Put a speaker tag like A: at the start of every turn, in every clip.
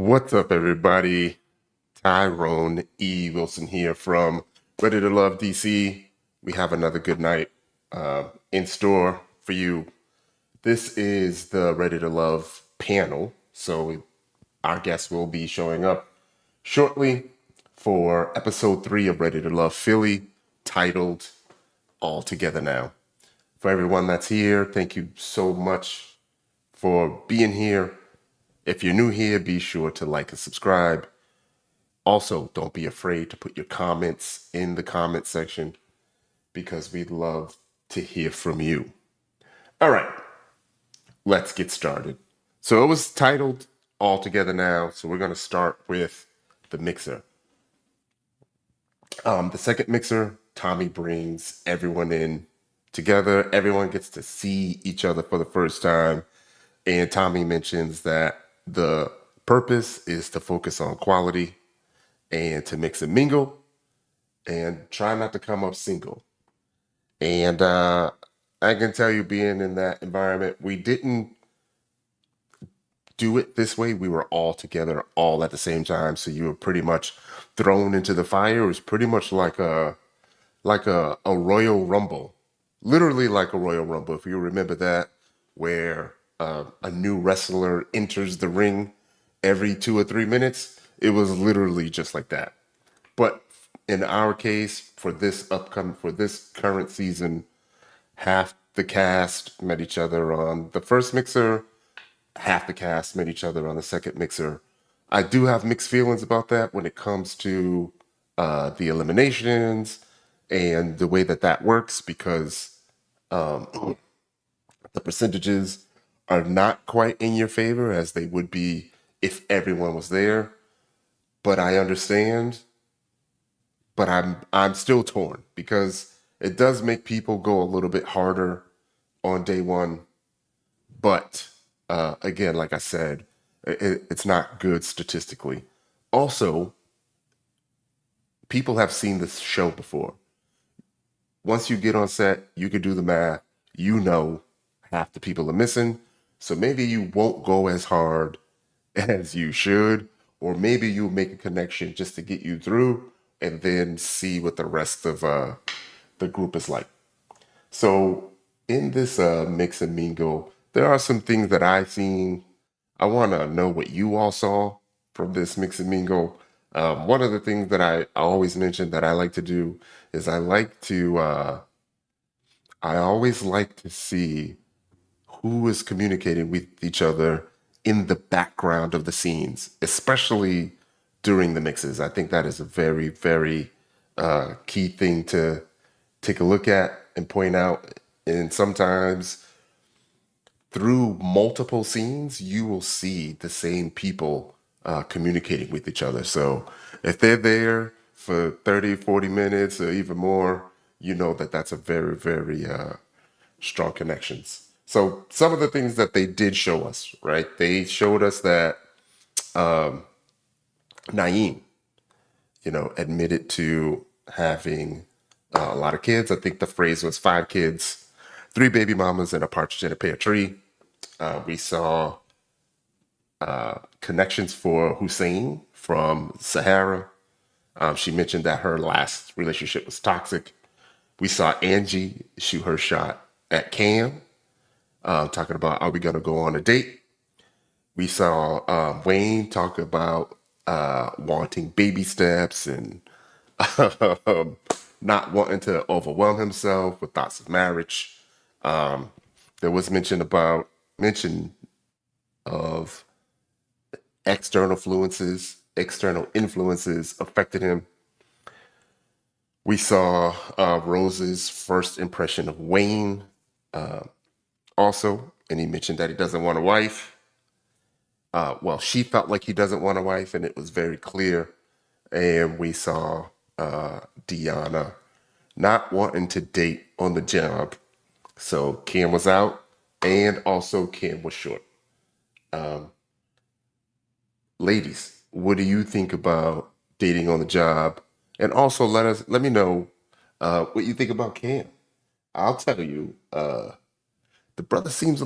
A: What's up, everybody? Tyrone E. Wilson here from Ready to Love DC. We have another good night in store for you. This is the Ready to Love panel, so our guest will be showing up shortly for episode 3 of Ready to Love Philly, titled All Together Now. For everyone that's here, thank you so much for being here. If you're new here, be sure to like and subscribe. Also, don't be afraid to put your comments in the comment section because we'd love to hear from you. All right, let's get started. So it was titled All Together Now, so we're going to start with the mixer. The second mixer, Tommy brings everyone in together. Everyone gets to see each other for the first time. And Tommy mentions that the purpose is to focus on quality and to mix and mingle and try not to come up single. And I can tell you, being in that environment, we didn't do it this way. We were all together all at the same time. So you were pretty much thrown into the fire. It was pretty much like a Royal Rumble, literally like a Royal Rumble. If you remember that, where a new wrestler enters the ring every 2 or 3 minutes, it was literally just like that. But in our case, for this current season, half the cast met each other on the first mixer, half the cast met each other on the second mixer. I do have mixed feelings about that when it comes to the eliminations and the way that that works because the percentages are not quite in your favor as they would be if everyone was there. But I understand, but I'm still torn because it does make people go a little bit harder on day one. But again, like I said, it's not good statistically. Also, people have seen this show before. Once you get on set, you can do the math. You know half the people are missing. So maybe you won't go as hard as you should, or maybe you'll make a connection just to get you through and then see what the rest of the group is like. So in this mix and mingle, there are some things that I've seen. I want to know what you all saw from this mix and mingle. One of the things that I always mention that I like to do is I always like to see who is communicating with each other in the background of the scenes, especially during the mixes. I think that is a very, very key thing to take a look at and point out. And sometimes through multiple scenes, you will see the same people communicating with each other. So if they're there for 30, 40 minutes or even more, you know that that's a very, very strong connections. So some of the things that they did show us, right? They showed us that Naeem, admitted to having a lot of kids. I think the phrase was 5 kids, 3 baby mamas, and a partridge in a pear tree. We saw connections for Hussein from Sahara. She mentioned that her last relationship was toxic. We saw Angie shoot her shot at Cam, talking about, are we going to go on a date? We saw Wayne talk about wanting baby steps and not wanting to overwhelm himself with thoughts of marriage. There was mention of external influences affected him. We saw Rose's first impression of Wayne also, and he mentioned that he doesn't want a wife. Well, she felt like he doesn't want a wife, and it was very clear. And we saw Deanna not wanting to date on the job. So Cam was out, and also Cam was short. Ladies, what do you think about dating on the job? And also let me know what you think about Cam. I'll tell you, the brother seems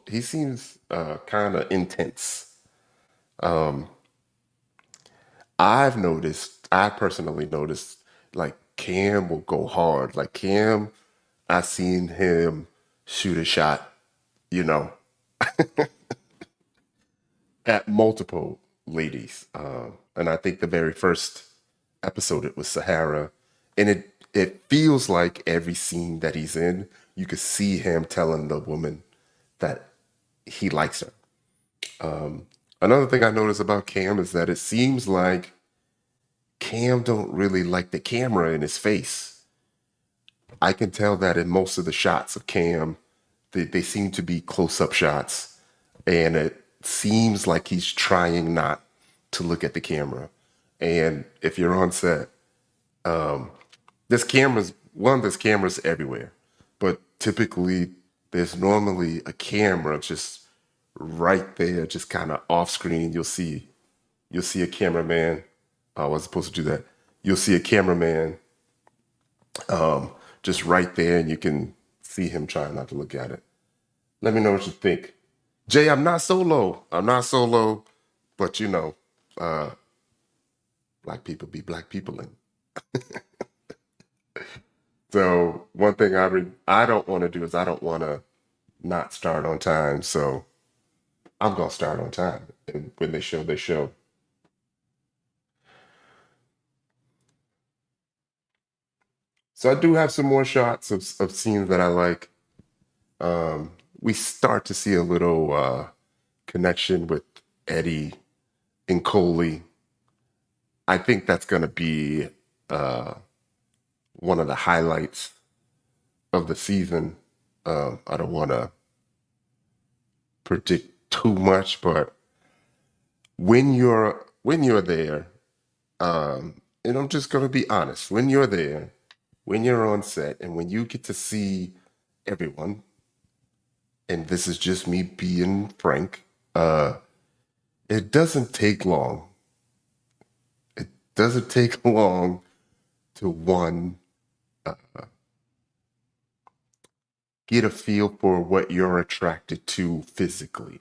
A: he seems kind of intense. I personally noticed, like Cam will go hard. Like Cam, I seen him shoot a shot, you know, at multiple ladies. And I think the very first episode it was Sahara, and it feels like every scene that he's in, you could see him telling the woman that he likes her. Another thing I noticed about Cam is that it seems like Cam don't really like the camera in his face. I can tell that in most of the shots of Cam, they seem to be close-up shots, and it seems like he's trying not to look at the camera. And if you're on set, there's cameras everywhere, but typically there's normally a camera just right there, just kind of off screen. You'll see a cameraman. I was supposed to do that. You'll see a cameraman just right there, and you can see him trying not to look at it. Let me know what you think. Jay, I'm not solo. I'm not solo, but black people be black people in. So one thing I don't want to do is I don't want to not start on time. So I'm gonna start on time, and when they show, they show. So I do have some more shots of scenes that I like. We start to see a little connection with Eddie and Coley. I think that's gonna be uh, one of the highlights of the season. I don't want to predict too much, but when you're there, and I'm just gonna be honest, when you're there, when you're on set, and when you get to see everyone, and this is just me being frank, it doesn't take long. It doesn't take long to one get a feel for what you're attracted to physically,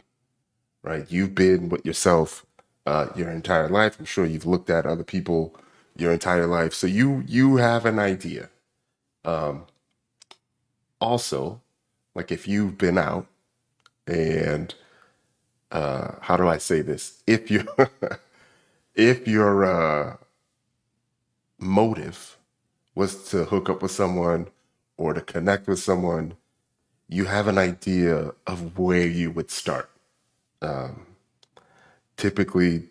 A: right? You've been with yourself your entire life. I'm sure you've looked at other people your entire life, so you have an idea. Also, like if you've been out and how do I say this? If you if your motive was to hook up with someone or to connect with someone, you have an idea of where you would start. Typically,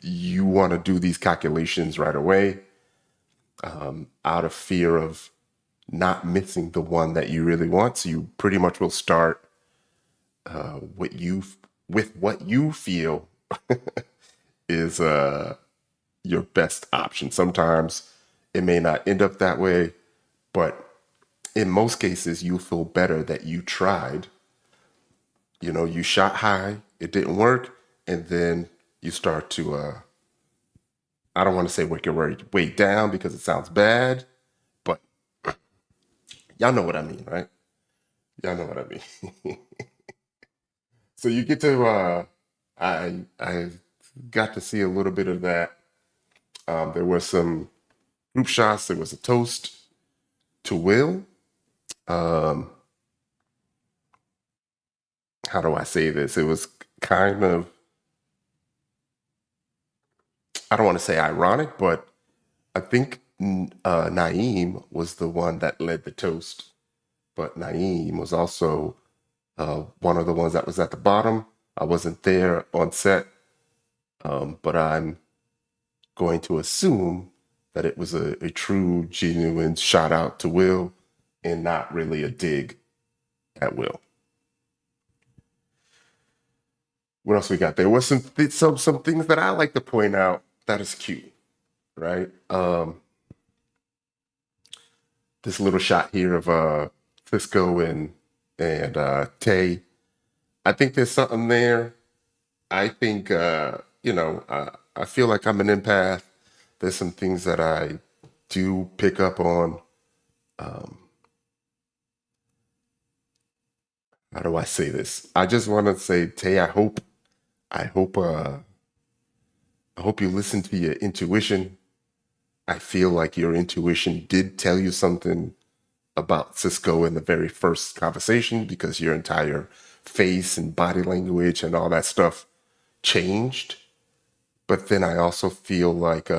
A: you want to do these calculations right away out of fear of not missing the one that you really want. So you pretty much will start what you with what you feel is your best option. Sometimes it may not end up that way, but in most cases, you feel better that you tried. You shot high, it didn't work, and then you start to, I don't want to say work your way down because it sounds bad, but y'all know what I mean, right? Y'all know what I mean. So you get to, I got to see a little bit of that. There were some group shots. There was a toast to Will. Um, how do I say this? It was kind of, I don't want to say ironic, but I think Naeem was the one that led the toast, but Naeem was also one of the ones that was at the bottom. I wasn't there on set, but I'm going to assume that it was a true, genuine shout out to Will and not really a dig at Will. What else we got? There was some things that I like to point out that is cute, right? This little shot here of Cisco and Tay. I think there's something there. I think I feel like I'm an empath. There's some things that I do pick up on. Um, how do I say this? I just want to say, Tay, I hope I hope you listen to your intuition. I feel like your intuition did tell you something about Cisco in the very first conversation because your entire face and body language and all that stuff changed. But then I also feel like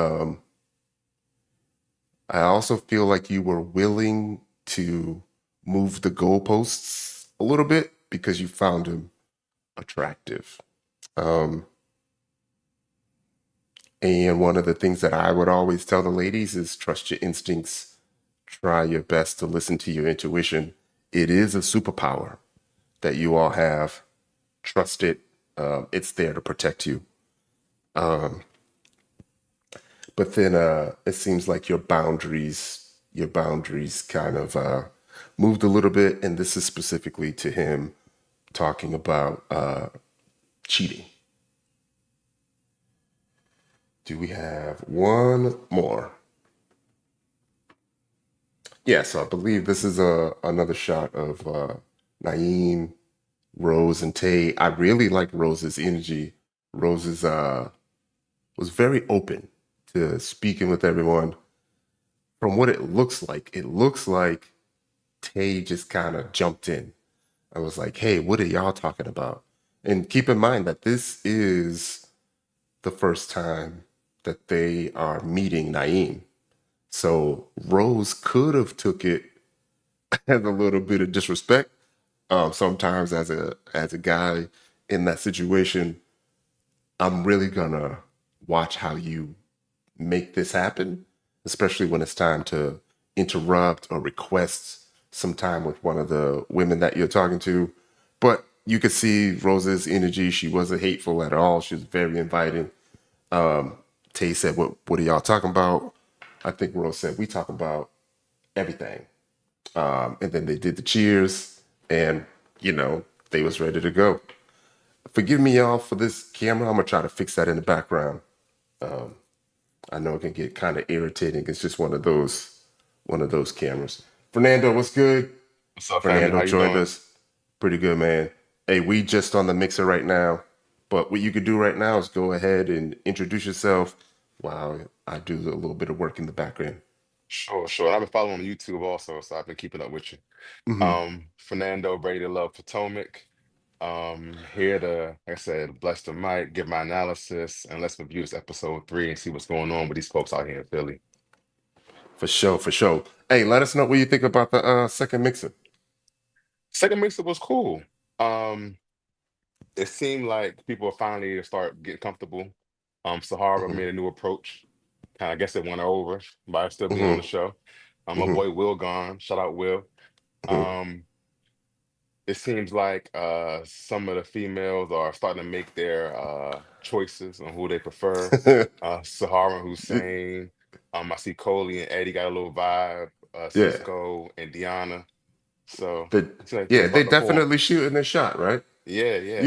A: you were willing to move the goalposts a little bit because you found him attractive. Um, and one of the things that I would always tell the ladies is trust your instincts, try your best to listen to your intuition. It is a superpower that you all have. Trust it. It's there to protect you. But then it seems like your boundaries kind of moved a little bit, and this is specifically to him talking about cheating. Do we have one more? Yeah, so I believe this is another shot of Naeem, Rose, and Tay. I really like Rose's energy. Rose's was very open to speaking with everyone. From what it looks like Tay just kind of jumped in. I was like, hey, what are y'all talking about? And keep in mind that this is the first time that they are meeting Naeem. So Rose could have took it as a little bit of disrespect. Sometimes as a guy in that situation, I'm really gonna watch how you make this happen, especially when it's time to interrupt or request some time with one of the women that you're talking to. But you could see Rose's energy. She wasn't hateful at all. She was very inviting. Tay said, what are y'all talking about? I think Rose said, we talking about everything. And then they did the cheers and, you know, they was ready to go. Forgive me, y'all, for this camera. I'm going to try to fix that in the background. I know it can get kind of irritating. It's just one of those cameras. Fernando, what's good?
B: What's up, family?
A: Fernando
B: How you
A: joined
B: doing?
A: us. Pretty good, man. Hey, we just on the mixer right now. But what you could do right now is go ahead and introduce yourself while I do a little bit of work in the background.
B: Sure, sure. And I've been following on YouTube also, so I've been keeping up with you.
A: Hmm.
B: Fernando, Brady Love Potomac. Here to, like I said, bless the mic, give my analysis, and let's review this episode 3 and see what's going on with these folks out here in Philly.
A: For sure, for sure. Hey, let us know what you think about the second mixer.
B: Second mix was cool. Um, it seemed like people were finally start getting comfortable. Sahara
A: Hmm.
B: made a new approach. Kind of, I guess it won her over by still being on
A: Hmm.
B: the show. My
A: Hmm.
B: boy Will gone. Shout out Will.
A: Hmm.
B: Um, it seems like some of the females are starting to make their choices on who they prefer. Sahara Hussein, I see Coley and Eddie got a little vibe.
A: Yeah.
B: Cisco and Deanna. So
A: They,
B: it's like
A: yeah,
B: things
A: they
B: about to form.
A: definitely shooting their shot, right?
B: Yeah, yeah, yeah.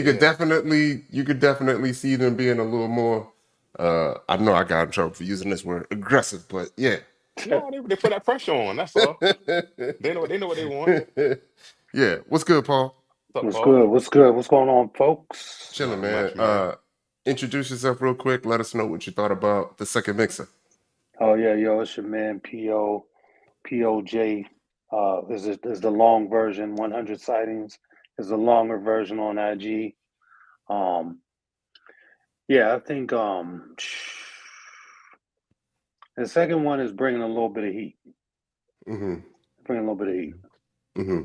A: You could definitely see them being a little more I know I got in trouble for using this word aggressive, but yeah.
B: No, they put that pressure on. That's all. They know what they want.
A: Yeah. What's good, Paul?
B: What's up,
C: What's
B: Paul?
C: good? What's good? What's going on, folks?
A: Chilling,
B: Not
A: man.
B: much, man.
A: Introduce yourself real quick. Let us know what you thought about the second mixer.
C: Oh yeah, yo, it's your man POJ. Is the long version 100 sightings? Is the longer version on IG? Um, yeah, I think the second one is bringing a little bit of heat.
A: Mm-hmm.
C: Bringing a little bit of heat
A: Mm-hmm.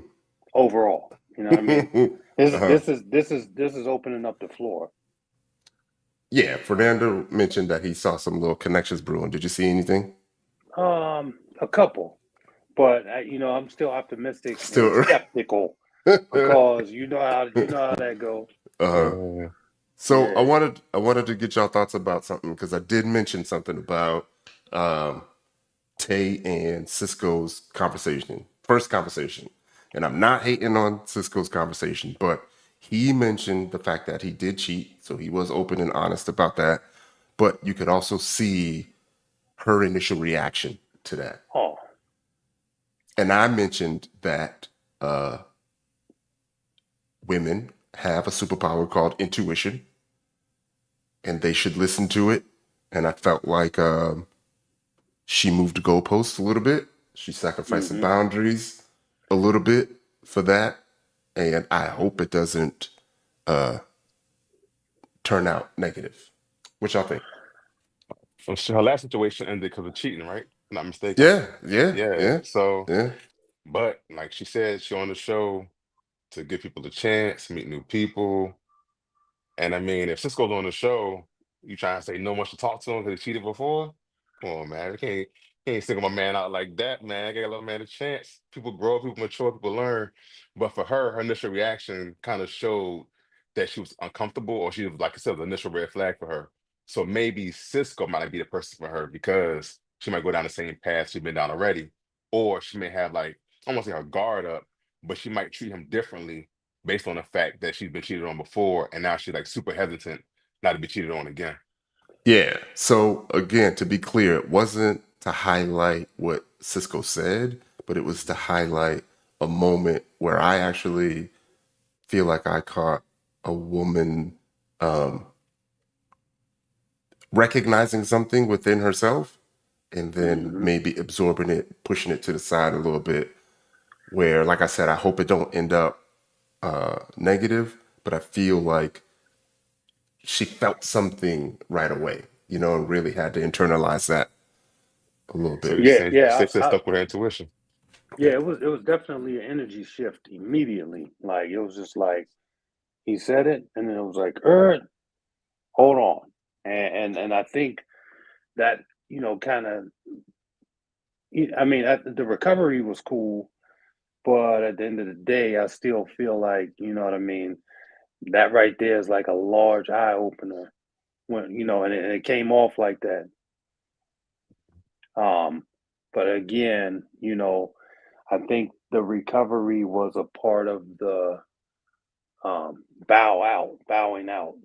C: overall. You know what I mean? This
A: Uh-huh.
C: this is this is this is opening up the floor.
A: Yeah, Fernando mentioned that he saw some little connections brewing. Did you see anything?
C: A couple, but I'm still optimistic and
A: Still.
C: skeptical because you know how that go.
A: Uh-huh.
B: Yeah.
A: So
C: Yeah.
A: I wanted to get y'all thoughts about something because I did mention something about um, Tay and Cisco's conversation, first conversation, and I'm not hating on Cisco's conversation, but he mentioned the fact that he did cheat, so he was open and honest about that. But you could also see her initial reaction to that,
C: Oh,
A: and I mentioned that uh, women have a superpower called intuition, and they should listen to it. and I felt like she moved the goalposts a little bit. She sacrificed some
C: Mm-hmm.
A: boundaries a little bit for that, and I hope it doesn't uh, turn out negative. What y'all think?
B: So her last situation ended because of cheating, right? Not mistaken.
A: Yeah, yeah,
B: Yeah.
A: yeah,
B: So,
A: yeah,
B: but like she said, she on the show to give people a chance, meet new people. And I mean, if Cisco's on the show, you trying to say no one should talk to him because he cheated before? Come on, man. We can't single my man out like that, man. Gotta let a man a chance. People grow, people mature, people learn. But for her, her initial reaction kind of showed that she was uncomfortable, or she was, like I said, the initial red flag for her. So maybe Cisco might not be the person for her because she might go down the same path she's been down already. Or she may have like almost like her guard up, but she might treat him differently based on the fact that she's been cheated on before and now she's like super hesitant not to be cheated on again.
A: yeah. So again, to be clear, it wasn't to highlight what Cisco said, but it was to highlight a moment where I actually feel like I caught a woman um, recognizing something within herself and then
C: Mm-hmm.
A: maybe absorbing it, pushing it to the side a little bit. Where, like I said, I hope it don't end up negative, but I feel like she felt something right away, and really had to internalize that a little
B: So
A: bit.
B: you
C: Yeah,
B: saying
C: yeah,
B: Stacey stuck with her intuition.
C: yeah. It was definitely an energy shift immediately. Like it was just like he said it, and then it was like, hold on, and I think that kind of. I mean, the recovery was cool, but at the end of the day, I still feel like what I mean. That right there is like a large eye opener when and it came off like that. Um, but again, I think the recovery was a part of the bowing out.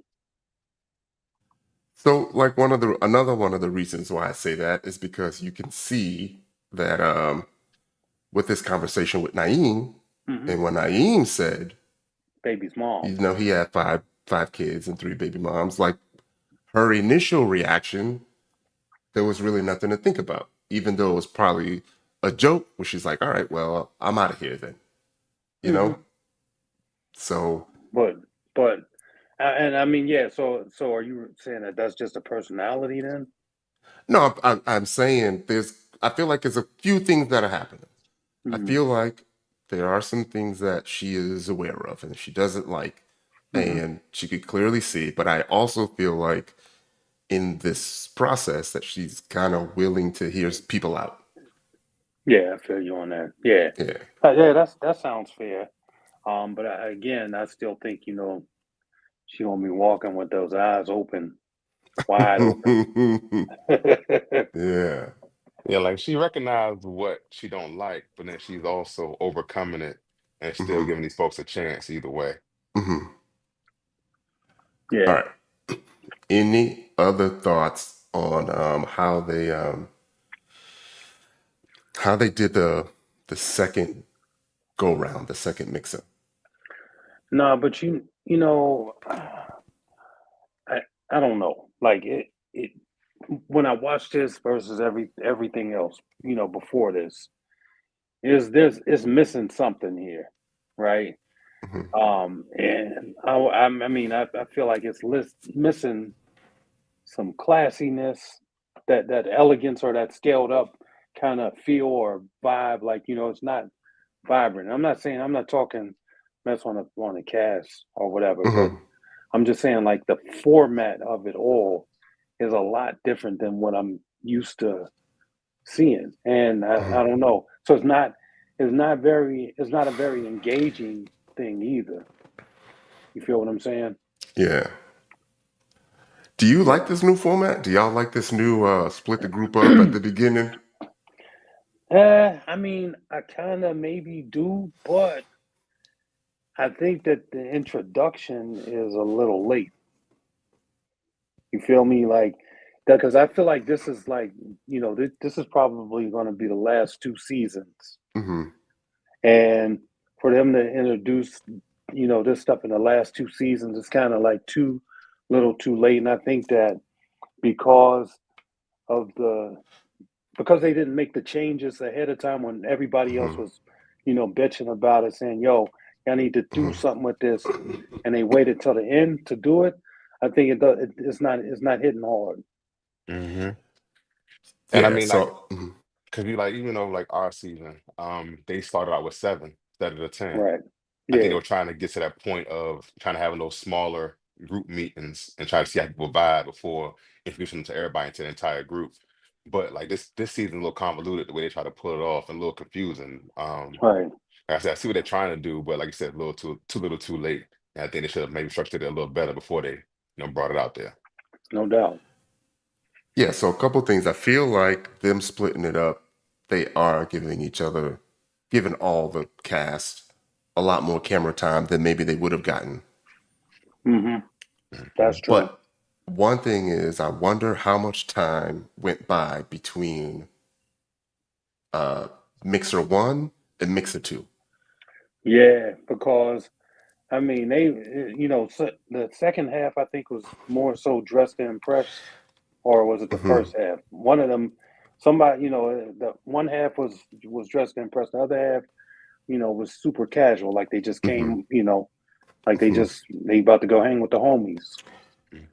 A: So, like another one of the reasons why I say that is because you can see that with this conversation with Naeem,
C: Hmm.
A: and when Naeem said,
C: Baby's mom.
A: he had five kids and three baby moms, like her initial reaction, there was really nothing to think about, even though it was probably a joke where she's like, all right, well, I'm out of here then, you
C: Hmm.
A: know? So,
C: But but and I mean, yeah. So are you saying that that's just a personality then?
A: no, I'm saying I feel like there's a few things that are happening. I
C: Hmm.
A: feel like there are some things that she is aware of and she doesn't like,
C: Hmm.
A: and she could clearly see, but I also feel like in this process that she's kind of willing to hear people out.
C: Yeah, I feel you on that. Yeah,
A: Yeah.
C: yeah. That sounds fair. But again, I still think she gonna be walking with those eyes open, wide open.
A: Yeah.
B: Yeah, like she recognized what she don't like, but then she's also overcoming it and still
A: Hmm.
B: giving these folks a chance either way.
A: Hmm. All
C: Yeah.
A: right. Any other thoughts on how they did the second go round, the second mix up?
C: No, but I I don't know. Like it when I watched this versus everything else, before this, is there's it's missing something here, right?
A: Hmm.
C: And I mean, I feel like it's missing some classiness, that elegance or that scaled up kind of feel or vibe. Like it's not vibrant. I'm not talking mess on the cast or whatever, but
A: Hmm.
C: I'm just saying like the format of it all is a lot different than what I'm used to seeing, and I
A: Hmm.
C: don't know. So it's not a very engaging thing either. You feel what I'm saying?
A: Yeah. Do you like
C: Yeah.
A: this new format? Do y'all like this new split the group up at the beginning?
C: I mean, I kind of maybe do, but I think that the introduction is a little late. You feel me? Like that, because I feel like this is like, this is probably going to be the last two seasons.
A: Hmm.
C: And for them to introduce, this stuff in the last two seasons, it's kind of like too little too late. And I think that because of because they didn't make the changes ahead of time when everybody else
A: Mhm.
C: was, bitching about it, saying, "Yo, y'all need to do
A: Mhm.
C: something with this," and they waited till the end to do it. I think it's not hitting hard.
B: Hmm. And I
A: Yeah.
B: mean, like,
A: So mhm.
B: because you like, even though like our season, they started out with seven instead of the 10.
C: Right.
B: I think they
C: Yeah.
B: were trying to get to that point of trying to having those smaller group meetings and try to see how people vibe before introducing them to everybody into the entire group. But like this season a little convoluted the way they try to pull it off and a little confusing.
C: Right.
B: Like I said, I see what they're trying to do, but like you said, a little too little too late. And I think they should have maybe structured it a little better before they, brought it out there.
C: No doubt.
A: Yeah. So a couple things. I feel like them splitting it up, they are giving all the cast a lot more camera time than maybe they would have gotten.
C: Hmm. That's
B: Hmm.
C: true.
A: But one thing is, I wonder how much time went by between uh, Mixer One and Mixer Two.
C: Yeah, because I mean, the second half I think was more so dressed to impress, or was it the
A: Hmm.
C: first half? One of them, somebody, the one half was dressed to impress. The other half, was super casual, like they just
A: Hmm.
C: came, like
A: Hmm.
C: they about to go hang with the homies.
B: Hmm.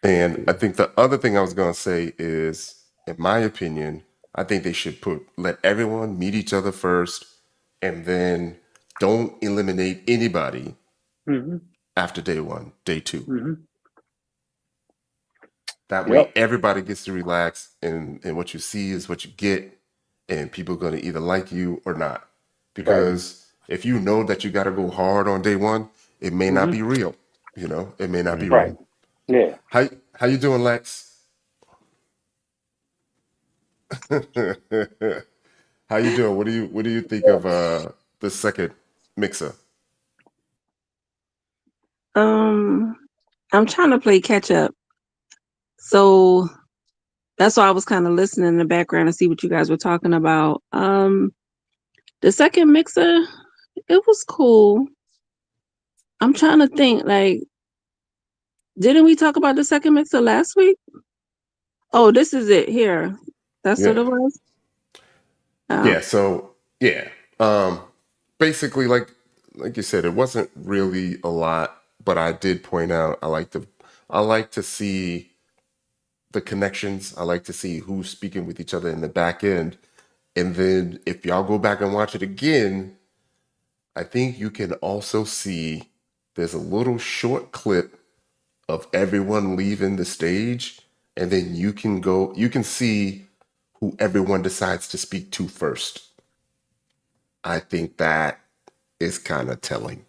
A: And I think the other thing I was going to say is, in my opinion, I think they should let everyone meet each other first, and then don't eliminate anybody
C: Hmm.
A: after day one, day two.
C: Hmm.
A: That way,
C: Yep.
A: everybody gets to relax, and what you see is what you get, and people are going to either like you or not.
C: Right.
A: Because if you know that you got to go hard on day one, it may not
C: Hmm.
A: be real. It may not be
C: Right.
A: real.
B: Hmm.
C: Yeah.
A: How you doing, Lex? How you doing? What do you think of the second mixer?
D: Um, I'm trying to play catch up. So that's why I was kind of listening in the background to see what you guys were talking about. The second mixer, it was cool. I'm trying to think, like, didn't we talk about the second mixer last week? Oh, this is it here. That's what
A: Yeah.
D: it was. Oh,
A: Yeah, so yeah. Um Basically like you said, it wasn't really a lot, but I did point out I like to see the connections. I like to see who's speaking with each other in the back end. And then if y'all go back and watch it again, I think you can also see there's a little short clip of everyone leaving the stage, and then you can see who everyone decides to speak to first. I think that is kind of telling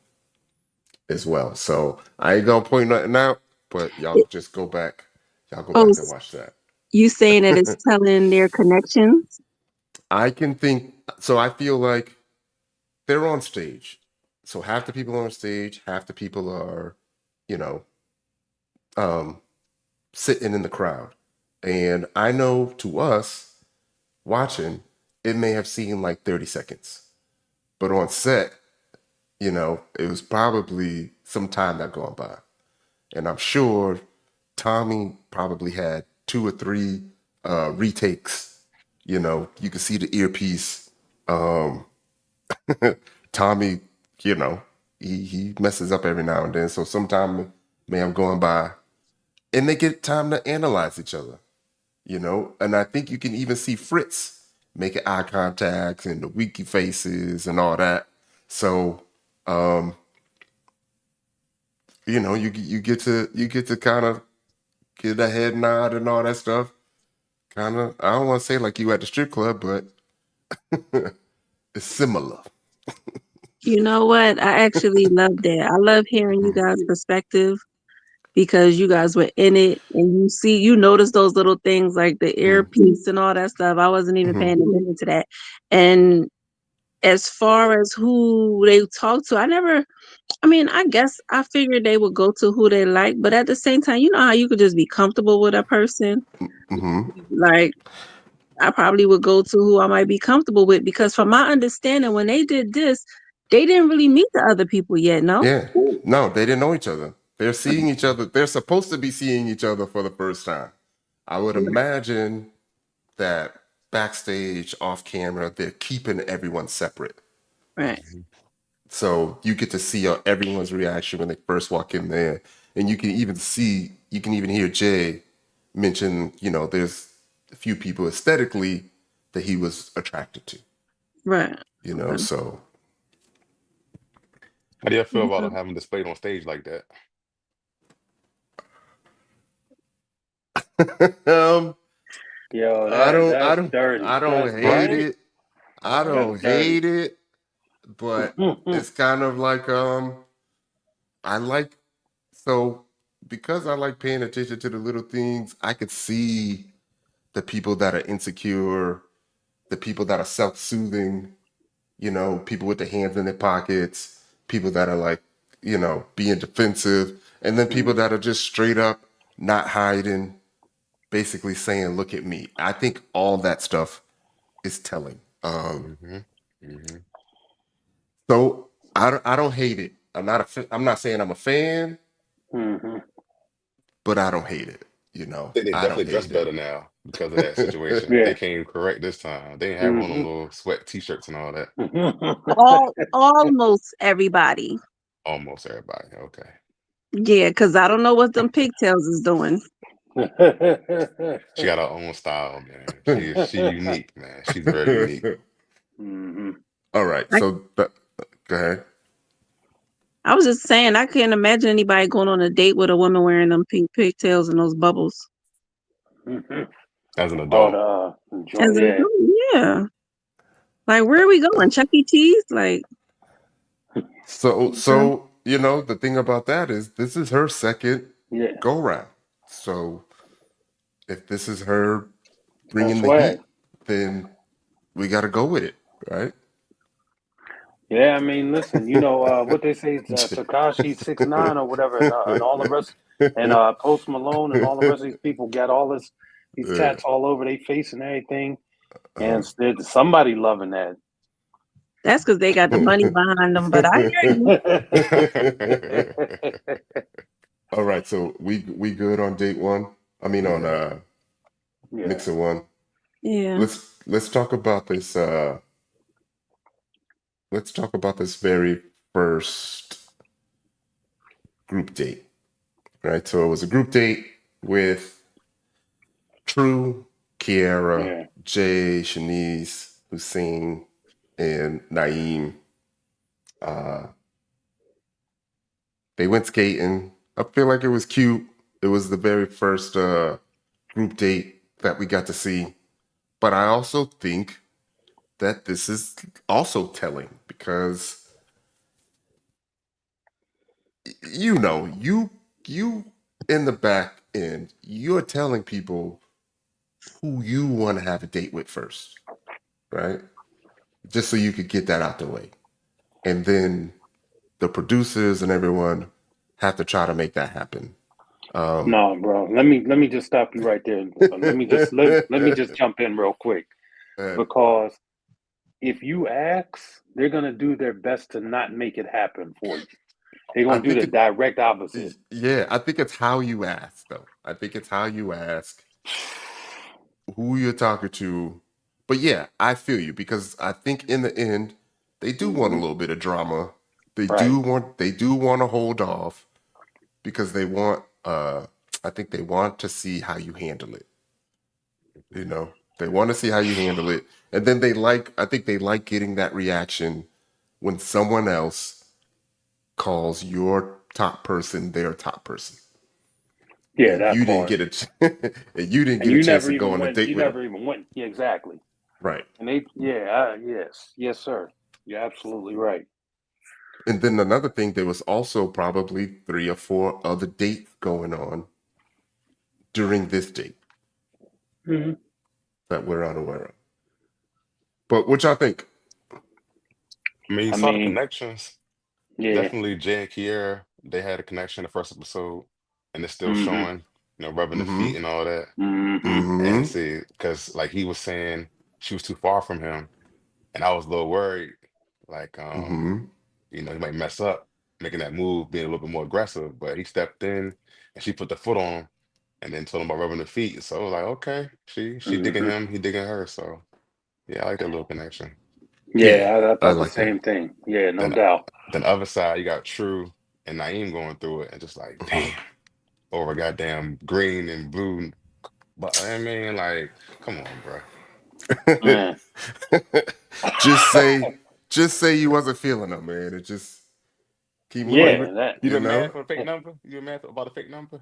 A: as well. So I ain't gonna point nothing out, but y'all
D: it,
A: just go back. Y'all go
D: oh,
A: back and watch that.
D: you saying that it's telling their connections?
A: I can think. So I feel like they're on stage. So half the people on stage, half the people are, you know, um, sitting in the crowd. And I know to us watching, it may have seemed like 30 seconds, but on set, it was probably some time that gone by. And I'm sure Tommy probably had two or three retakes. You could see the earpiece. Um, Tommy, you know, he messes up every now and then, so some time may have gone by, and they get time to analyze each other. And I think you can even see Fritz making eye contacts and the winky faces and all that. So, um, you get to kind of get a head nod and all that stuff. Kind of, I don't want to say like you at the strip club, but it's similar.
D: You know what? I actually love that. I love hearing you
A: Mhm.
D: guys' perspective because you guys were in it and you notice those little things like the
A: Mhm.
D: earpiece and all that stuff. I wasn't even
A: Mhm.
D: paying attention to that. And as far as who they talk to, I guess I figured they would go to who they like, but at the same time, you know how you could just be comfortable with a person?
A: Mhm.
D: Like, I probably would go to who I might be comfortable with because from my understanding, when they did this, they didn't really meet the other people yet, no?
A: Yeah. No, they didn't know each other. They're seeing each other. They're supposed to be seeing each other for the first time. I would imagine that backstage, off camera, they're keeping everyone separate.
D: Right.
B: Mhm.
A: So you get to see everyone's reaction when they first walk in there. And you can even hear Jay mention, there's a few people aesthetically that he was attracted to,
D: Right. Okay.
A: so.
B: How do you feel about
D: Yeah.
B: him having displayed on stage like that?
A: um,
C: Yo,
A: I
C: that
A: don't, I
C: that's
A: don't,
C: dirty.
A: I don't
C: That's
A: hate
C: dirty.
B: Right?
A: it. I
B: Right?
C: That's
A: don't
C: dirty.
A: hate it, but it's kind of like, I like, so because I like paying attention to the little things, I could see the people that are insecure, the people that are self-soothing, people with their hands in their pockets, people that are like, being defensive, and then people
C: Mhm.
A: that are just straight up not hiding, basically saying, "Look at me." I think all that stuff is telling.
B: Hmm. Hmm.
A: So I don't hate it. I'm not saying I'm a fan,
C: Mhm.
A: but I don't hate it.
B: Think they
A: I don't
B: definitely dress
A: hate
B: better now because of that situation. They
C: Yeah.
B: came correct this time. They didn't have on them
C: Mhm.
B: little sweat t-shirts and all that.
D: Almost everybody.
B: Almost everybody. Okay.
D: Yeah, because I don't know what them pigtails is doing.
B: She got her own style, man. She unique, man. She's very unique.
A: it.
C: Mhm.
A: All right.
D: I,
A: So go ahead.
D: I was just saying, I can't imagine anybody going on a date with a woman wearing them pink pigtails and those bubbles.
C: Mhm.
B: As an
C: Oh,
B: adult.
C: the
D: As
C: joint.
D: an
C: Yeah.
D: adult, yeah. Like, where are we going? Chuck E. Cheese? Like,
A: So,
D: you know?
A: so the thing about that is this is her second
C: Yeah.
A: go round. So if this is her
C: That's
A: bringing the
C: swag.
A: heat, then we got to go with it, right?
C: Yeah, I mean, listen, what they say, Takashi 6ix9ine or whatever, and all the rest, and Post Malone and all the rest of these people got all these
A: Yeah.
C: tats all over their face and everything, and
A: Uh,
C: there's somebody loving that.
D: That's because they got the money behind them. But I hear you.
A: all right. So we good on date one. I mean
B: We
A: on
B: good.
C: Yeah,
A: mixer one.
D: Yeah.
A: Let's talk about this. Let's talk about this very first group date, right? So it was a group date with True, Kiara,
C: yeah,
A: Jay, Shanice, Hussein, and Naeem. Uh, they went skating. I feel like it was cute. It was the very first group date that we got to see. But I also think that this is also telling because you in the back end, you're telling people who you want to have a date with first, right? Just so you could get that out the way. And then the producers and everyone have to try to make that happen. Um,
C: no, bro. Let me just stop you right there. Let me just jump in real quick
A: and
C: because if you ask, they're gonna do their best to not make it happen for you. They're
A: I
C: gonna do
A: think
C: the
A: it,
C: direct opposite.
A: yeah, I think it's how you ask, though. I think it's how you ask who you're talking to. But yeah, I feel you because I think in the end, they do want a
C: Hmm.
A: little bit of drama.
C: Right.
A: They do want to hold off because they want I think they want to see how you handle it. They want to see how you handle it. And then I think they like getting that reaction when someone else calls your top person their top person.
C: Yeah,
A: And
C: that
A: you didn't
C: part.
A: get and you didn't
C: And
A: get a
C: you
A: chance
C: never
A: to go
C: even
A: on a
C: went.
A: date
C: You
A: with them.
C: never even went. Yeah, exactly.
A: Right.
C: And yeah, yes, sir. You're absolutely right.
A: And then another thing, there was also probably 3 or 4 other dates going on during this date
C: Hmm.
A: that we're unaware of. But which I think,
B: I mean, you
C: I
B: saw the
C: mean,
B: connections.
C: yeah.
B: Definitely Jay and Kiera, they had a connection in the first episode, and it's still
C: Hmm.
B: showing, rubbing the
A: mm-hmm,
B: feet and all that.
C: Hmm.
B: And
A: mm-hmm,
B: see, because like he was saying, she was too far from him, and I was a little worried, like
A: mm-hmm.
B: he might mess up making that move, being a little bit more aggressive. But he stepped in, and she put the foot on him, and then told him about rubbing the feet. So I was like, okay, she digging
C: Hmm.
B: him, he digging her. So yeah, I like that little connection.
A: Yeah,
C: Yeah, I
A: I
C: thought the
A: like that.
C: same thing. Yeah, no
B: Then
C: doubt.
B: then the other side, you got True and Naeem going through it, and just like,
A: Mhm.
B: damn, over goddamn green and blue. But I mean, like, come on, bro.
C: Man.
A: just say, just say you wasn't feeling them, man. It just keep
B: Oh,
A: moving.
C: Yeah, that.
B: you
A: You
B: been mad
A: know?
B: for a fake number? You been mad about a fake number?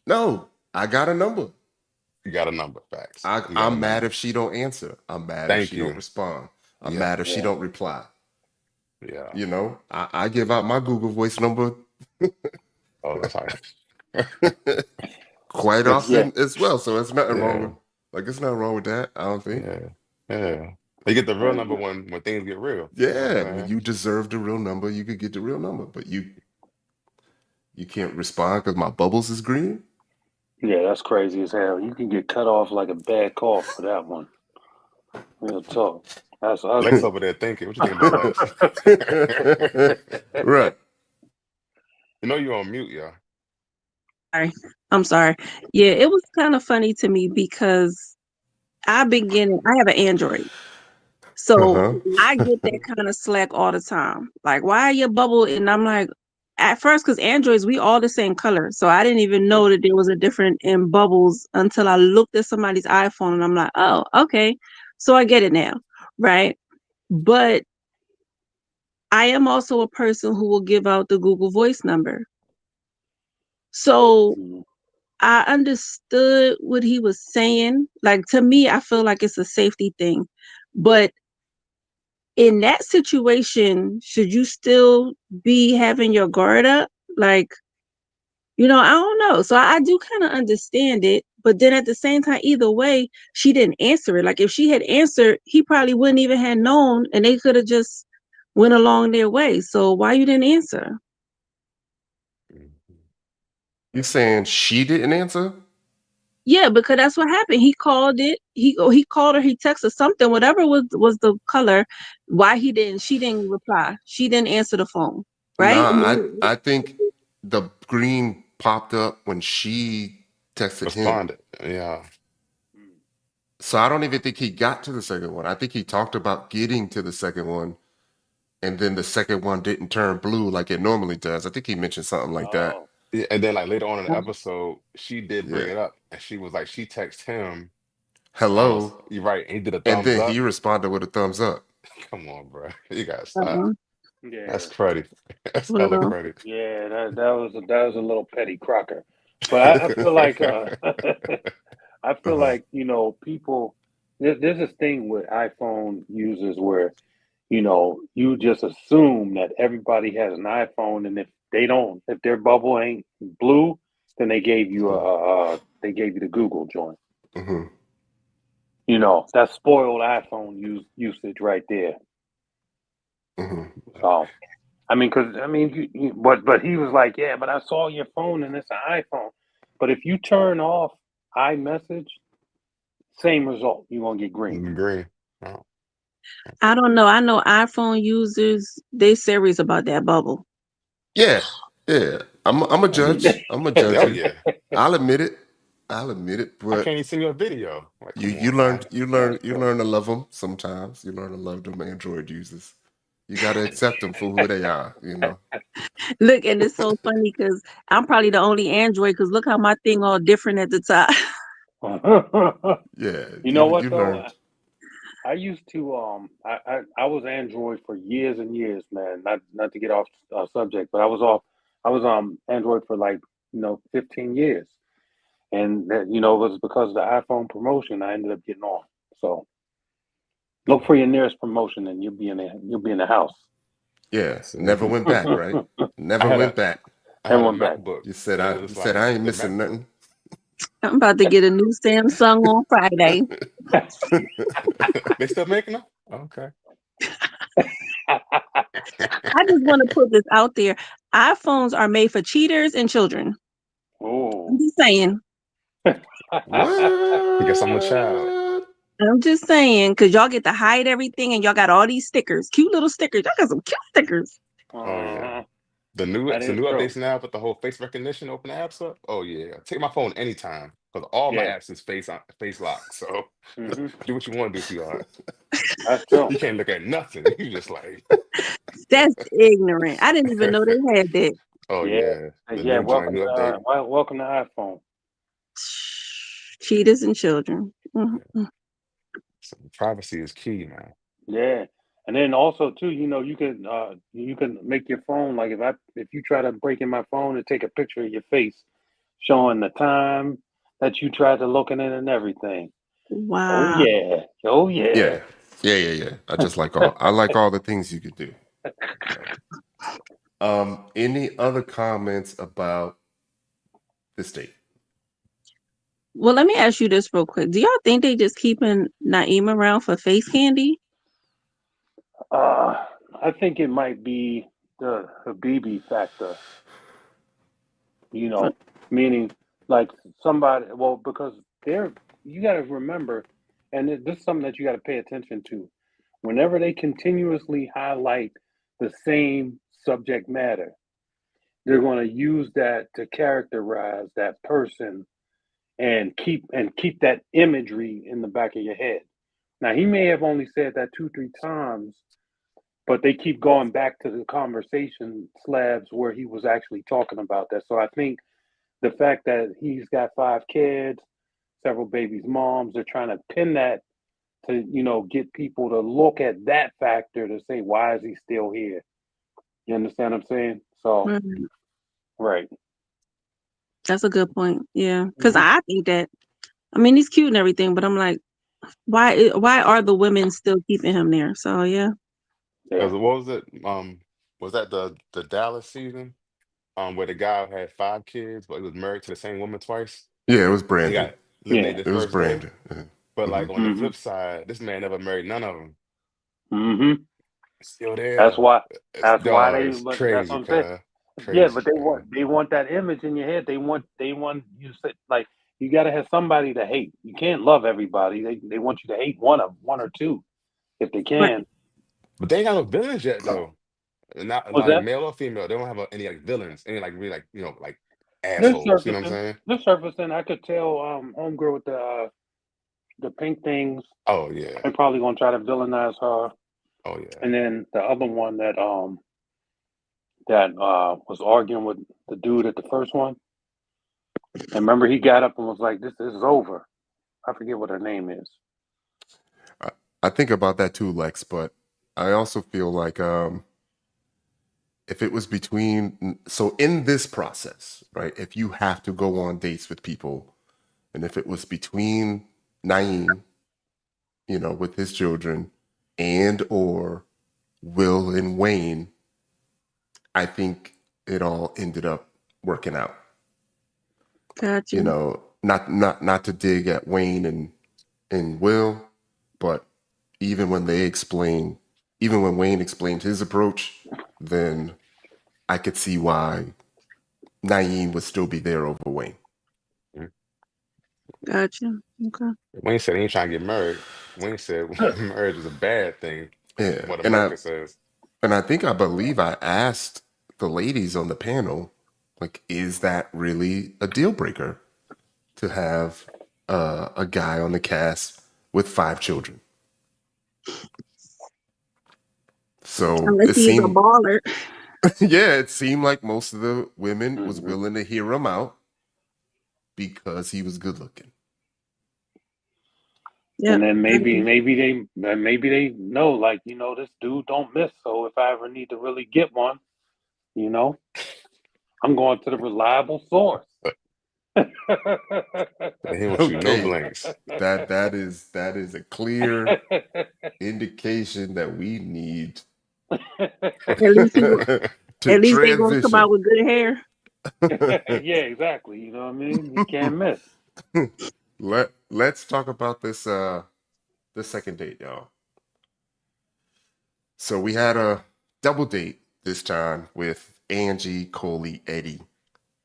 A: No, I got a number.
B: You got a number, facts. You got a
A: I'm mad
B: number.
A: if she don't answer. I'm mad if
B: Thank
A: she don't
B: you.
A: respond. I'm
B: Yeah,
A: mad if she
C: Yeah.
A: don't reply.
B: yeah.
A: You know, I give out my Google Voice number
B: Oh, that's how.
A: quite
B: It's
C: Yeah.
A: often as well. So it's nothing wrong with
B: yeah,
A: like it's nothing wrong with that. I don't think.
B: yeah, yeah. You get the real number
C: And
B: when things get real. You know what I'm
A: Yeah, when
B: saying?
A: you deserve the real number, you could get the real number, but you can't respond because my bubbles is green.
C: yeah, that's crazy as hell. You can get cut off like a bad cough for that one. Real talk. That's
B: Lex
C: ugly.
B: over there thinking. What you think about Lex?
A: Right.
B: You know you on mute, y'all.
D: Sorry. I'm sorry. Yeah, it was kind of funny to me because I have an Android. So
A: Uh-huh.
D: I get that kind of slack all the time. Like, why are your bubble? And I'm like, at first, because Androids, we all the same color. So I didn't even know that there was a difference in bubbles until I looked at somebody's iPhone and I'm like, oh, okay. So I get it now. Right. But I am also a person who will give out the Google Voice number. So
C: Mhm.
D: I understood what he was saying. Like, to me, I feel like it's a safety thing. But in that situation, should you still be having your guard up? Like, I don't know. So I do kind of understand it. But then at the same time, either way, she didn't answer it. Like, if she had answered, he probably wouldn't even have known and they could have just went along their way. So why you didn't answer?
B: Mhm.
A: You saying she didn't answer?
D: Yeah, because that's what happened. He called it. He called her. He texted something. Whatever was the color. Why she didn't reply. She didn't answer the phone. Right?
A: Nah, I think the green popped up when she texted him.
B: Responded. Yeah.
A: So I don't even think he got to the second one. I think he talked about getting to the second one, and then the second one didn't turn blue like it normally does. I think he mentioned something like that.
C: Oh.
B: Yeah, and then like later on in the episode, she did bring
A: Yeah.
B: it up, and she was like, she texted him.
A: Hello.
B: You're right. And he did a
A: And
B: thumbs
A: then he
B: up.
A: responded with a thumbs up.
B: Come on, bro. You gotta stop.
D: Uh-uh.
B: That's
C: Yeah.
B: cruddy. That's hella
D: Well,
B: cruddy.
C: Yeah, that was a little petty Crocker. But I feel like I feel
A: Uh-huh.
C: like, people there's this thing with iPhone users where, you just assume that everybody has an iPhone, and if their bubble ain't blue, then they gave you the Google joint.
A: Hmm.
C: That's spoiled iPhone usage right there.
A: Hmm.
C: So I mean, but he was like, yeah, but I saw your phone and it's an iPhone. But if you turn off iMessage, same result. You're gonna get green.
B: Green. Oh.
D: I don't know. I know iPhone users, they serious about that bubble.
A: Yeah. Yeah. I'm a judge. I'm a judge
B: Oh
A: you.
B: yeah.
A: I'll admit it. I'll admit it.
B: I
A: But
B: can't even send you a video. Like,
A: you
B: come
A: you
B: on,
A: learn
B: man.
A: you
C: That's
A: learn you
C: crazy.
A: learn to love them sometimes. You learn to love them Android users. You got to accept them for who they are.
D: Look, and it's so funny because I'm probably the only Android because look how my thing all different at the top.
A: Yeah.
C: You know
A: You
C: what though?
A: learn.
C: I used to I was Android for years and years, man. Not to get off subject, but I was Android for like 15 years, and that, it was because of the iPhone promotion I ended up getting on. So look for your nearest promotion, and you'll be in the house.
A: Yeah.
B: So,
A: Never went back. Right.
B: I
A: Never
B: had
A: went
B: a
A: back.
B: I had a
C: Everyone back.
B: MacBook,
A: You said
B: and it
A: I.
B: was
A: You said
B: like
A: I ain't
B: the
A: missing
B: MacBook.
A: nothing.
D: I'm about to get a new Samsung on Friday.
B: They still making them? Okay.
D: I just want to put this out there. iPhones are made for cheaters and children. I'm
C: Oh.
D: just saying.
B: I guess I'm a child.
A: What?
D: I'm just saying, because y'all get to hide everything and y'all got all these stickers. Cute little stickers. Y'all got some cute stickers.
B: Oh yeah.
C: Uh-huh. That
B: It's the
C: is
B: new
C: true.
B: updates now with the whole face recognition, open the apps up. Oh yeah, take my phone anytime because all my
C: Yeah.
B: apps is face lock. So
C: Hmm.
B: do what you want to do, sweetheart.
C: That's true.
B: You can't look at nothing. You just like,
D: That's ignorant. I didn't even know they had that.
B: oh
C: Yeah.
B: yeah, the
C: Yeah.
B: new joint, new update.
C: Welcome to iPhone.
D: Cheaters and children.
B: So privacy is key, man.
C: Yeah. And then also too, you can make your phone like if you try to break in my phone and take a picture of your face showing the time that you tried to look in it and everything. Oh
D: Wow.
C: yeah. Oh yeah.
A: Yeah. Yeah. I like all the things you could do. Yeah. Any other comments about this date?
D: Well, let me ask you this real quick. Do y'all think they just keeping Naeem around for face candy?
C: Uh I think it might be the Habibi factor,
D: For,
C: meaning like because they're you got to remember, and this is something that you got to pay attention to. Whenever they continuously highlight the same subject matter, they're going to use that to characterize that person and keep that imagery in the back of your head. Now he may have only said that 2 3 times, but they keep going back to the conversation slabs where he was actually talking about that. So I think the fact that he's got 5 kids, several babies' moms, they're trying to pin that to, get people to look at that factor to say, why is he still here? You understand what I'm saying? So,
D: right.
C: right.
D: That's a good point. Yeah. Because
C: Hmm.
D: I think that, I mean, he's cute and everything, but I'm like, why are the women still keeping him there? So, yeah.
C: Yeah.
B: Because what was it? Was that the Dallas season? Where the guy had 5 kids, but he was married to the same woman twice.
A: Yeah, it was
B: And he
A: Brandon.
B: got
C: Yeah.
B: eliminated the
A: It was
B: first day.
A: Brandon.
B: But
A: Mm-hmm.
B: like on the
C: Hmm.
B: flip side, this man never married none of them.
C: Hmm.
B: Still
C: That's
B: there.
C: why.
B: It's
C: That's why
B: dog.
C: they.
B: It's
C: But that's what
B: crazy,
C: I'm saying.
B: cuz.
C: Yeah,
B: Crazy,
C: but they
B: cuz.
C: want that image in your head. They want you to say like you got to have somebody to hate. You can't love everybody. They want you to hate one or two if they
D: Right.
C: can.
B: But they ain't got no villains yet though. Not
C: Was
B: like
C: that?
B: male or female. They don't have any like villains, any like really like like
C: They're
B: assholes. You know what I'm
C: surfacing.
B: saying?
C: They're surfacing. I could tell homegirl with the pink things.
B: Oh yeah.
C: They're probably gonna try to villainize her.
B: Oh yeah.
C: And then the other one that was arguing with the dude at the first one. And remember he got up and was like, this is over. I forget what her name is.
A: I, I think about that too, Lex, but I also feel like if it was so in this process, right, if you have to go on dates with people, and if it was between Naeem, with his children, and or Will and Wayne, I think it all ended up working out.
D: Gotcha.
A: Not to dig at Wayne and Will, but even when even when Wayne explained his approach, then I could see why Naeem would still be there over Wayne.
B: Mhm.
D: Gotcha. Okay.
B: Wayne said he ain't trying to get married. Wayne said marriage is a bad thing,
A: Yeah,
B: what America says.
A: I believe I asked the ladies on the panel, like, is that really a deal breaker to have a guy on the cast with 5 children? So
D: Unless he's a baller.
A: yeah, it seemed like most of the women was
C: Hmm.
A: willing to hear him out because he was good looking.
D: Yep.
C: And then
D: I agree.
C: maybe they know like this dude don't miss. So if I ever need to really get one, you know, I'm going to the reliable source.
B: He don't shoot no
A: Okay,
B: blanks.
A: that is a clear indication that we need
D: At least
A: to
D: at least they gonna come
A: transition.
D: out with good hair.
C: Yeah, exactly. You know what I mean? You can't miss.
A: Let's talk about this second date, y'all. So we had a double date this time with Angie, Coley, Eddie,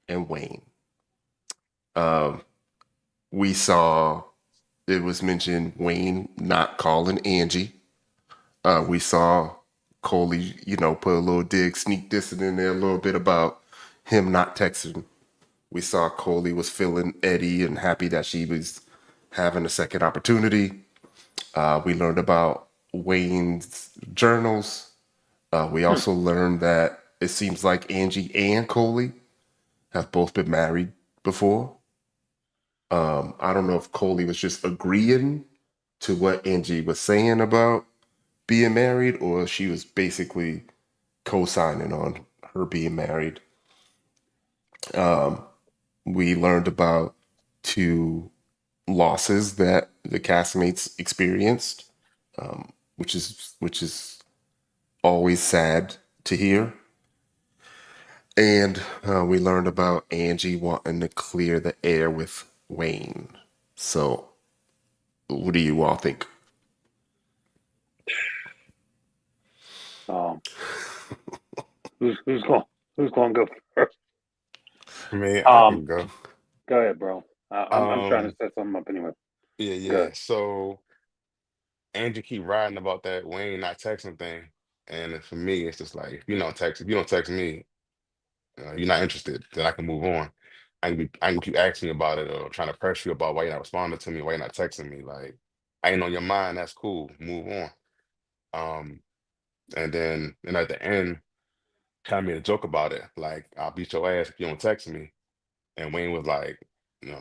A: and Wayne. Um, we saw it was mentioned Wayne not calling Angie. We saw Coley, put a little dig, sneak dissing in there a little bit about him not texting. We saw Coley was feeling Eddie and happy that she was having a second opportunity. We learned about Wayne's journals. We
C: Hmm.
A: also learned that it seems like Angie and Coley have both been married before. I don't know if Coley was just agreeing to what Angie was saying about being married, or she was basically co-signing on her being married. We learned about two losses that the castmates experienced, which is always sad to hear. And we learned about Angie wanting to clear the air with Wayne. So, what do you all think?
C: Um, who's going to go first?
B: I mean, I
C: Um,
B: can go.
C: go ahead, bro. I'm trying to
B: Um,
C: set something up anyway.
B: yeah,
C: Good.
B: yeah. So Andrew keep riding about that Wayne not texting thing, and for me, it's just like if you don't text me, you're not interested, then I can move on. I can keep asking you about it or trying to press you about why you're not responding to me, why you're not texting me. Like I ain't on your mind. That's cool. Move on. Um, and then at the end, kind of made a joke about it. Like I'll beat your ass if you don't text me. And Wayne was like,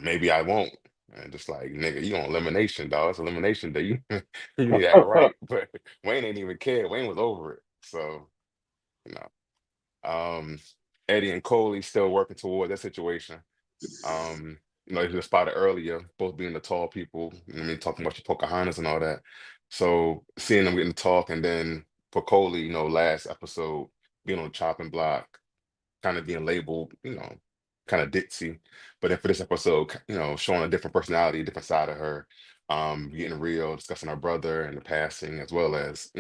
B: maybe I won't. And just like, nigga, you on elimination, dog. It's elimination day. You, you need to act right. But Wayne ain't even care. Wayne was over it. So, you know, Eddie and Coley still working toward that situation. Um, as you spotted earlier, both being the tall people, talking about your Pocahontas and all that. So seeing them getting to talk, and then for Coley, last episode, being on the chopping block, kind of being labeled, kind of ditzy. But then for this episode, showing a different personality, a different side of her, getting real, discussing her brother and the passing, as well as,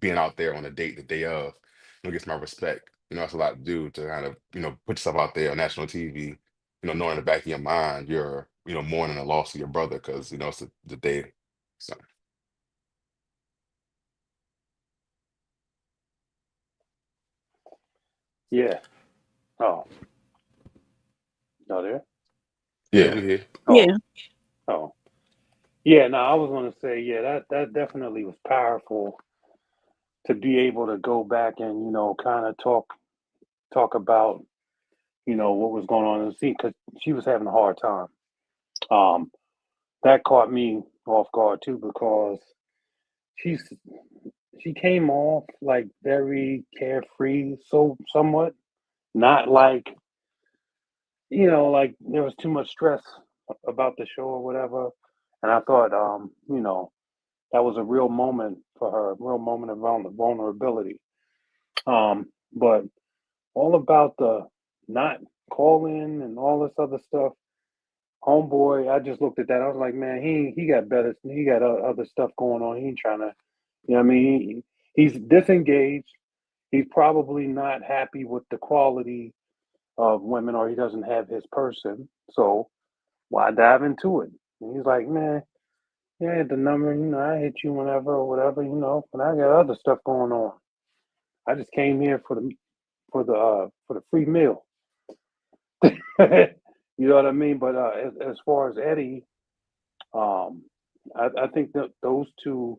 B: being out there on a date the day of, gets my respect. That's a lot to do to kind of, put yourself out there on national TV, knowing in the back of your mind, you're, mourning the loss of your brother because, it's the day. So,
C: Yeah. Oh, no, there.
B: yeah,
A: Yeah.
B: we here.
C: Oh,
D: Yeah.
C: oh. Yeah. No, I was going to say, yeah, that definitely was powerful to be able to go back and kind of talk about what was going on in the scene because she was having a hard time. Um, that caught me off guard too because she's she came off like very carefree, so somewhat not like like there was too much stress about the show or whatever. And I thought, that was a real moment for her, a real moment of vulnerability. But all about the not calling and all this other stuff. Homeboy, I just looked at that. I was like, man, he got better. He got other stuff going on. He ain't trying to, what I mean? He's disengaged. He's probably not happy with the quality of women, or he doesn't have his person. So why dive into it? And he's like, man, yeah, the number, I hit you whenever or whatever, but I got other stuff going on. I just came here for the free meal. You know what I mean? But as far as Eddie, um, I think that those two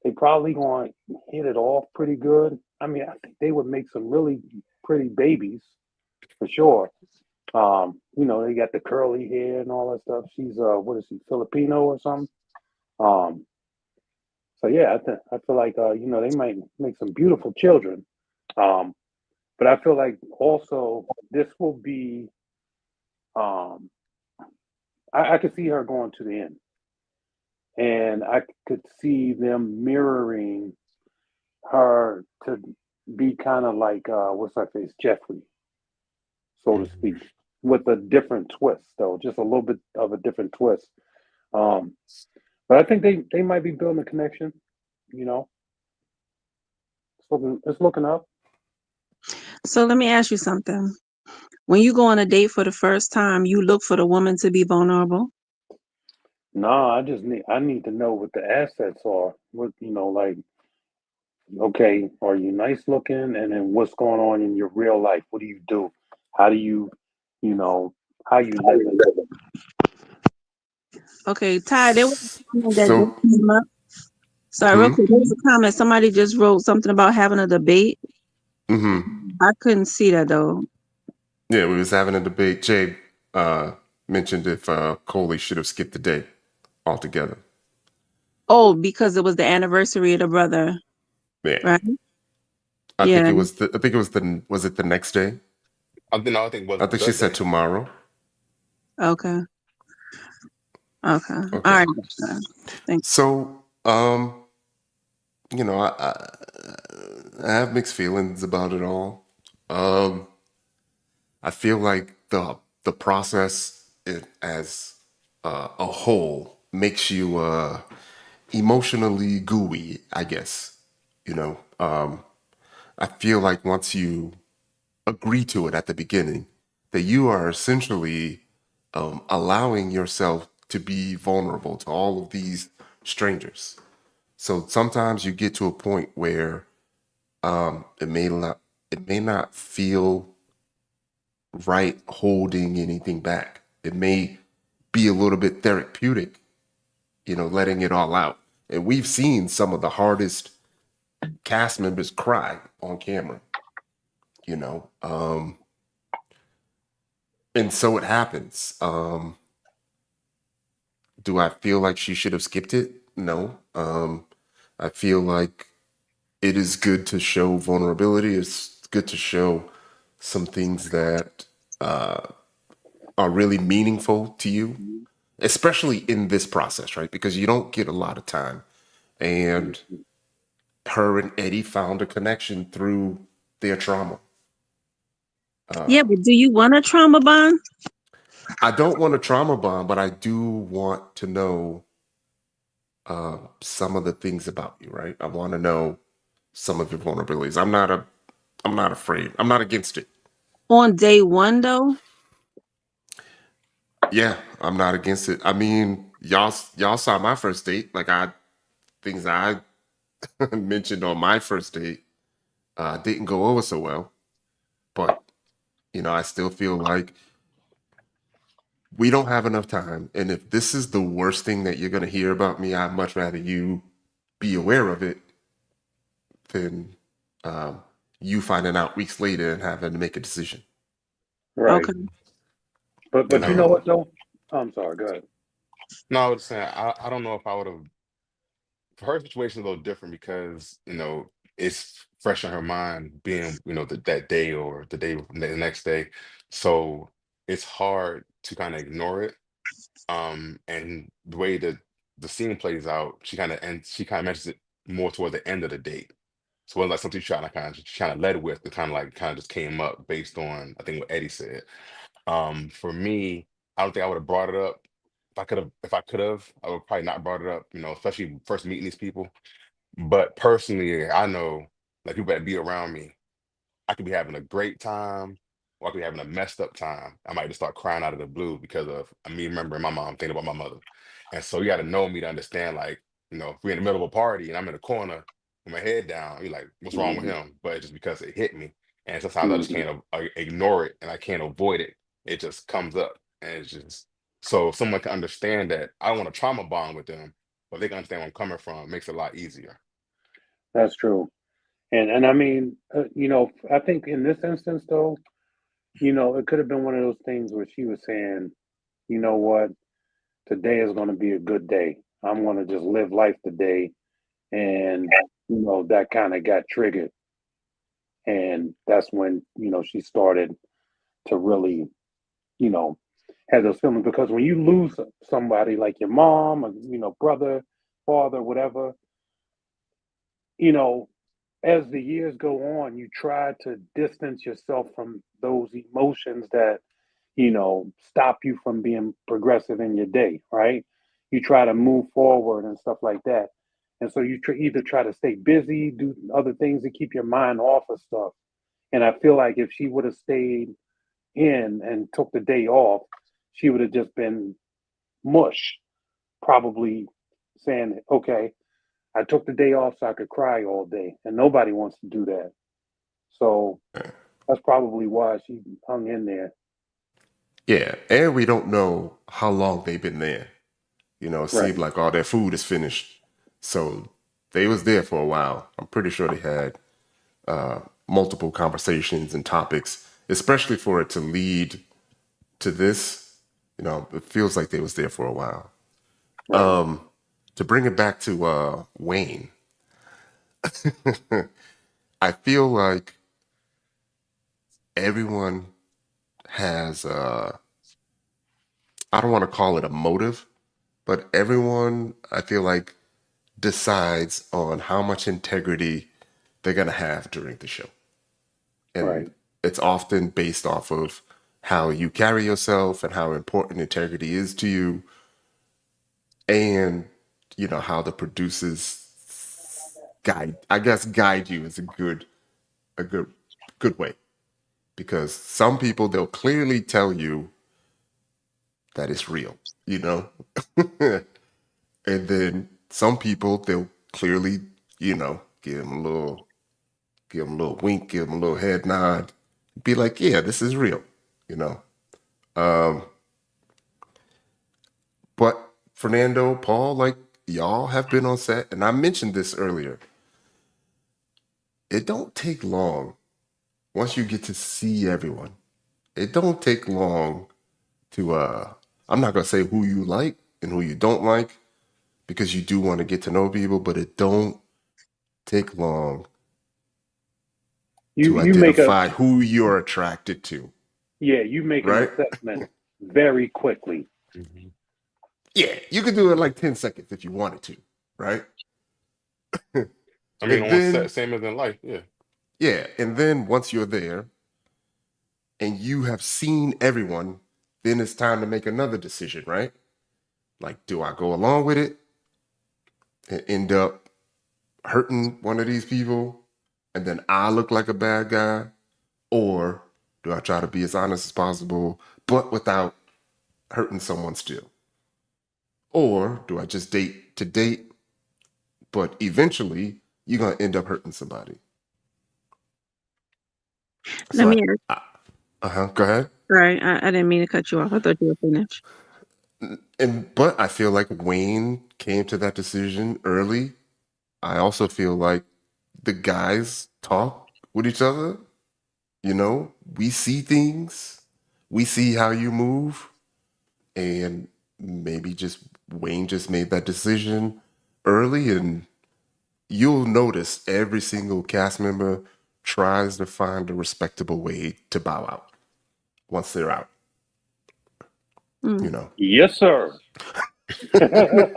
C: they probably going to hit it off pretty good. I mean, I think they would make some really pretty babies for sure. They got the curly hair and all that stuff. She's what is she, Filipino or something? Um, so yeah, I feel like they might make some beautiful children. Um, but I feel like also this will be um I could see her going to the end. And I could see them mirroring her to be kind of like what's her face, Jeffrey, so to speak,
B: Mhm.
C: with a different twist, though, just a little bit of a different twist. Um, but I think they might be building a connection. You know, it's looking up.
D: So let me ask you something. When you go on a date for the first time, you look for the woman to be vulnerable.
C: No, I need to know what the assets are. What like okay, are you nice looking? And then what's going on in your real life? What do you do? How do you, you know, how you living?
D: Okay, Ty, there was a comment that
A: So,
D: just came up. Sorry, real quick. There was a comment. Somebody just wrote something about having a debate. I couldn't see that though.
A: yeah, we was having a debate. Jay mentioned if Coley should have skipped the day altogether.
D: Oh, because it was the anniversary of the brother,
A: Yeah,
D: right?
A: I think
D: Yeah.
A: it was the. I think it was the. Was it the next day?
B: I think it
A: I
B: was
A: think she
B: the
A: said
B: day.
A: tomorrow.
D: Okay. Okay. All
A: Okay.
D: right. Thank
A: So, you know, I have mixed feelings about it all. Um, I feel like the process as a whole makes you emotionally gooey, I guess. You know, I feel like once you agree to it at the beginning, that you are essentially allowing yourself to be vulnerable to all of these strangers. So sometimes you get to a point where it may not feel right holding anything back. It may be a little bit therapeutic, you know, letting it all out. And we've seen some of the hardest cast members cry on camera, you know. And so it happens. Do I feel like she should have skipped it? No. I feel like it is good to show vulnerability. It's good to show some things that are really meaningful to you, especially in this process, right? Because you don't get a lot of time. And her and Eddie found a connection through their trauma.
D: you. Yeah, but do you want a trauma bond?
A: I don't want a trauma bond, but I do want to know some of the things about you, right? I want to know some of your vulnerabilities. I'm not afraid. I'm not against it.
D: On day one though?
A: Yeah, I'm not against it. I mean, y'all saw my first date. Like things I mentioned on my first date didn't go over so well. But you know, I still feel like we don't have enough time. And if this is the worst thing that you're gonna hear about me, I'd much rather you be aware of it than um, you finding out weeks later and having to make a decision.
C: Right.
D: Okay.
C: But you know
B: Um,
C: what though? I'm sorry. Go ahead.
B: no, I was saying I don't know if I would have. For her situation is a little different because it's fresh in her mind being that day or the next day, so it's hard to kind of ignore it. And the way that the scene plays out, she kind of mentions it more toward the end of the date. So it was like something she kind of led with, it kind of just came up based on I think what Eddie said. For me, I don't think I would have brought it up. If I could have, I would probably not brought it up, especially first meeting these people. But personally, I know like people that be around me, I could be having a great time or I could be having a messed up time. I might just start crying out of the blue because of me remembering my mom, thinking about my mother. And so you got to know me to understand, like, if we're in the middle of a party and I'm in a corner with my head down, you're like, what's wrong with
C: Hmm.
B: him? But it's just because it hit me. And sometimes I just
C: Hmm.
B: can't ignore it and I can't avoid it. It just comes up. And it's just, so if someone can understand that I don't want a trauma bond with them, but they can understand where I'm coming from, it makes it a lot easier.
C: That's true. And I mean, I think in this instance though, it could have been one of those things where she was saying, you know what, today is going to be a good day. I'm going to just live life today, and that kind of got triggered, and that's when she started to really you know have those feelings because when you lose somebody like your mom or brother, father, whatever, you know as the years go on, you try to distance yourself from those emotions that, stop you from being progressive in your day, right? You try to move forward and stuff like that. And so you either try to stay busy, do other things to keep your mind off of stuff. And I feel like if she would have stayed in and took the day off, she would have just been mush, probably saying, okay, I took the day off so I could cry all day, and nobody wants to do that. So that's probably why she hung in there.
A: Yeah, and we don't know how long they've been there. It
C: Right,
A: seemed like all their food is finished. So they was there for a while. I'm pretty sure they had multiple conversations and topics, especially for it to lead to this. It feels like they was there for a while.
C: right.
A: To bring it back to Wayne, I feel like everyone has I don't want to call it a motive, but everyone I feel like decides on how much integrity they're gonna have during the show. And
C: Right.
A: it's often based off of how you carry yourself and how important integrity is to you, and how the producers guide you is a good way, because some people, they'll clearly tell you that it's real, you know and then some people, they'll clearly, give them a little wink, give them a little head nod, be like, yeah, this is real, you know um but Fernando, Paul, like, y'all have been on set, and I mentioned this earlier. It don't take long once you get to see everyone. It don't take long to I'm not gonna say who you like and who you don't like, because you do want to get to know people, but it don't take long
C: You
A: to
C: you make a
A: identify who you're attracted to,
C: Yeah, you make an
A: right?
C: assessment very quickly.
B: Mhm.
A: Yeah, you could do it like 10 seconds if you wanted to, right?
B: I mean,
A: And
B: on set,
A: then,
B: same as in life. Yeah.
A: yeah, and then once you're there and you have seen everyone, then it's time to make another decision, right? Like, do I go along with it and end up hurting one of these people and then I look like a bad guy? Or do I try to be as honest as possible, but without hurting someone still? Or do I just date to date, but eventually you're going to end up hurting somebody?
D: Let
A: So
D: me ask.
A: go ahead.
D: Sorry, I didn't mean to cut you off. I thought you were finished.
A: But I feel like Wayne came to that decision early. I also feel like the guys talk with each other. We see things, we see how you move, and maybe just Wayne just made that decision early. And you'll notice every single cast member tries to find a respectable way to bow out once they're out, you
D: Mm.
A: know.
C: Yes, sir.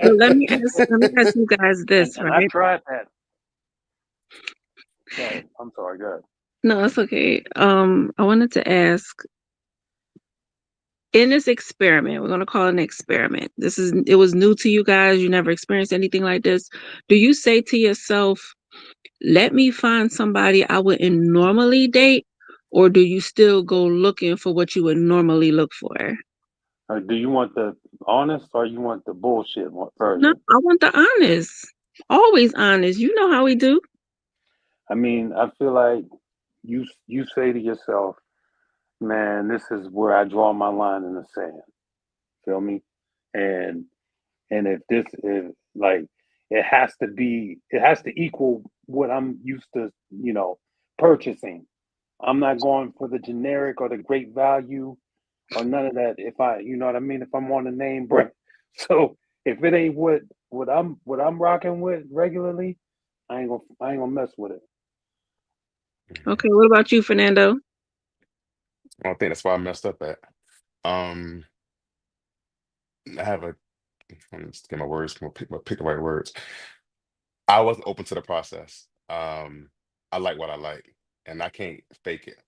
D: So let me ask you guys this,
C: And I
D: right?
C: tried that. Go ahead. I'm sorry. Go ahead.
D: No, it's okay. I wanted to ask, in this experiment, we're gonna call it an experiment. It was new to you guys. You never experienced anything like this. Do you say to yourself, let me find somebody I wouldn't normally date, or do you still go looking for what you would normally look for?
C: Do you want the honest or you want the bullshit
D: No,
C: version?
D: I want the honest. Always honest. You know how we do.
C: I mean, I feel like you say to yourself, "Man, this is where I draw my line in the sand." Feel me? And if this is like, it has to equal what I'm used to, purchasing. I'm not going for the generic or the great value or none of that. If I, you know what I mean, if I'm on a name brand. So if it ain't what I'm rocking with regularly, I ain't gonna mess with it.
B: Mhm.
D: Okay, what about you, Fernando?
B: I think that's why I messed up at. Um, I have a. Let me just get my words. Pick the right words. I wasn't open to the process. I like what I like, and I can't fake it.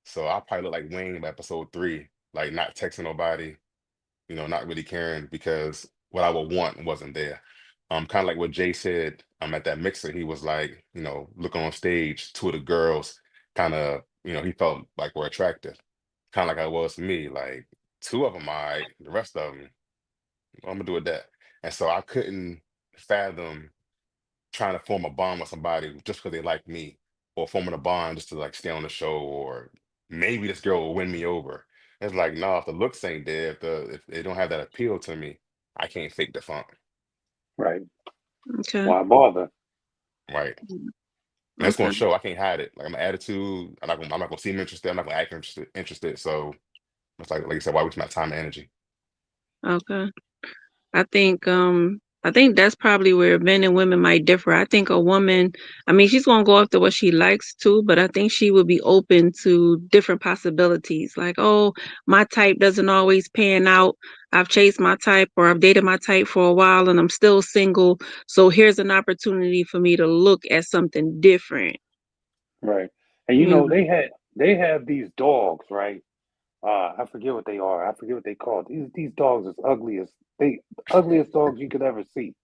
B: So I probably look like Wayne by episode 3, like not texting nobody, not really caring because what I would want wasn't there. Kind of like what Jay said. At that mixer, he was like, looking on stage, two of the girls, kind of, he felt like were attractive, kind of like I was to me. Like two of them, all right, the rest of them, I'm gonna do it that. And so I couldn't fathom trying to form a bond with somebody just because they like me, or forming a bond just to like stay on the show, or maybe this girl will win me over. It's like, no, if the looks ain't there, if they don't have that appeal to me, I can't fake the funk.
C: Right.
D: Okay.
C: Why bother?
B: Right. And it's gonna
D: Okay.
B: show. I can't hide it. Like my attitude, I'm not gonna seem interested. I'm not gonna act interested. So it's like you said, why waste my time and energy?
D: Okay. I think that's probably where men and women might differ. I think a woman, I mean, she's gonna go after what she likes too, but I think she would be open to different possibilities. Like, oh, my type doesn't always pan out. I've chased my type or I've dated my type for a while and I'm still single. So here's an opportunity for me to look at something different.
C: Right. And you
D: You
C: know,
D: know.
C: they have these dogs, right? I forget what they are. I forget what they call. These dogs is ugly as they ugliest dogs you could ever see.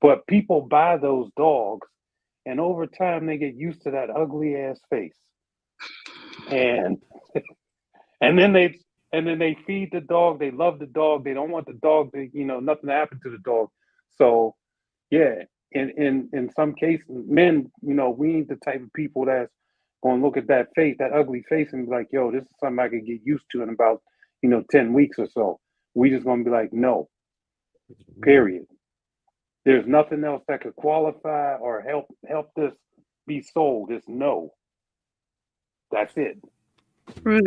C: But people buy those dogs, and over time they get used to that ugly ass face, and and then they feed the dog. They love the dog. They don't want the dog to nothing to happen to the dog. So yeah, in some cases, men, we ain't the type of people that's gonna look at that face, that ugly face, and be like, yo, this is something I could get used to in about 10 weeks or so. We just gonna be like, no, period. There's nothing else that could qualify or help this be sold. It's no. That's it.
D: Right.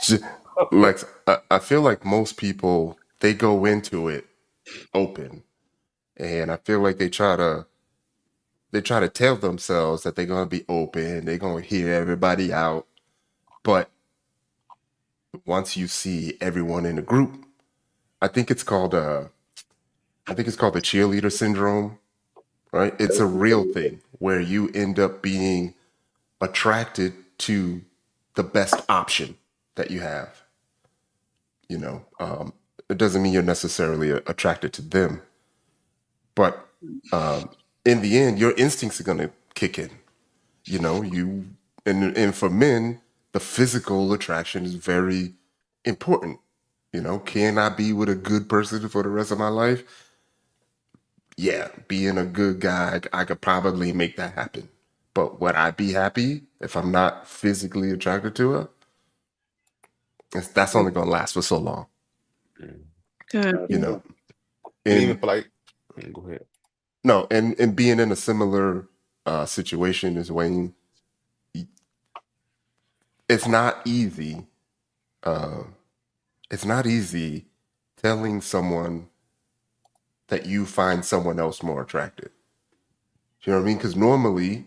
A: J-
C: Okay.
A: Lex, I feel like most people they go into it open, and I feel like they try to tell themselves that they're gonna be open, they're gonna hear everybody out, but once you see everyone in the group, I think it's called I think it's called the cheerleader syndrome, right? It's a real thing where you end up being attracted to the best option that you have. You know, it doesn't mean you're necessarily attracted to them, but in the end, your instincts are going to kick in. You know, and for men, the physical attraction is very important. You know, can I be with a good person for the rest of my life? Yeah, being a good guy, I could probably make that happen. But would I be happy if I'm not physically attracted to her? That's only gonna last for so long,
B: Mm.
D: Okay.
C: That's
A: you know.
C: true.
B: And even
A: And
B: for like, go ahead.
A: no, and being in a similar situation as Wayne, it's not easy. Uh, it's not easy telling someone that you find someone else more attractive. You know what I mean? Because normally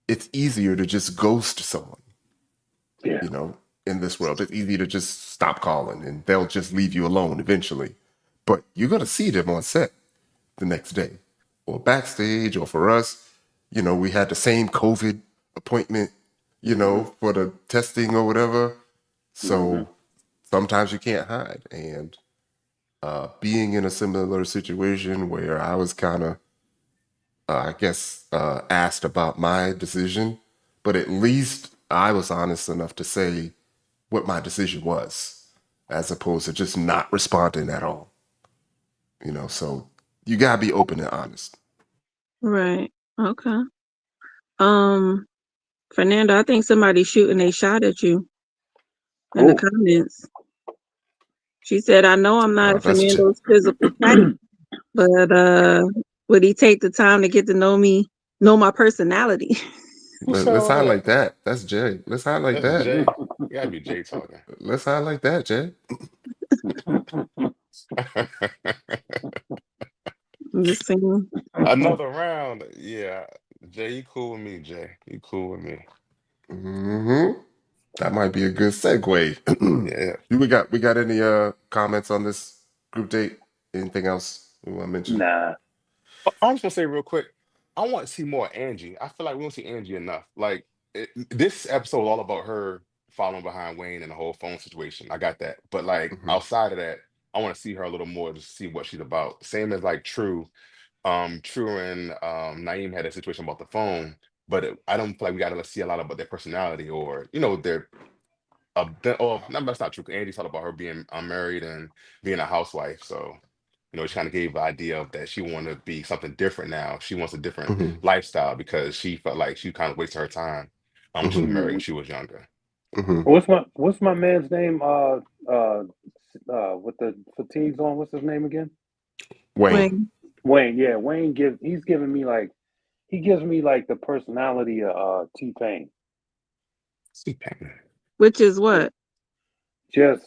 A: it's easier to just ghost someone.
C: Yeah.
A: You know, in this world, it's easy to just stop calling and they'll just leave you alone eventually. But you're gonna see them on set the next day, or backstage, or for us, we had the same COVID appointment,
C: Hmm.
A: for the testing or whatever.
C: Hmm.
A: So sometimes you can't hide. And being in a similar situation where I was kind of, I guess, asked about my decision, but at least I was honest enough to say what my decision was, as opposed to just not responding at all. So you gotta be open and honest.
D: Right. Okay. Um, Fernando, I think somebody's shooting a shot at you in the
C: Oh.
D: comments. She said, I know I'm not
A: That's just
D: Fernando's physical type, but would he take the time to get to know me, know my personality?
B: Who said
A: let's
B: all that?
A: highlight that. That's Jay. Let's highlight
B: That's
A: that.
B: Jay. You gotta be Jay talking.
A: Let's highlight that, Jay.
D: I'm just saying.
B: Another round. Yeah. Jay, you cool with me, Jay. You cool with me.
A: hmm That might be a good segue.
B: Yeah.
A: We got any comments on this group date? Anything else we want to mention?
C: Nah.
B: I'm just gonna say real quick, I want to see more Angie. I feel like we don't see Angie enough. Like this episode was all about her following behind Wayne and the whole phone situation. I got that. But like
A: Hmm
B: outside of that, I want to see her a little more to see what she's about. Same as like True. True and Naeem had a situation about the phone, but I don't feel like we got to see a lot about their personality or their oh, no, that's not true. 'Cause Angie talked about her being unmarried and being a housewife. So she kind of gave the idea of that she wanted to be something different now. She wants a different
A: Hmm.
B: lifestyle because she felt like she kind of wasted her time when she
A: Hmm.
B: married
C: Mm-hmm.
B: when she was younger.
A: Hmm.
C: What's my man's name? With the fatigues on. What's his name again?
A: Wayne.
D: Wait,
C: Wayne. Yeah, Wayne he's giving me like he gives me like the personality of T Pain.
B: T-Pain.
D: which is what?
C: Just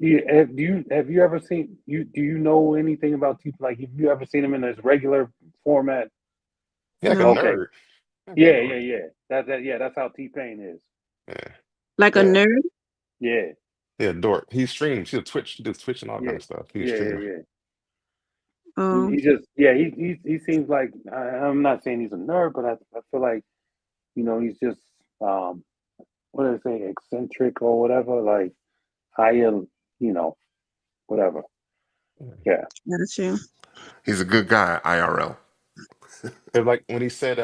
C: have you ever seen you do you know anything about T like have you ever seen him in his regular format?
B: Yeah, like a
D: No.
C: Okay.
B: nerd. Like a
C: Yeah,
B: dork.
C: yeah, yeah. That's how T Pain is.
B: Yeah.
D: Like a
C: Yeah,
D: nerd?
C: yeah,
B: Yeah, dork. He streams. He'll Twitch. He does Twitch and all kind
C: yeah,
B: of stuff. He's a
C: yeah, yeah,
B: streamer.
C: yeah.
D: Oh,
C: He just yeah he seems like I'm not saying he's a nerd, but I feel like he's just um what do they say eccentric or whatever like higher whatever. Yeah.
D: got you.
A: He's a good guy, IRL.
B: It's like when he said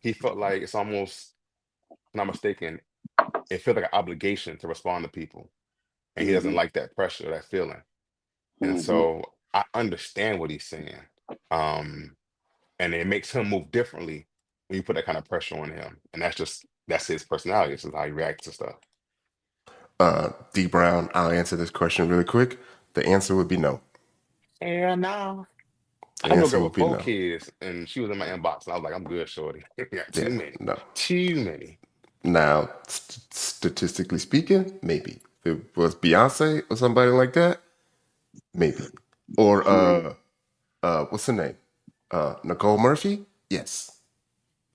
B: he felt like it's almost, if I'm not mistaken, it feels like an obligation to respond to people. And he doesn't
C: Hmm.
B: like that pressure, that feeling. And
C: Hmm.
B: so I understand what he's saying. Um, and it makes him move differently when you put that kind of pressure on him. And that's his personality. This is how he reacts to stuff.
A: D Brown, I'll answer this question really quick. The answer would be no.
B: And now
A: The
B: I know a
A: answer
B: girl
A: would
B: with
A: be
B: four
A: no.
B: kids, and she was in my inbox, and I was like, "I'm good, shorty. You got too
A: Yeah,
B: many,
A: no.
B: too many."
A: Now, statistically speaking, maybe. If it was Beyonce or somebody like that, maybe. Or
C: Hmm.
A: what's her name? Nicole Murphy? Yes.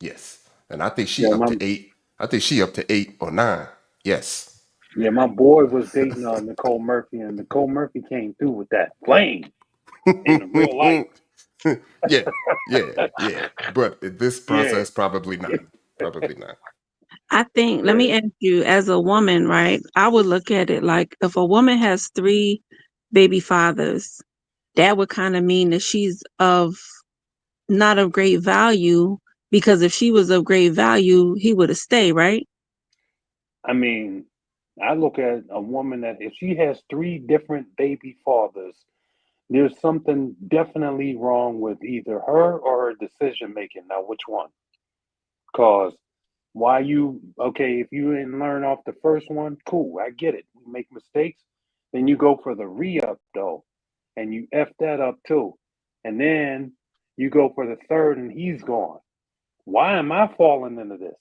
A: Yes. And I think she
C: Yeah,
A: up
C: my
A: to 8. I think she up to 8 or 9. Yes.
C: yeah, my boy was dating Nicole Murphy, and Nicole Murphy came through with that flame in the real life.
A: Yeah. Yeah. Yeah. But in this
C: Yeah,
A: process, probably not. Probably not.
D: I think, let
C: yeah.
D: me ask you, as a woman, right? I would look at it like if a woman has three baby fathers, that would kind of mean that she's of not of great value, because if she was of great value, he would have stayed, right?
C: I mean, I look at a woman that if she has three different baby fathers, there's something definitely wrong with either her or her decision making. Now, which one? Cause why you okay? If you didn't learn off the first one, cool. I get it. You make mistakes, then you go for the re-up though, and you f that up too, and then you go for the third, and he's gone. Why am I falling into this?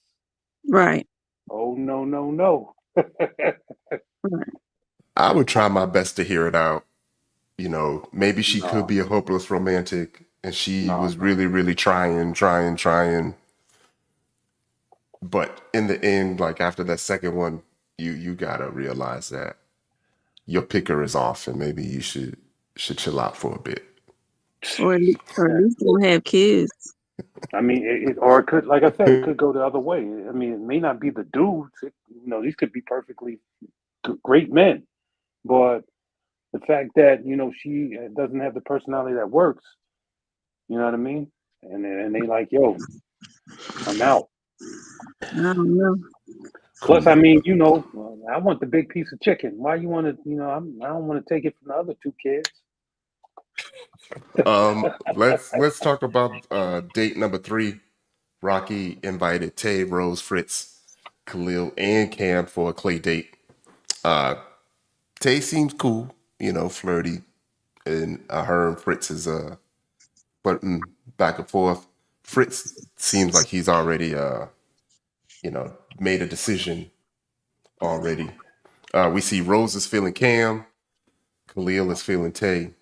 D: Right.
C: Oh no, no, no.
D: Right.
A: I would try my best to hear it out. Maybe she could
C: No,
A: be a hopeless romantic and she
C: no,
A: was
C: no.
A: really, really trying. But in the end, like after that second one, you gotta realize that your picker is off and maybe you should chill out for a bit.
D: Or at least don't have kids.
C: I mean, or it could, like I said, it could go the other way. I mean, it may not be the dudes. These could be perfectly great men, but the fact that she doesn't have the personality that works. You know what I mean? And they like, yo, I'm out.
D: I don't know.
C: Plus, I
A: Cool.
C: mean, I want the big piece of chicken. Why you want to? I don't want to take it from the other two kids.
A: Let's talk about date number 3. Rocky invited Tay, Rose, Fritz, Khalil, and Cam for a clay date. Uh, Tay seems cool, flirty, and her and Fritz is flirting back and forth. Fritz seems like he's already made a decision already. We see Rose is feeling Cam, Khalil is feeling Tay.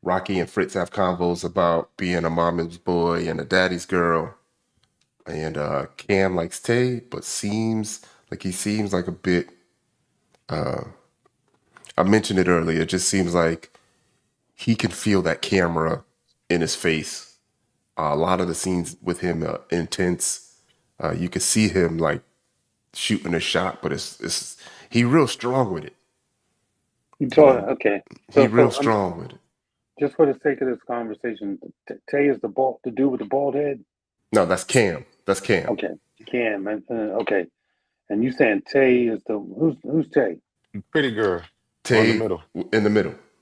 A: Rocky and Fritz have convos about being a mama's boy and a daddy's girl. And Cam likes Tay, but seems like a bit. I mentioned it earlier. It just seems like he can feel that camera in his face. A lot of the scenes with him are intense. You can see him like shooting a shot, but it's he real strong with it.
C: You
A: You
C: told
A: know,
C: okay.
A: he
C: So
A: real
C: I'm
A: strong with it.
C: just for the sake of this conversation. Tay is the dude with the bald head.
A: No, that's Cam. That's Cam.
C: Okay, Cam. Okay, and you saying Tay is the who's Tay?
B: Pretty girl, one in the
A: Tay
B: middle.
A: in the middle.
B: The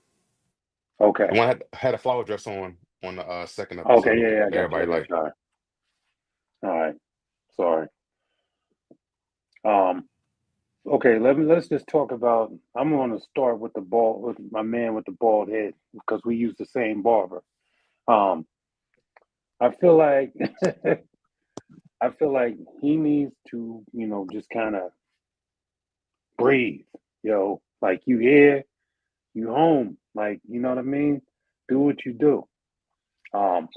C: Okay.
B: one had a flower dress on the second
C: Okay.
B: episode.
C: Yeah. I got you.
B: Everybody
C: I got
B: liked
C: you.
B: it.
C: All right. Sorry. Um. Okay. Let's just talk about. I'm going to start with with my man with the bald head because we use the same barber. Um. I feel like I feel like he needs to, just kind of breathe, like you here, you home, like you know what I mean. Do what you do, um,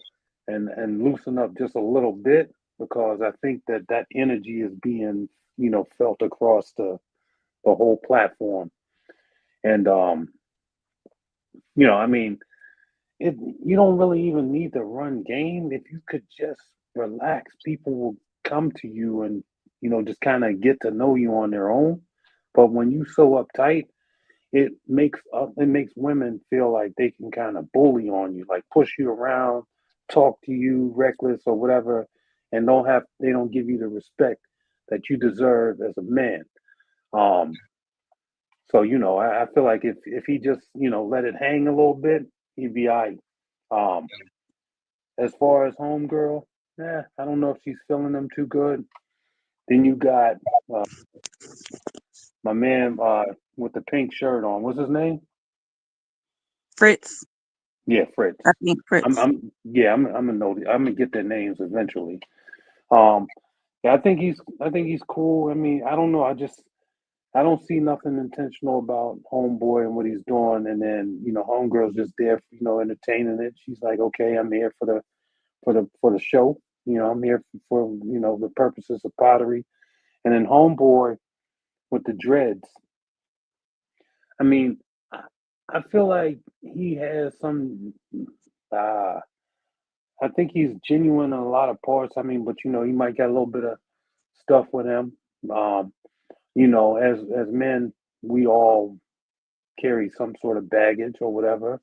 C: and loosen up just a little bit because I think that energy is being, felt across the whole platform, and I mean, it you don't really even need to run game if you could just relax. People will come to you and just kind of get to know you on their own. But when you so uptight, it makes women feel like they can kind of bully on you, like push you around, talk to you reckless or whatever, and they don't give you the respect that you deserve as a man. Um, so I feel like if he just let it hang a little bit, he'd be all right. Um, as far as homegirl, I don't know if she's feeling them too good. Then you got uh, my man with the pink shirt on. What's his name?
D: Fritz.
C: Yeah, Fritz.
D: I think Fritz.
C: I'm gonna know. I'm gonna get their names eventually. Um, yeah, I think he's cool. I mean, I don't know. I don't see nothing intentional about Homeboy and what he's doing. And then Homegirl's just there, entertaining it. She's like, okay, I'm here for the show. I'm here for the purposes of pottery. And then Homeboy with the dreads. I mean, I, I feel like he has some. Uh, I think he's genuine in a lot of parts. I mean, but he might get a little bit of stuff with him. Um, as men, we all carry some sort of baggage or whatever,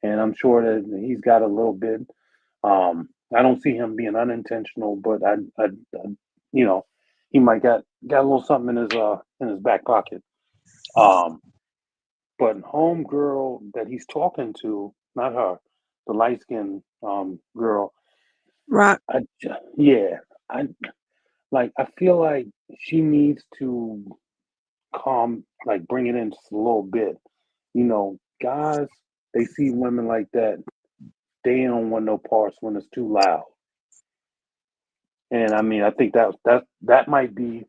C: and I'm sure that he's got a little bit. I don't see him being unintentional, but I you know, he might got a little something in his back pocket. Um, but homegirl that he's talking to, not her, the light skinned girl.
D: Rock.
C: Yeah, I I feel like she needs to like bring it in just a little bit. Guys, they see women like that, they don't want no parts when it's too loud. And I mean, I think that might be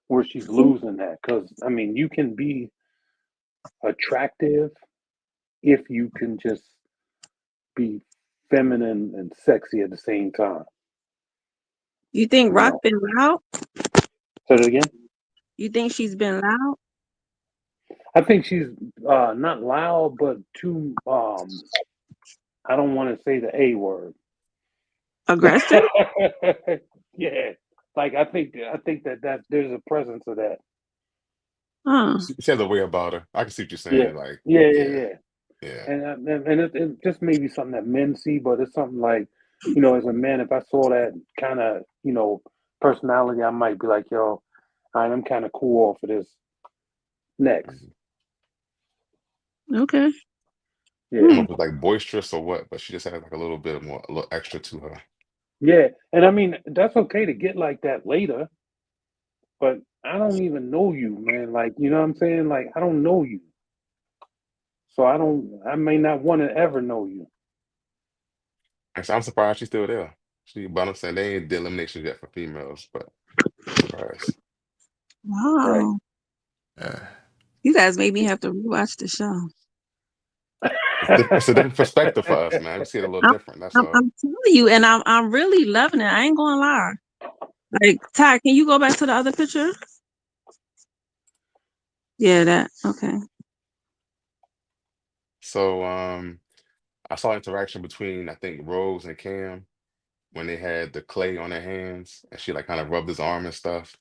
C: where she's losing that because I mean, you can be attractive if you can just be feminine and sexy at the same time.
D: You think
C: You
D: Rock
C: know,
D: been loud?
C: say that again.
D: You think she's been loud?
C: I think she's not loud, but too. I don't want to say the A word.
D: Aggressive?
C: Yeah, like I think that there's a presence of that.
D: Huh.
B: She has a way about her. I can see what you're
C: Yeah,
B: saying. Like,
C: yeah, yeah,
B: yeah,
C: yeah.
B: yeah.
C: And it just may be something that men see, but it's something like, as a man, if I saw that kind of, personality, I might be like, yo, all right, I'm kind of cool off of this. Next.
B: Mhm.
D: Okay.
B: I don't
C: Yeah.
B: know
D: Hmm.
B: if it's like boisterous or what, but she just has like a little bit more, a little extra to her.
C: Yeah. And I mean, that's okay to get like that later, but I don't even know you, man. Like, you know what I'm saying? Like, I don't know you. So I may not want to ever know you.
B: And so I'm surprised she's still there. But I'm saying they ain't did elimination yet for females, but I'm surprised.
C: Right.
D: Wow.
A: Uh,
D: You guys made me have to rewatch the show.
B: It's a different perspective for us, man. We see it a little
D: I'm,
B: different. That's
D: I'm,
B: all.
D: I'm telling you, and I'm really loving it. I ain't gonna lie. Like, Ty, can you go back to the other picture? Yeah, that. Okay.
B: So I saw interaction between I think Rose and Cam when they had the clay on their hands and she like kind of rubbed his arm and stuff.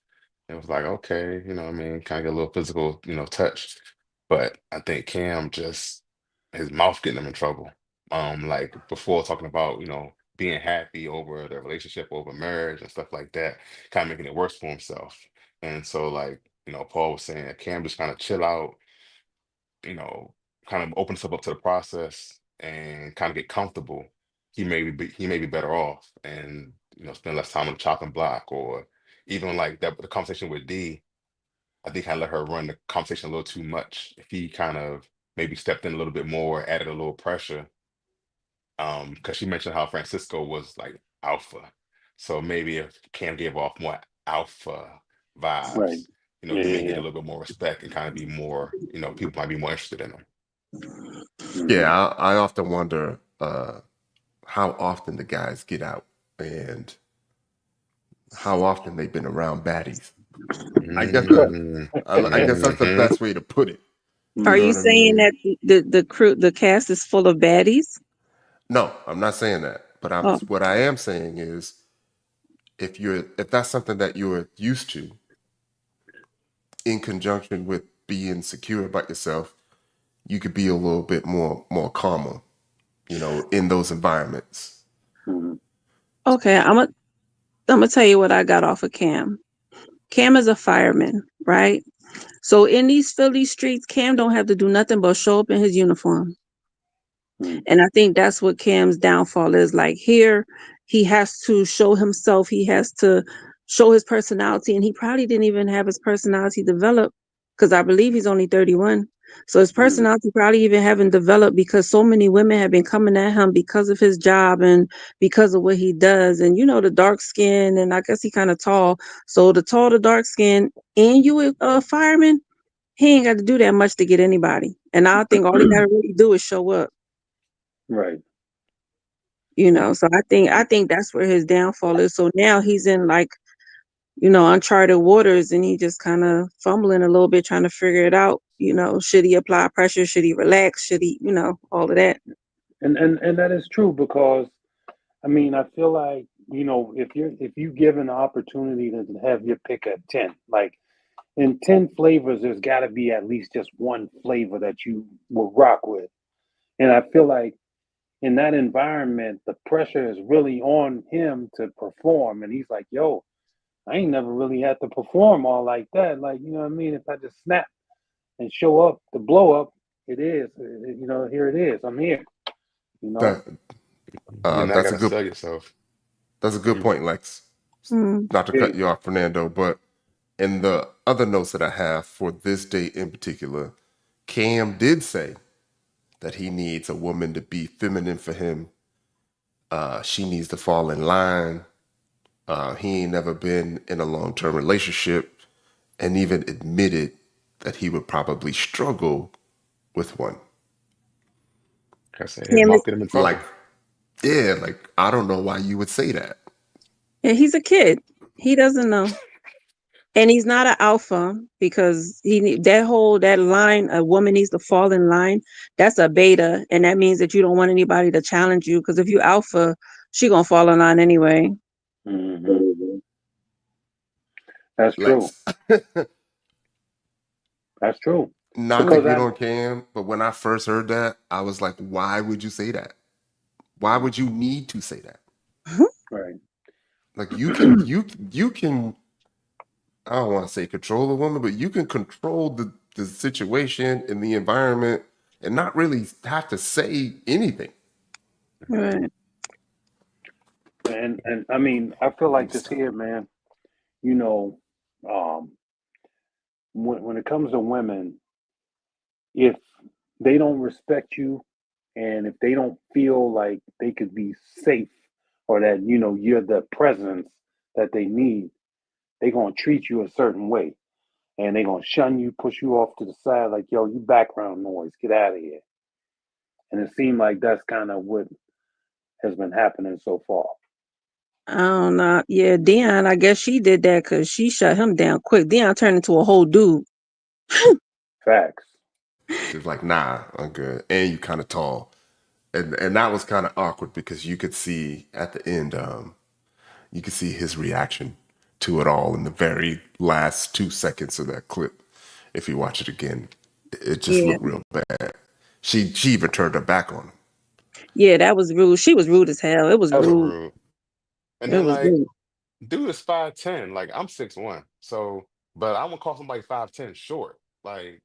B: It was like, okay, I mean, kind of get a little physical, touch. But I think Cam just his mouth getting him in trouble. Like before talking about, being happy over the relationship, over marriage and stuff like that, kind of making it worse for himself. And so like, Paul was saying, Cam just kind of chill out. you know, kind of open himself up to the process and kind of get comfortable, he may be better off and spend less time on the chopping block, or even like that the conversation with D. I think I let her run the conversation a little too much. If he kind of maybe stepped in a little bit more, added a little pressure, because she mentioned how Francisco was like alpha. So maybe if Cam gave off more alpha
C: Right.
B: vibes,
C: Yeah,
B: he may
C: yeah,
B: get
C: yeah.
B: a little bit more respect and kind of be more, people might be more interested in him.
C: Hmm.
A: Yeah, I often wonder how often the guys get out and how often they've been around baddies. I guess
C: Right.
A: that
B: Mm,
A: I guess that's the
B: hmm
A: best way to put it. You
D: Are
A: know
C: Hmm.
D: you
A: what I
D: saying
A: mean?
D: that the crew, the cast is full of baddies?
A: No, I'm not saying that. But
D: Oh,
A: what I am saying is if that's something that you're used to in conjunction with being secure about yourself, you could be a little bit more calmer, in those environments.
C: Hmm.
D: okay. I'm gonna tell you what I got off of Cam. Cam is a fireman, right? So in these Philly streets, Cam don't have to do nothing but show up in his uniform.
C: Hmm.
D: And I think that's what Cam's downfall is. Like here, he has to show himself, he has to show his personality, and he probably didn't even have his personality developed because I believe he's only 31. So his
C: Hmm.
D: personality probably even haven't developed because so many women have been coming at him because of his job and because of what he does. And the dark skin, and I guess he kind of tall. So the tall, the dark skin, and you a fireman, he ain't got to do that much to get anybody. And I think all he got to really do is show up.
C: Right.
D: So I think that's where his downfall is. So now he's in like uncharted waters, and he just kind of fumbling a little bit trying to figure it out. Should he apply pressure, should he relax, should he all of that.
C: And that is true because I mean I feel like if you given the opportunity to have your pick of 10, like in 10 flavors, there's got to be at least just one flavor that you will rock with. And I feel like in that environment, the pressure is really on him to perform. And he's like, yo, I ain't never really had to perform all like that. Like, you know what I mean? If I just snap and show up to blow up, it is, here it is. I'm here, you know?
A: That
B: You're not
A: that's a
B: gotta
A: good
B: sell yourself.
C: Mm.
A: point, Lex.
D: Mm.
A: Not to
C: Yeah.
A: cut you off, Fernando, but in the other notes that I have for this date in particular, Cam did say that he needs a woman to be feminine for him. She needs to fall in line. He ain't never been in a long-term relationship, and even admitted that he would probably struggle with one.
B: I say his
D: Cam
B: mouth
D: is,
B: get him in
A: Like,
B: trouble.
A: yeah, like I don't know why you would say that.
D: yeah, he's a kid. He doesn't know. And he's not an alpha because that line, a woman needs to fall in line. That's a beta, and that means that you don't want anybody to challenge you. Because if you alpha, she gonna fall in line anyway.
C: Hmm. That's true.
A: Lex,
C: That's true.
A: not to
C: Because
A: get on Cam, but when I first heard that, I was like, why would you say that? Why would you need to say that?
C: right.
A: Like you can I don't want to say control a woman, but you can control the situation and the environment and not really have to say anything.
D: Right.
C: And I mean, I feel
A: Let me
C: like this
A: stop.
C: here, man, you know, um, when it comes to women, if they don't respect you and if they don't feel like they could be safe or that you're the presence that they need, they're gonna treat you a certain way and they're gonna shun you, push you off to the side like, yo, you background noise, get out of here. And it seemed like that's kind of what has been happening so far.
D: I don't know. Yeah, Dion, I guess she did that because she shut him down quick. Dion turned into a whole dude.
C: Facts.
A: She was like, nah, I'm good. And you kind of tall. And that was kind of awkward because you could see at the end, you could see his reaction to it all in the very last 2 seconds of that clip. If you watch it again, it just
D: Yeah.
A: looked real bad. She even turned her back on him.
D: Yeah, that was rude. She was rude as hell. It was
B: Hella
D: rude.
B: rude. And
D: It
B: then
D: was
B: like
D: rude.
B: dude is 5'10". Like I'm 6'1". So but I won't call somebody 5'10" short. Like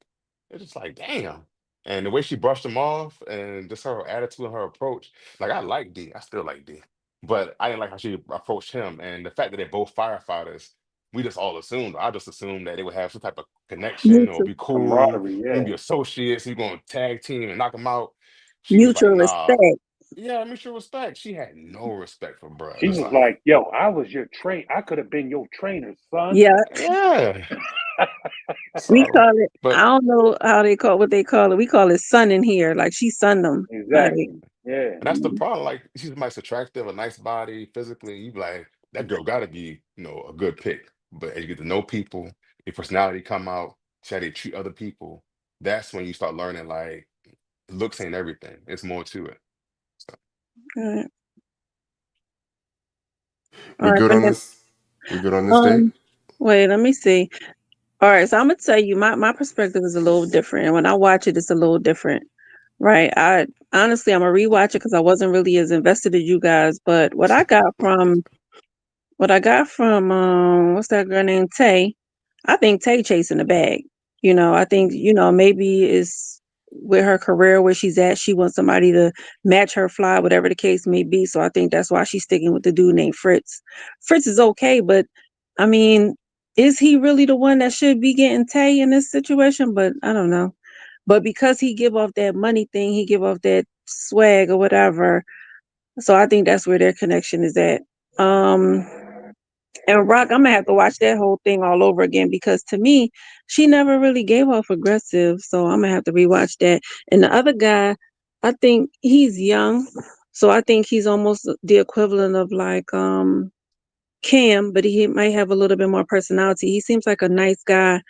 B: it's just like damn. And the way she brushed him off and just her attitude and her approach, like I like D. I still like D. But I didn't like how she approached him. And the fact that they're both firefighters, we just all assumed, I just assumed that they would have some type of connection or
D: Mutual,
B: be cool,
C: Camaraderie,
B: we
C: yeah.
B: be associates, we going to tag team and knock them out. She was like,
D: mutual
B: nah.
D: respect.
B: Yeah, mutual respect. She had no respect for bruh.
C: She
B: Just
C: was
B: like,
C: like, "Yo, I was your train. I could have been your trainer, son."
D: Yeah,
B: yeah.
D: we
B: So,
D: call it. I
B: but
D: don't know how they call what they call it. We call it sun in here. Like she sunned them. Like
C: Exactly. Yeah.
B: and that's the problem. Like she's nice, attractive, a nice body, physically. You be like that girl got to be, a good pick. But as you get to know people, your personality come out, see how they treat other people. That's when you start learning. Like looks ain't everything. It's more to it. So,
D: all
A: We
D: right,
A: good on
D: Vanessa.
A: this? We good on this date?
D: Wait, let me see. All right, so I'm gonna tell you my perspective is a little different. And when I watch it, it's a little different. Right. I honestly I'm gonna rewatch it because I wasn't really as invested as you guys. But what's that girl named Tay? I think Tay chasing the bag. I think, maybe it's with her career where she's at, she wants somebody to match her fly, whatever the case may be. So I think that's why she's sticking with the dude named Fritz. Fritz is okay, but I mean, is he really the one that should be getting Tay in this situation? But I don't know. But because he give off that money thing, he give off that swag or whatever. So I think that's where their connection is at. Um, and Rock, I'm gonna have to watch that whole thing all over again because to me, she never really gave off aggressive. So I'm gonna have to rewatch that. And the other guy, I think he's young, so I think he's almost the equivalent of like Cam, but he might have a little bit more personality. He seems like a nice guy.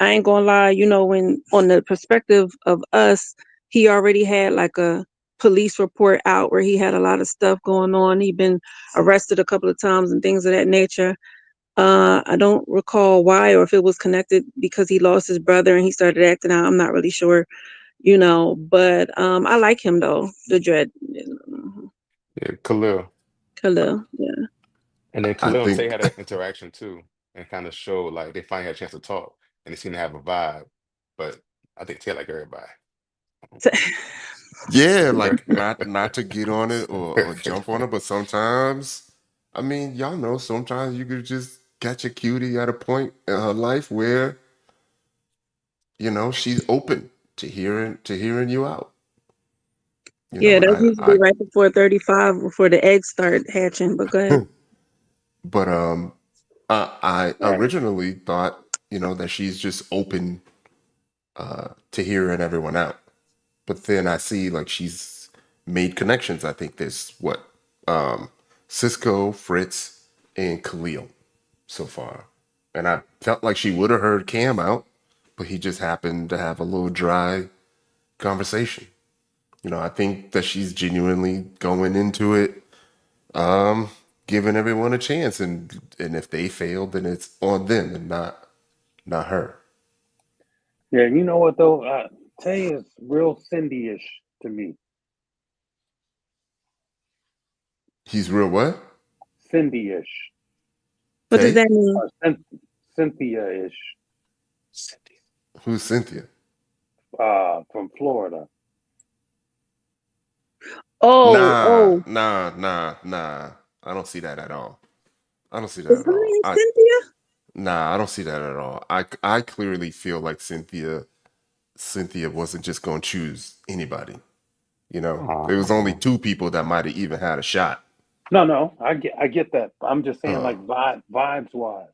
D: I ain't gonna lie, when on the perspective of us, he already had like a police report out where he had a lot of stuff going on. He'd been arrested a couple of times and things of that nature. I don't recall why or if it was connected because he lost his brother and he started acting out. I'm not really sure, but I like him though, the Dread.
B: yeah, Khalil.
D: Khalil. Yeah.
B: And then
A: I
B: Khalil and Tay
A: think,
B: had an interaction too, and kind of showed like they finally had a chance to talk, and they seemed to have a vibe. But I think Tay like everybody.
A: yeah, like not to get on it or jump on it, but sometimes, I mean, y'all know, sometimes you could just catch a cutie at a point in her life where, she's open to hearing you out.
D: Yeah,
A: And
D: that's usually right before 35, before the eggs start hatching. But go ahead.
A: but I
C: Right.
A: originally thought, that she's just open to hearing everyone out. But then I see like she's made connections. I think there's what Cisco, Fritz, and Khalil so far, and I felt like she would have heard Cam out, but he just happened to have a little dry conversation. I think that she's genuinely going into it, giving everyone a chance, and if they fail, then it's on them and not her.
C: Yeah. You know what though? Tay is real Cindy-ish to me.
A: He's real what?
C: Cindy-ish
D: What does
A: Tay?
D: that mean?
C: or Cynthia-ish.
A: Who's Cynthia?
C: From Florida.
D: Oh,
A: Nah,
D: oh,
A: nah, nah, nah. I don't see that at all. I don't see that
D: is
A: at
D: her
A: all.
D: name Cynthia?
A: I don't see that at all. I clearly feel like Cynthia wasn't just gonna choose anybody. There was only
B: Oh,
A: two people that might have even had a shot.
C: No, no, I get that. I'm just saying,
A: Uh,
C: like vibes wise,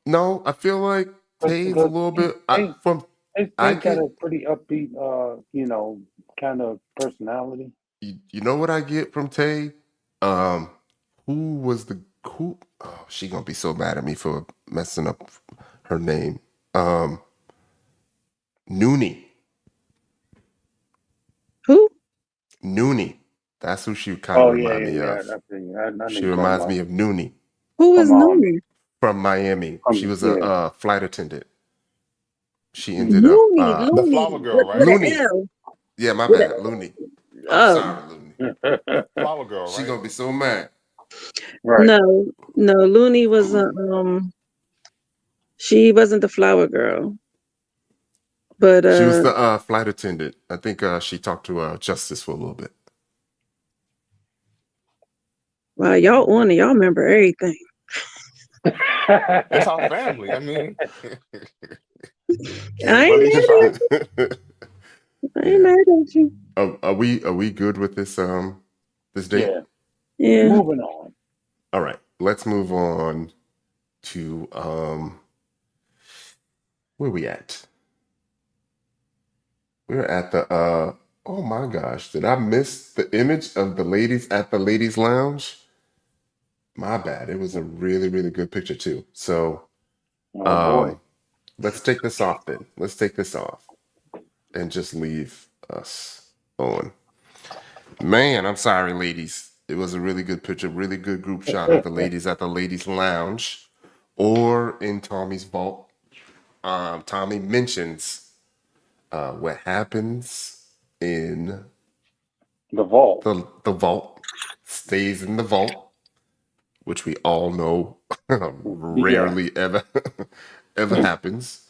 A: no, I feel like Tay's a
C: because
A: little bit. I
C: Tay's got
A: get
C: a pretty upbeat, kind of personality.
A: you know what I get from Tay. Um, who was the who? Oh, she gonna be so mad at me for messing up her name. Um, Noonie.
D: Who?
A: Noonie. That's who she kind of
C: Oh yeah,
A: remind
C: yeah,
A: me
C: yeah.
A: of.
C: I think I know
A: She
C: you're talking
A: reminds
C: about
A: me of Noonie
D: Who is
C: from
D: Noonie?
A: from Miami. She was a
C: yeah.
A: flight attendant. She ended up
D: Looney,
B: the
D: Looney,
B: flower girl,
D: with
B: right?
D: an
A: Looney.
D: L.
A: Yeah, my
D: With
A: bad,
D: a,
A: Looney. I'm
D: oh,
A: sorry, Looney.
B: Flower girl,
A: She
B: right?
A: gonna be so mad.
C: Right.
D: no, no, Looney was she wasn't the flower girl. But
A: She was the flight attendant. I think she talked to Justice for a little bit.
D: well, y'all on it. Y'all remember everything.
B: It's our family. I mean,
D: I
B: can't
D: ain't
B: really
D: mad
B: try.
D: at you. I ain't
A: Yeah.
D: mad at you.
A: Are we good with this date?
C: Yeah.
D: Yeah.
C: Moving on.
A: All right. Let's move on to where we at? We're at the oh my gosh, did I miss the image of the ladies at the ladies lounge? My bad. It was a really, really good picture too. So
C: Oh boy.
A: um let's take this off then. Let's take this off and just leave us on. Man, I'm sorry, ladies. It was a really good picture, really good group shot of the ladies at the ladies lounge or in Tommy's vault. Tommy mentions what happens in
C: The vault.
A: the vault stays in the vault, which we all know
C: Yeah.
A: rarely ever ever happens.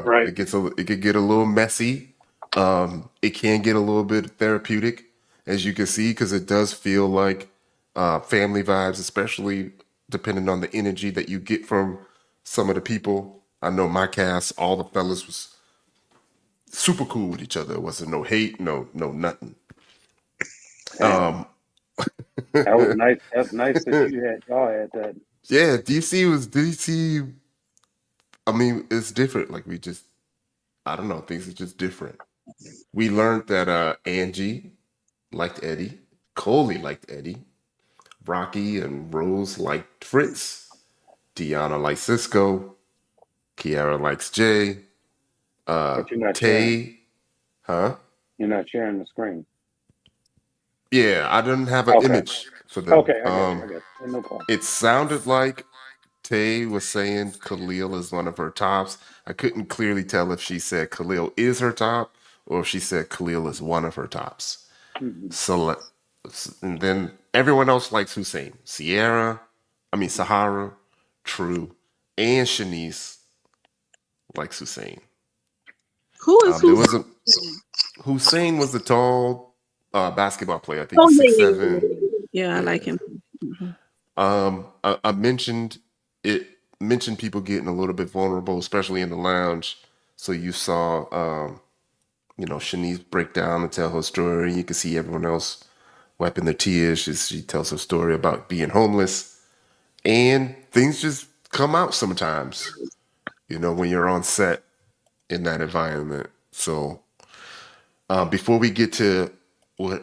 C: Right.
A: It could get a little messy. It can get a little bit therapeutic, as you can see, because it does feel like family vibes, especially depending on the energy that you get from some of the people. I know my cast, all the fellas was super cool with each other. It wasn't no hate, no nothing.
C: Damn.
A: Um,
C: That was nice. That's nice that y'all had that.
A: yeah, DC. I mean, it's different. Like I don't know, things are just different. We learned that Angie liked Eddie, Coley liked Eddie, Rocky and Rose liked Fritz, Deanna likes Cisco, Kiara likes Jay,
C: But you're not sharing.
A: Tay, huh?
C: You're not sharing the screen.
A: Yeah, I didn't have an
C: Okay.
A: image for them.
C: Okay. I got you. I got you. Yeah, no problem.
A: It sounded like Tay was saying Khalil is one of her tops. I couldn't clearly tell if she said Khalil is her top or if she said Khalil is one of her tops.
C: Mhm.
A: So, and then everyone else likes Hussein. Sahara, True, and Shanice likes Hussein.
D: Who is
A: There
D: who?
A: was a Hussein was the tall basketball player. I think
D: Oh
A: he's
D: yeah,
A: six
D: yeah, yeah,
A: seven.
D: yeah. Yeah, I like
A: Yeah.
D: him. Mhm.
A: I mentioned it. Mentioned people getting a little bit vulnerable, especially in the lounge. So you saw, Shanice break down and tell her story. You can see everyone else wiping their tears. She tells her story about being homeless, and things just come out sometimes. When you're on set in that environment. So before we get to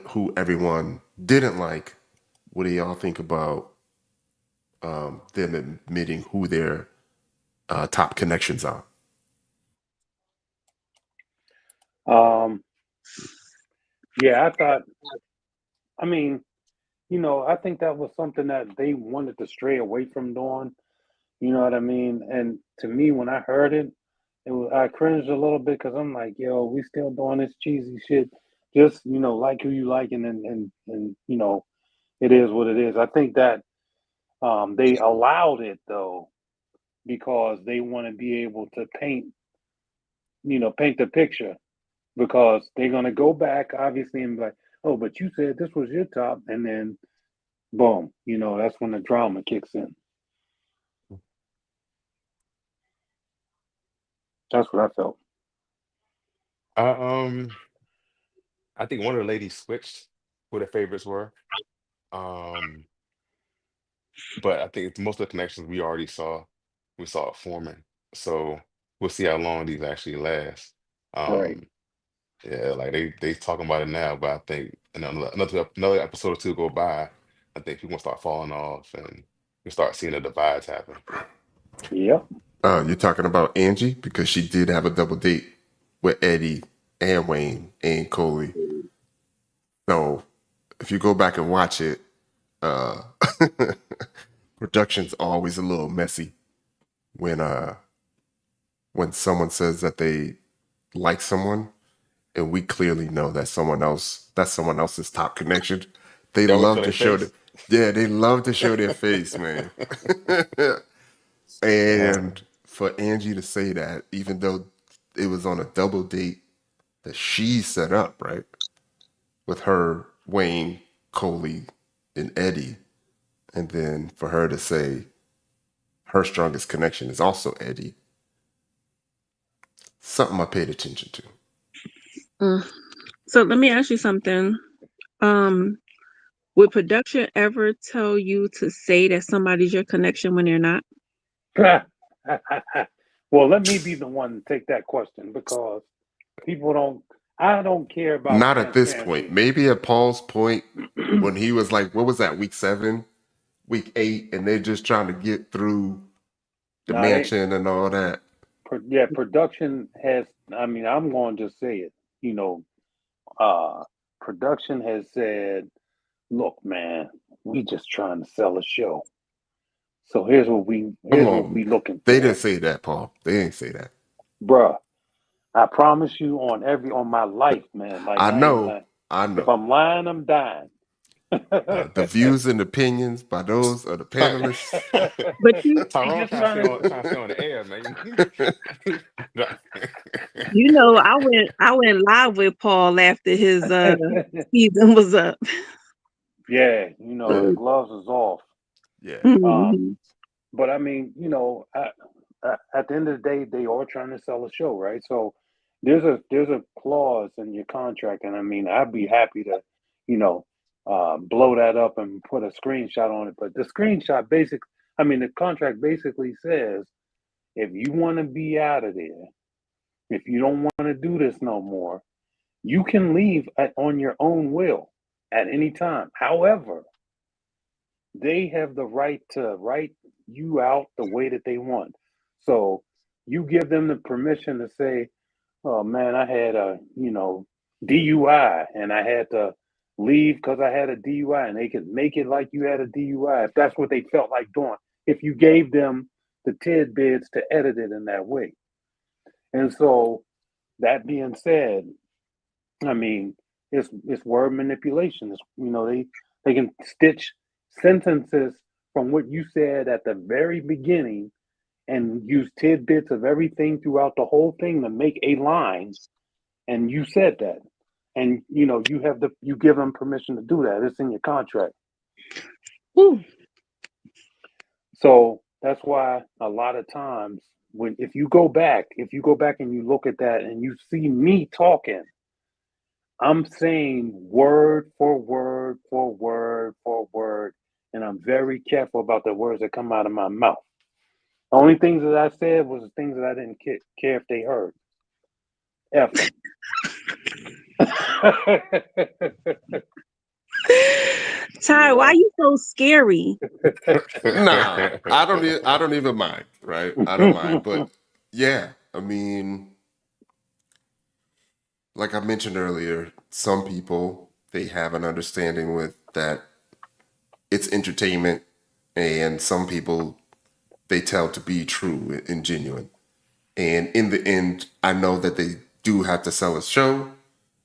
A: who everyone didn't like, what do y'all think about them admitting who their top connections are?
C: Um. Yeah. I thought. I mean, I think that was something that they wanted to stray away from doing. You know what I mean? And to me, when I heard it, I cringed a little bit because I'm like, yo, we still doing this cheesy shit. Just like who you like, and it is what it is. I think that they allowed it though because they want to be able to paint the picture because they're gonna go back obviously and be like, oh, but you said this was your top, and then boom, that's when the drama kicks in. That's what I felt.
B: I, um, I think one of the ladies switched who their favorites were. Um, but I think most of the connections we saw it forming. So we'll see how long these actually last.
C: Right.
B: Um, yeah, like they talking about it now, but I think another episode or two go by, I think people gonna start falling off and we start seeing the divides happen.
C: Yep.
A: You're talking about Angie because she did have a double date with Eddie and Wayne and Coley. So if you go back and watch it, uh, production's always a little messy when when someone says that they like someone and we clearly know that's someone else's top connection. They
B: They always
A: love
B: show
A: to
B: their
A: show
B: face.
A: they love to show their face, man.
B: Uh,
A: And for Angie to say that, even though it was on a double date that she set up, right? With her, Wayne, Coley, and Eddie. And then for her to say her strongest connection is also Eddie, something I paid attention to.
D: So let me ask you something. Would production ever tell you to say that somebody's your connection when they're not?
C: Well, let me be the one to take that question because people don't. I don't care about
A: Not at this point.
C: transparency.
A: Maybe at Paul's point when he was like, what was that, week 7, week 8, and they're just trying to get through the
C: Now they,
A: mansion and all that.
C: yeah, production has. I mean, I'm going to just say it. You know, production has said, "Look, man, we just trying to sell a show. So
A: Come
C: here's what
A: on.
C: we looking
A: They
C: for,
A: didn't say that, Paul. They didn't say that.
C: bruh. I promise you on my life, man. Like
A: I
C: I ain't
A: know.
C: lying.
A: I
C: If
A: know.
C: I'm lying, I'm dying.
A: The views and opinions by those of the panelists.
D: But you,
C: We
B: Tyrone
C: just trying to.
B: trying to stay on the air, man.
D: you know, I went live with Paul after his season was up.
C: Yeah, you know the
D: So,
C: gloves is off.
A: Yeah.
D: mhm.
C: But I mean, you know, at the end of the day, they are trying to sell a show, right? So there's a clause in your contract, and I mean, I'd be happy to, you know, blow that up and put a screenshot on it. But the screenshot I mean, the contract basically says if you want to be out of there, if you don't want to do this no more, you can leave on your own will at any time. However, they have the right to write you out the way that they want. So you give them the permission to say, "Oh man, I had a DUI and I had to leave because I had a DUI," and they could make it like you had a DUI if that's what they felt like doing. If you gave them the tidbits to edit it in that way, and so that being said, I mean, it's word manipulation. They can stitch sentences from what you said at the very beginning and use tidbits of everything throughout the whole thing to make a line. And you said that, and you give them permission to do that. It's in your contract.
D: Whew.
C: So that's why a lot of times if you go back and you look at that and you see me talking, I'm saying word for word for word for word, and I'm very careful about the words that come out of my mouth. The only things that I said was the things that I didn't care if they heard. F them.
D: Ty, why you so scary?
A: Nah, I don't even mind, right? I don't mind. But yeah, I mean, like I mentioned earlier, some people they have an understanding with that it's entertainment, and some people they tell to be true and genuine. And in the end, I know that they do have to sell a show.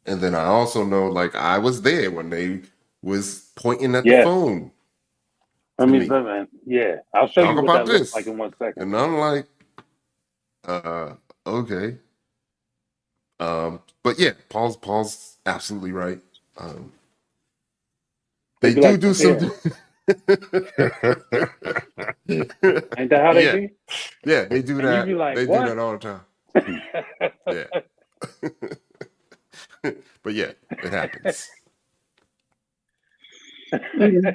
A: And then I also know, like, I was there when they was pointing at the
C: Yes.
A: phone
C: I
A: to
C: mean,
A: me.
C: man, yeah. I'll show
A: Talk
C: you what
A: about
C: that looks like
A: this.
C: in 1 second.
A: And I'm like, okay. But yeah, Paul's absolutely right. Um,
C: They
A: they
C: be like,
A: do some.
C: yeah, ain't that how they
A: Yeah,
C: be?
A: yeah, they do
C: And you
A: that.
C: be like,
A: They do
C: what?
A: that all the time. Yeah. But yeah, it happens.
D: Yeah,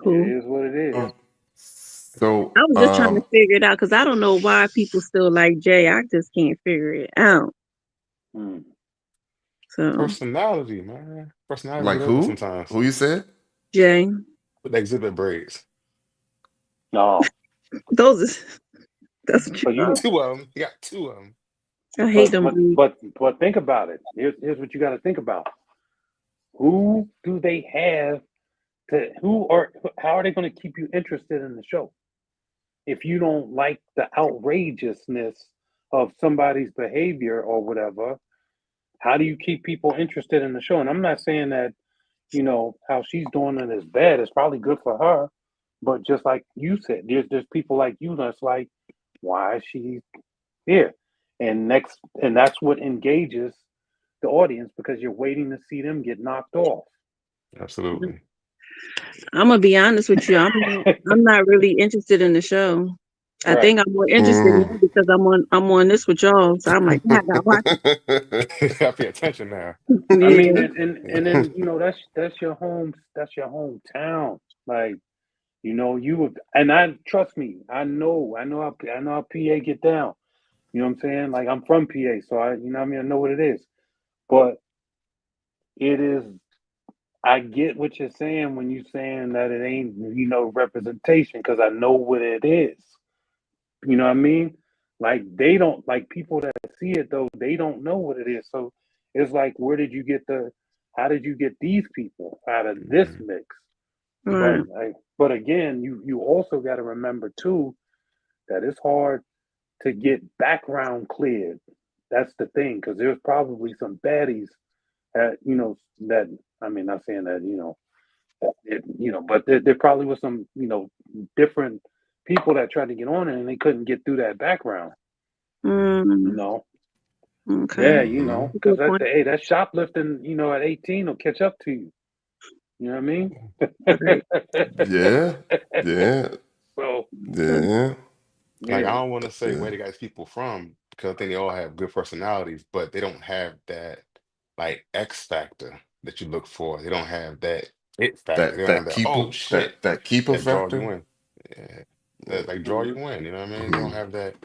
C: It
D: cool.
C: is what it is.
A: So,
D: I was just trying to figure it out because I don't know why people still like Jay. I just can't figure it out.
C: Hmm.
D: So
B: Personality, man. Personality
A: like
B: get ugly
A: who?
B: sometimes.
A: Who you said?
D: Jay,
B: With the exhibit braids.
C: No,
D: those is that's what you
C: but you,
B: Two of them. You got two of them.
D: I hate
C: but
D: them
C: but
D: breeds.
C: but think about it. Here's what you got to think about. Who do they have how are they going to keep you interested in the show if you don't like the outrageousness of somebody's behavior or whatever? How do you keep people interested in the show? And I'm not saying that how she's doing it is bad. It's probably good for her, but just like you said, there's people like you that's like, why is she Yeah, and that's what engages the audience because you're waiting to see them get knocked off.
B: Absolutely.
D: I'm gonna be honest with you. I'm not really interested in the show. I
C: Right.
D: think I'm more interested now
A: Mm.
D: because I'm on this with y'all. So I'm like, I gotta watch
B: I pay attention now.
D: it.
C: I mean,
D: Yeah.
C: and
B: Yeah.
C: then that's your hometown. Like you would, and I trust me. I know how PA get down. You know what I'm saying? Like I'm from PA, so what I mean, I know what it is. But it is. I get what you're saying when you're saying that it ain't representation because I know what it is. You know what I mean? Like they don't like people that see it though. They don't know what it is. So it's like, where did you get how did you get these people out of this
B: Mhm.
C: mix? But
D: Right.
C: but again, you also got to remember too that it's hard to get background cleared. That's the thing because there's probably some baddies that that I mean, not saying that but there probably was some different people that tried to get on it and they couldn't get through that background. You
D: Mm,
C: know,
D: okay.
C: yeah,
A: Hmm.
C: because
D: Good point.
C: that shoplifting, at 18 will catch up to you. You know what I mean?
D: Right.
A: Yeah, yeah,
C: So
D: So,
A: yeah,
B: Like I
C: yeah,
B: don't want to say
A: yeah.
B: where the guys people from because I think they all have good personalities, but they don't have that like X factor that you look for. They don't have that it factor. They don't have that oh shit
A: That keeper
B: that draw you
A: factor.
B: in. Yeah. That like draw you
C: hmm
B: in. You know what I mean? They don't
A: Hmm.
B: have that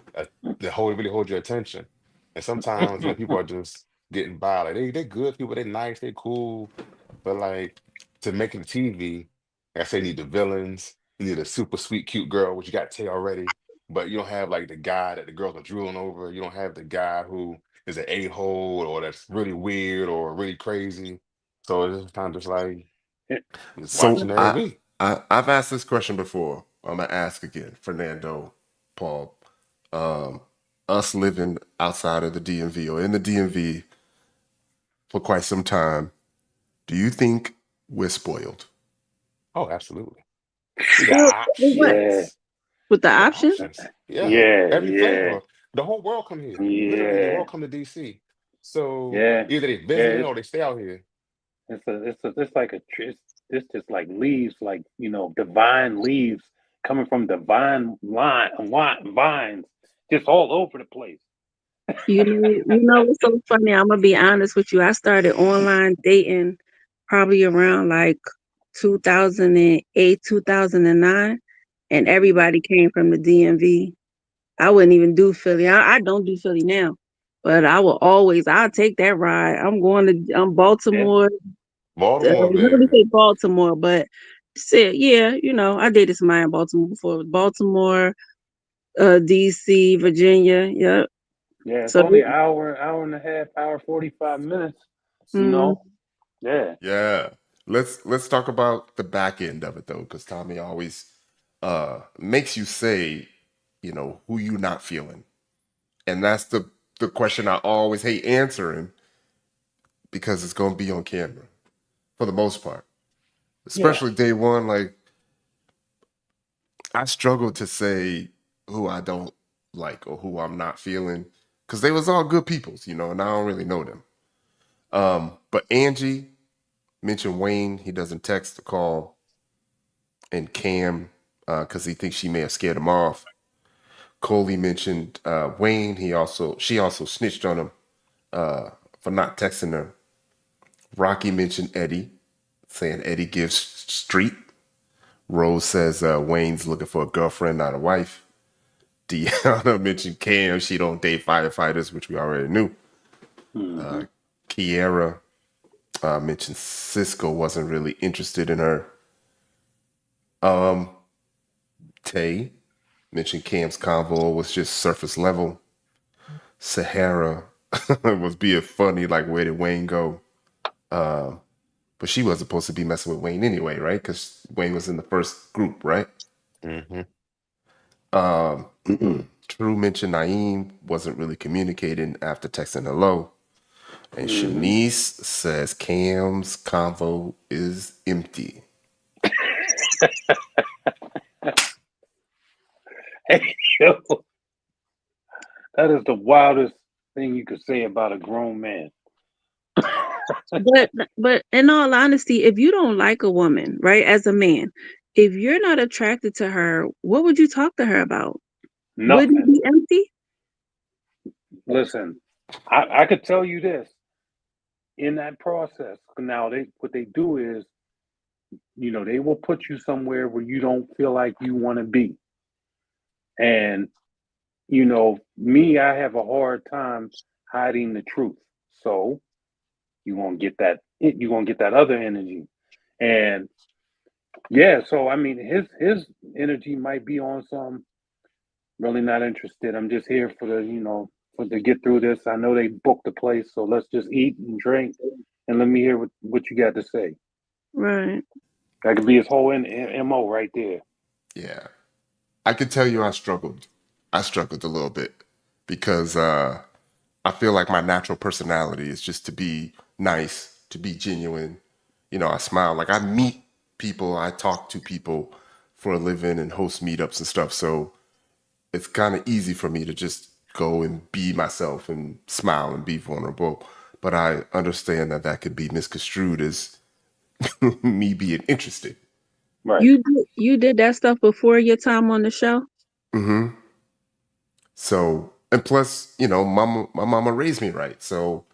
B: really hold your attention. And sometimes people are just getting by. Like they good people. They nice. They cool. But like to make it TV, like I say, you need the villains. You need a super sweet, cute girl, which you got Tay already. But you don't have like the guy that the girls are drooling over. You don't have the guy who is an a-hole or that's really weird or really crazy. So it's just kind of just like just
A: So
B: watching every week.
A: I've asked this question before. I'm gonna ask again, Fernando, Paul. Um, us living outside of the DMV or in the DMV for quite some time, do you think we're spoiled?
B: Oh, absolutely. We got
D: well, what
C: yeah,
B: options.
D: with the
B: We got
D: option?
B: options. Yeah.
C: yeah,
B: Every
C: yeah,
B: flavor. The whole world come here. Literally, the
C: yeah,
B: world come to DC. So
C: yeah,
B: either they
C: yeah.
B: visiting or they stay out here.
C: It's like it's just like leaves, like divine leaves coming from divine vines, just all over the place.
D: You know what's so funny? I'm gonna be honest with you. I started online dating probably around like 2008, 2009, and
C: hmm
D: everybody came from the DMV. I wouldn't even do Philly. I don't do Philly now, but I'll take that ride. I'm going to
C: Yeah,
D: Baltimore.
B: Baltimore,
D: Not to
B: baby.
D: say Baltimore, but said, yeah, I dated somebody in Baltimore before. Baltimore, DC, Virginia. Yep.
C: yeah. It's
D: So,
C: only an hour and a half, hour 45 minutes. You
D: mm,
C: know. Yeah,
A: Yeah. Let's talk about the back end of it though, because Tommy always makes you say, who you not feeling. And that's the question I always hate answering because it's gonna be on camera for the most part.
C: yeah,
A: Especially day one, like I struggle to say who I don't like or who I'm not feeling. Cause they was all good peoples, and I don't really know them. But Angie mentioned Wayne, he doesn't text or call, and Cam, because he thinks she may have scared him off. Coley mentioned Wayne. She also snitched on him for not texting her. Rocky mentioned Eddie, saying Eddie gives street. Rose says Wayne's looking for a girlfriend, not a wife. Deanna mentioned Cam. She don't date firefighters, which we already knew.
C: hmm
A: Kiera mentioned Cisco wasn't really interested in her. Um, Tay mentioned Cam's convo was just surface level. Sahara was being funny, like where did Wayne go? But she wasn't supposed to be messing with Wayne anyway, right? Because Wayne was in the first group, right?
B: Hmm.
A: Um, True mentioned Naeem wasn't really communicating after texting hello. And
C: hmm
A: Shanice says Cam's convo is empty.
C: Hey, yo, That is the wildest thing you could say about a grown man.
D: But in all honesty, if you don't like a woman, right, as a man, if you're not attracted to her, what would you talk to her about? Wouldn't it
C: Nothing.
D: be empty?
C: Listen, I could tell you this. In that process, now what they do is, they will put you somewhere where you don't feel like you want to be. And me, I have a hard time hiding the truth. So you're gonna get that other energy. And yeah, so I mean his energy might be on some really not interested. I'm just here for for to get through this. I know they booked the place, so let's just eat and drink and let me hear what you got to say.
D: Right.
C: That could be his whole MO right there.
A: Yeah. I can tell you I struggled. I struggled a little bit because I feel like my natural personality is just to be nice, to be genuine. I smile. Like I meet people, I talk to people for a living and host meetups and stuff. So it's kind of easy for me to just go and be myself and smile and be vulnerable. But I understand that that could be misconstrued as me being interested.
C: Right.
D: You did that stuff before your time on the show?
A: Hmm. So, and plus, my mama raised me right. So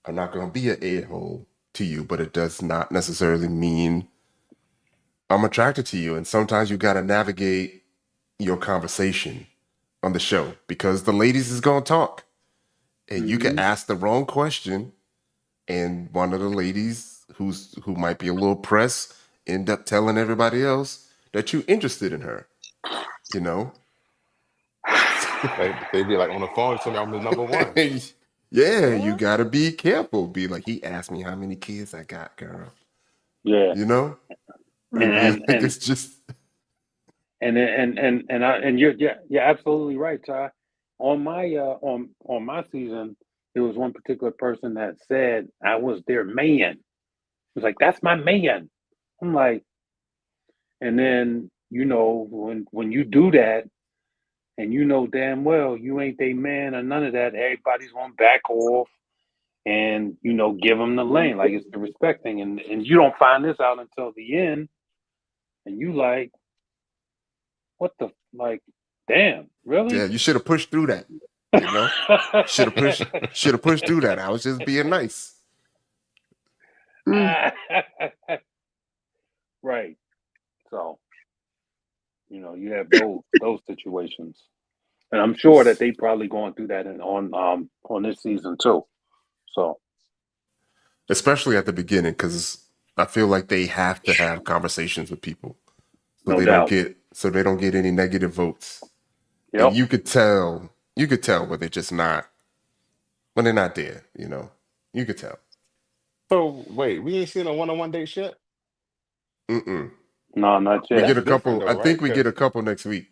A: I'm not going to be an a-hole to you, but it does not necessarily mean I'm attracted to you. And sometimes you got to navigate your conversation on the show because the ladies is going to talk and you can
C: Hmm.
A: ask the wrong question. And one of the ladies who might be a little pressed end up telling everybody else that you're interested in her, you know?
B: They be like on the phone, tell me I'm his number one.
A: Yeah, you
C: What?
A: got to be careful. Be like, he asked me how many kids I got, girl.
C: Yeah.
A: You know?
C: And
A: And be
D: Right.
C: and
A: like,
C: and
A: it's just,
C: and you're absolutely right, Ty. On my season, there was one particular person that said I was their man. It was like, that's my man. I'm like, and then when you do that and you know damn well you ain't their man or none of that, everybody's gonna back off and give them the lane. Like it's the respect thing. And you don't find this out until the end, and you like, what the like, damn,
A: yeah,
C: really?
A: you should have pushed through that, you know? Should have pushed through that. I was just being nice.
D: Mm.
C: Right. So, you have those situations. And I'm sure that they probably going through that on this season too. So,
A: Especially at the beginning, because I feel like they have to have conversations with people so
C: no
A: they don't
C: doubt.
A: get any negative votes. And
C: Yep.
A: you could tell when they're not there, you know. You could tell.
B: So wait, we ain't seen a one-on-one date yet?
A: Mm-mm.
C: No, not
A: We
C: yet.
A: get
B: That's
A: a
B: different
A: couple.
B: though,
A: I
B: right?
A: think we get
B: Because
A: a couple next week.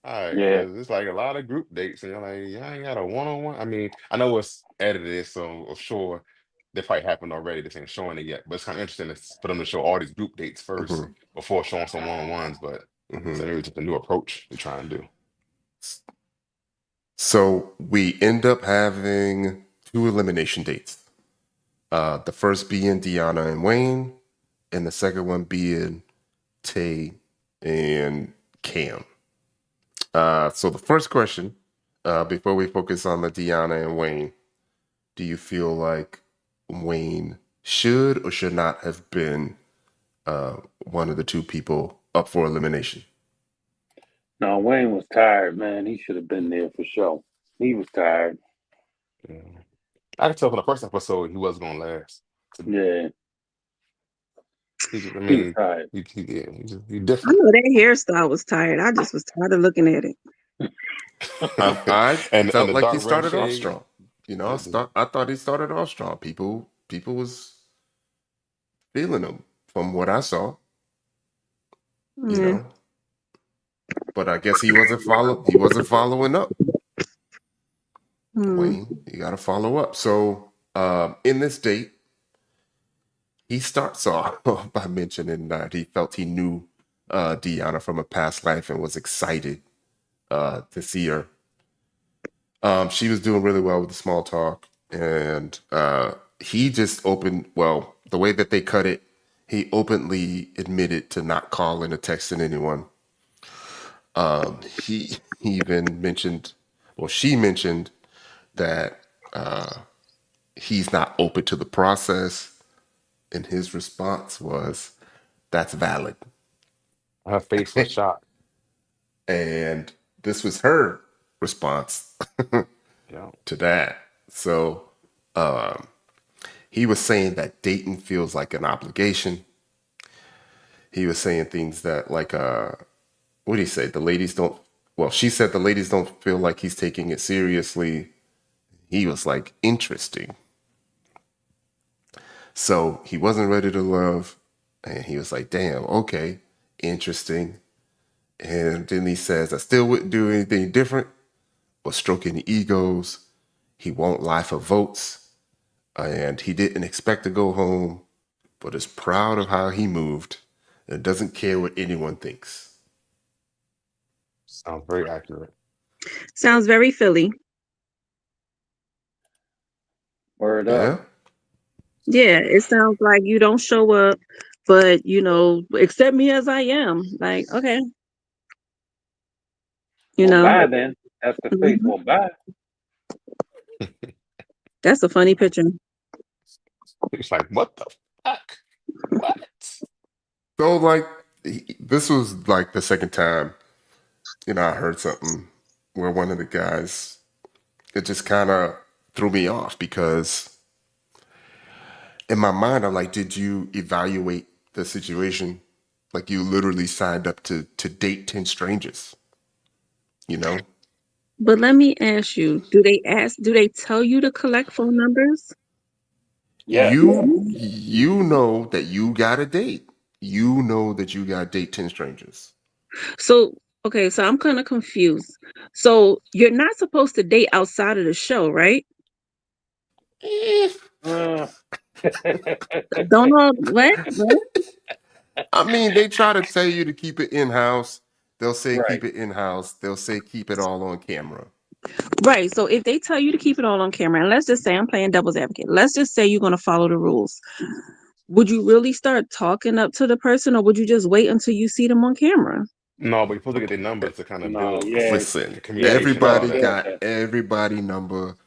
B: all right,
C: Yeah.
B: because it's like a lot of group dates, and you're like, yeah, I ain't got a one-on-one. I mean, I know it's edited, so I'm sure they probably happened already. This ain't showing it yet, but it's kind of interesting for them to show all these group dates first
A: Hmm.
B: before showing some one-on-ones. But
A: Hmm.
B: so maybe it's just a new approach they're trying to do.
A: So we end up having two elimination dates. The first being Deanna and Wayne, and the second one being Tay and Cam. So the first question, before we focus on the Deanna and Wayne, do you feel like Wayne should or should not have been one of the two people up for elimination?
C: No, Wayne was tired, man. He should have been there for sure. He was tired.
B: Yeah. I could tell from the first episode he was gonna last.
C: Yeah,
B: He just, I
C: he was
B: mean,
C: tired.
B: he
D: I
B: different.
D: know that hairstyle was tired. I just was tired of looking at it.
A: I
B: And
A: felt
B: the
A: like he
B: dark red
A: started off
B: shade.
A: strong.
B: The,
A: I thought he started off strong. People was feeling him from what I saw, you
D: Yeah.
A: know. But I guess he wasn't following up.
D: Hmm.
A: Wayne, you got to follow up. So in this date, he starts off by mentioning that he felt he knew Deanna from a past life and was excited to see her. She was doing really well with the small talk, and he just opened. Well, the way that they cut it, he openly admitted to not calling or texting anyone. He even mentioned, well, she mentioned that he's not open to the process, and his response was, "That's valid."
B: Her face was shocked.
A: And this was her response
B: Yeah.
A: to that. So he was saying that dating feels like an obligation. He was saying things that like what did he say? The ladies don't, well, she said the ladies don't feel like he's taking it seriously. He was like, interesting. So he wasn't ready to love. And he was like, damn, okay, interesting. And then he says, I still wouldn't do anything different or stroke any egos. He won't lie for votes. And he didn't expect to go home, but is proud of how he moved and doesn't care what anyone thinks.
B: Sounds very accurate.
D: Sounds very Philly.
C: Word
A: Yeah.
C: up.
D: Yeah, it sounds like you don't show up, but accept me as I am. Like, okay, you
C: Well,
D: know.
C: bye then. That's the face.
D: Mhm.
C: Well, bye.
D: That's a funny picture.
B: It's like, what the fuck? What?
A: So, like, this was like the second time, I heard something where one of the guys, it just kind of threw me off because in my mind, I'm like, did you evaluate the situation? Like, you literally signed up to date 10 strangers, you know?
D: But let me ask you, do they tell you to collect phone numbers?
C: Yes.
A: You know that you got a date. You know that you got to date 10 strangers.
D: So, okay, so I'm kind of confused. So, you're not supposed to date outside of the show, right?
A: Eh,
C: Uh,
D: Don't know what? What?
A: I mean, they try to tell you to keep it in house. They'll say
C: right.
A: keep it in house. They'll say keep it all on camera.
D: Right. So, if they tell you to keep it all on camera, and let's just say I'm playing devil's advocate, let's just say you're going to follow the rules. Would you really start talking up to the person, or would you just wait until you see them on camera?
B: No, but you're supposed to get their numbers to kind of
C: No,
B: build
C: yeah.
A: Listen,
B: the
C: Yeah, you
B: communication and
C: got
B: all
C: to
A: everybody
B: that.
C: build
A: got
C: that.
A: everybody number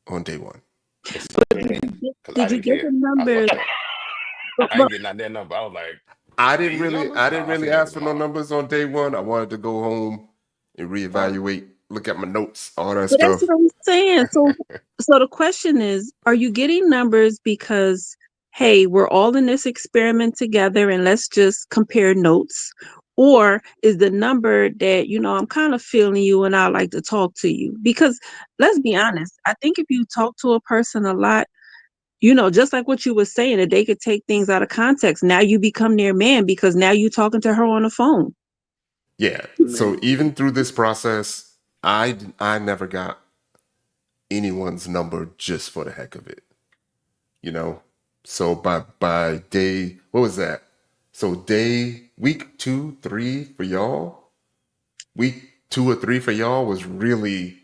A: on day one.
B: Except for me, because I
D: Did you
B: didn't
D: get the
B: care. I was
D: numbers?
B: like, I ain't getting out their number. I was like, these numbers?
A: I
B: No,
A: didn't
B: I'll see
A: really
B: the numbers
A: ask for no
B: tomorrow.
A: numbers on day one. I wanted to go home and reevaluate, look at my notes, all that
D: But that's what
A: stuff.
D: I'm saying. So the question is, are you getting numbers because, hey, we're all in this experiment together and let's just compare notes? Or is the number that, I'm kind of feeling you and I like to talk to you? Because let's be honest, I think if you talk to a person a lot, just like what you were saying, that they could take things out of context. Now you become their man because now you talking to her on the phone.
A: Yeah. So
C: Man,
A: even through this process, I never got anyone's number just for the heck of it. You know. So by day, what was that? So week 2, 3 for y'all. Week 2 or 3 for y'all was really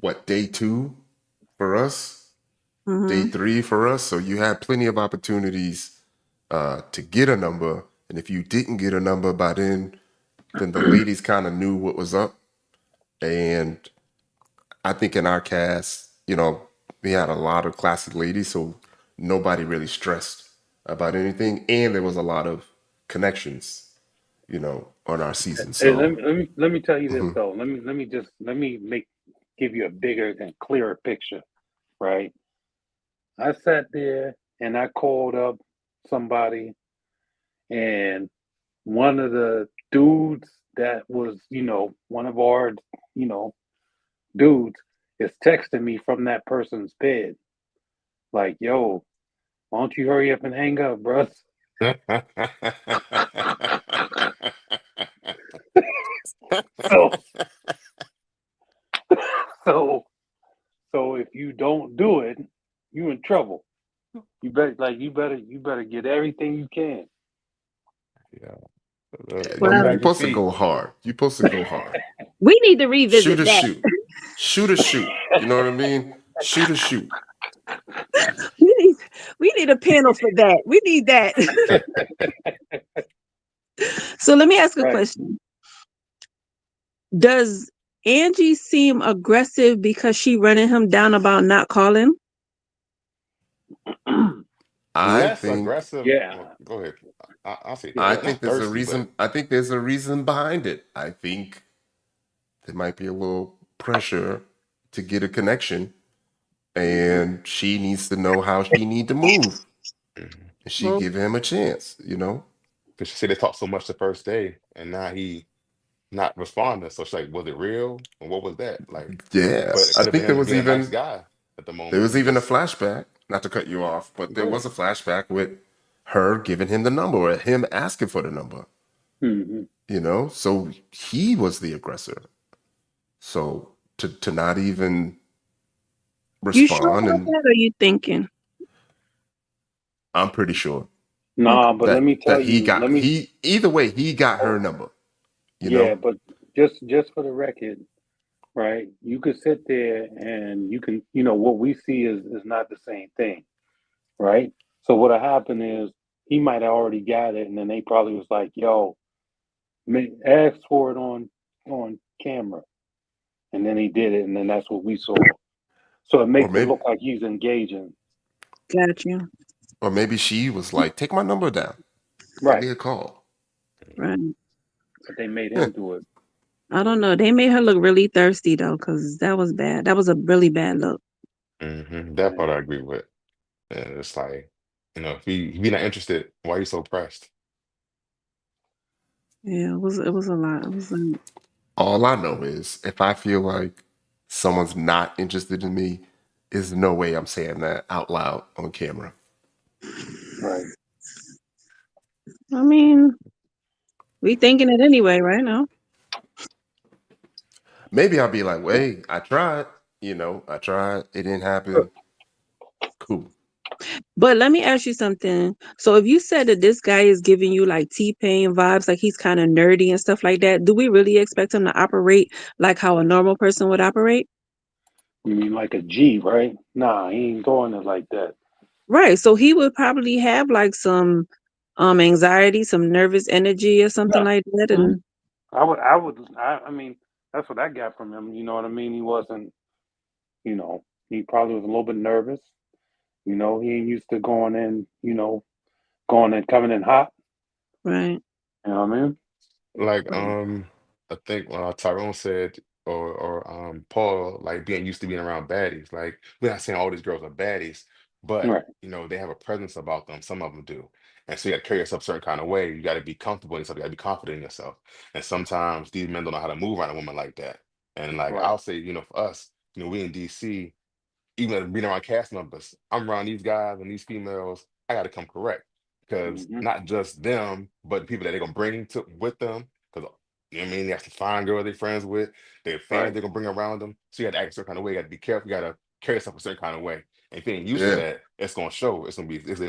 A: what, day 2 for us, day
D: Hmm.
A: 3 for us. So you had plenty of opportunities to get a number, and if you didn't get a number by then the ladies kind of knew what was up. And I think in our cast, we had a lot of classy ladies, so nobody really stressed about anything, and there was a lot of connections, on our season.
C: hey,
A: So
C: let me tell you this
A: mhm.
C: though. Let me give you a bigger and clearer picture. Right. I sat there and I called up somebody, and one of the dudes that was, one of our, you know, dudes is texting me from that person's bed, like, "Yo, why don't you hurry up and hang up, bruh?" So, so, so if you don't do it, you in trouble. You better get everything you can.
B: Yeah.
A: Yeah,
B: Don't
A: you're
D: Well,
B: drag your
A: supposed to
B: feet.
A: go hard. You're supposed to go hard.
D: we need to
A: Shoot
D: revisit
A: or
D: that.
A: shoot. shoot or shoot. You know what I mean? Shoot or shoot.
D: We need we need a panel for that. We need that. So let me ask a
C: Right.
D: question. Does Angie seem aggressive because she running him down about not calling?
A: I
B: Less
A: think
B: aggressive.
C: Yeah.
B: Well, go ahead. I'll say
C: Yeah.
B: not thirsty, but
A: I think there's a reason behind it. I think there might be a little pressure to get a connection,
C: Mm-hmm.
A: and she needs to know how she need to move.
B: mhm.
A: And she
D: Well,
A: give him a chance, you know?
B: Because she said they talked so much the first day, and now he not responding. So she's like, was it real? And what was that like?
A: Yeah.
B: But it
A: I
B: could have
A: think
B: been him just being a nice guy at the
A: there
B: moment
A: was
B: and
A: even a
B: just
A: flashback, not to cut you off, but there
B: go
A: was
B: ahead.
A: a flashback with her giving him the number or him asking for the number,
C: Mm-hmm.
A: you know? So he was the aggressor. So to not even
D: you sure
A: respond,
D: about
A: and
D: that, or you thinking?
A: I'm pretty sure
D: Okay.
C: Nah, but let me tell you, let me,
A: he either way he got her number, you
C: yeah,
A: know?
C: but just for the record, right? You could sit there and you can, what we see is not the same thing, right? So what'll happen is he might have already got it, and then they probably was like, "Yo, ask for it on camera," and then he did it, and then that's what we saw. So it
A: Or
C: makes it
A: maybe
C: look like he's engaging,
D: Got you.
A: she was like, take my number down. Give
C: right?
A: me a call.
D: Right.
C: But they made
A: Yeah.
C: him do it.
D: I don't know. They made her look really thirsty though, because that was bad. That was a really bad look.
B: That
C: Right.
B: part I agree with. And it's like, if you're not interested, why are you so pressed?
D: Yeah, it was a lot. It was like,
A: All I know is if I feel like someone's not interested in me, is no way I'm saying that out loud on camera.
C: Right.
D: I mean, we thinking it anyway, right now.
A: Maybe I'll be like, "Wait, I tried. You know, I tried. It didn't happen. Cool."
D: But let me ask you something. So if you said that this guy is giving you like T-Pain vibes, like he's kind of nerdy and stuff like that, do we really expect him to operate like how a normal person would operate?
C: You mean like a G, right? Nah, he ain't doing it like that.
D: Right. So he would probably have like some anxiety, some nervous energy or something
C: Yeah.
D: like that.
C: Mhm.
D: And
C: I mean, that's what I got from him. You know what I mean? He wasn't, he probably was a little bit nervous. He ain't used to going and coming in hot.
D: right.
C: You know what I mean?
B: Like,
C: So,
B: I think Tyrone said, or Paul, like being used to being around baddies. Like, we're not saying all these girls are baddies, but
C: right,
B: they have a presence about them. Some of them do, and so you got to carry yourself a certain kind of way. You got to be comfortable in yourself. You got to be confident in yourself. And sometimes these men don't know how to move around a woman like that. And like
C: right.
B: I'll say, for us, we in DC, even being around cast members, I'm around these guys and these females. I got to come correct because
C: Hmm.
B: not just them, but the people that they're gonna bring to with them. Because they have to find girl they're friends with, their fans
C: Right.
B: they're gonna bring around them. So you got to act a certain kind of way. You got to be careful. You got to carry yourself a certain kind of way. And if you ain't used to
A: Yeah,
B: that, it's gonna show.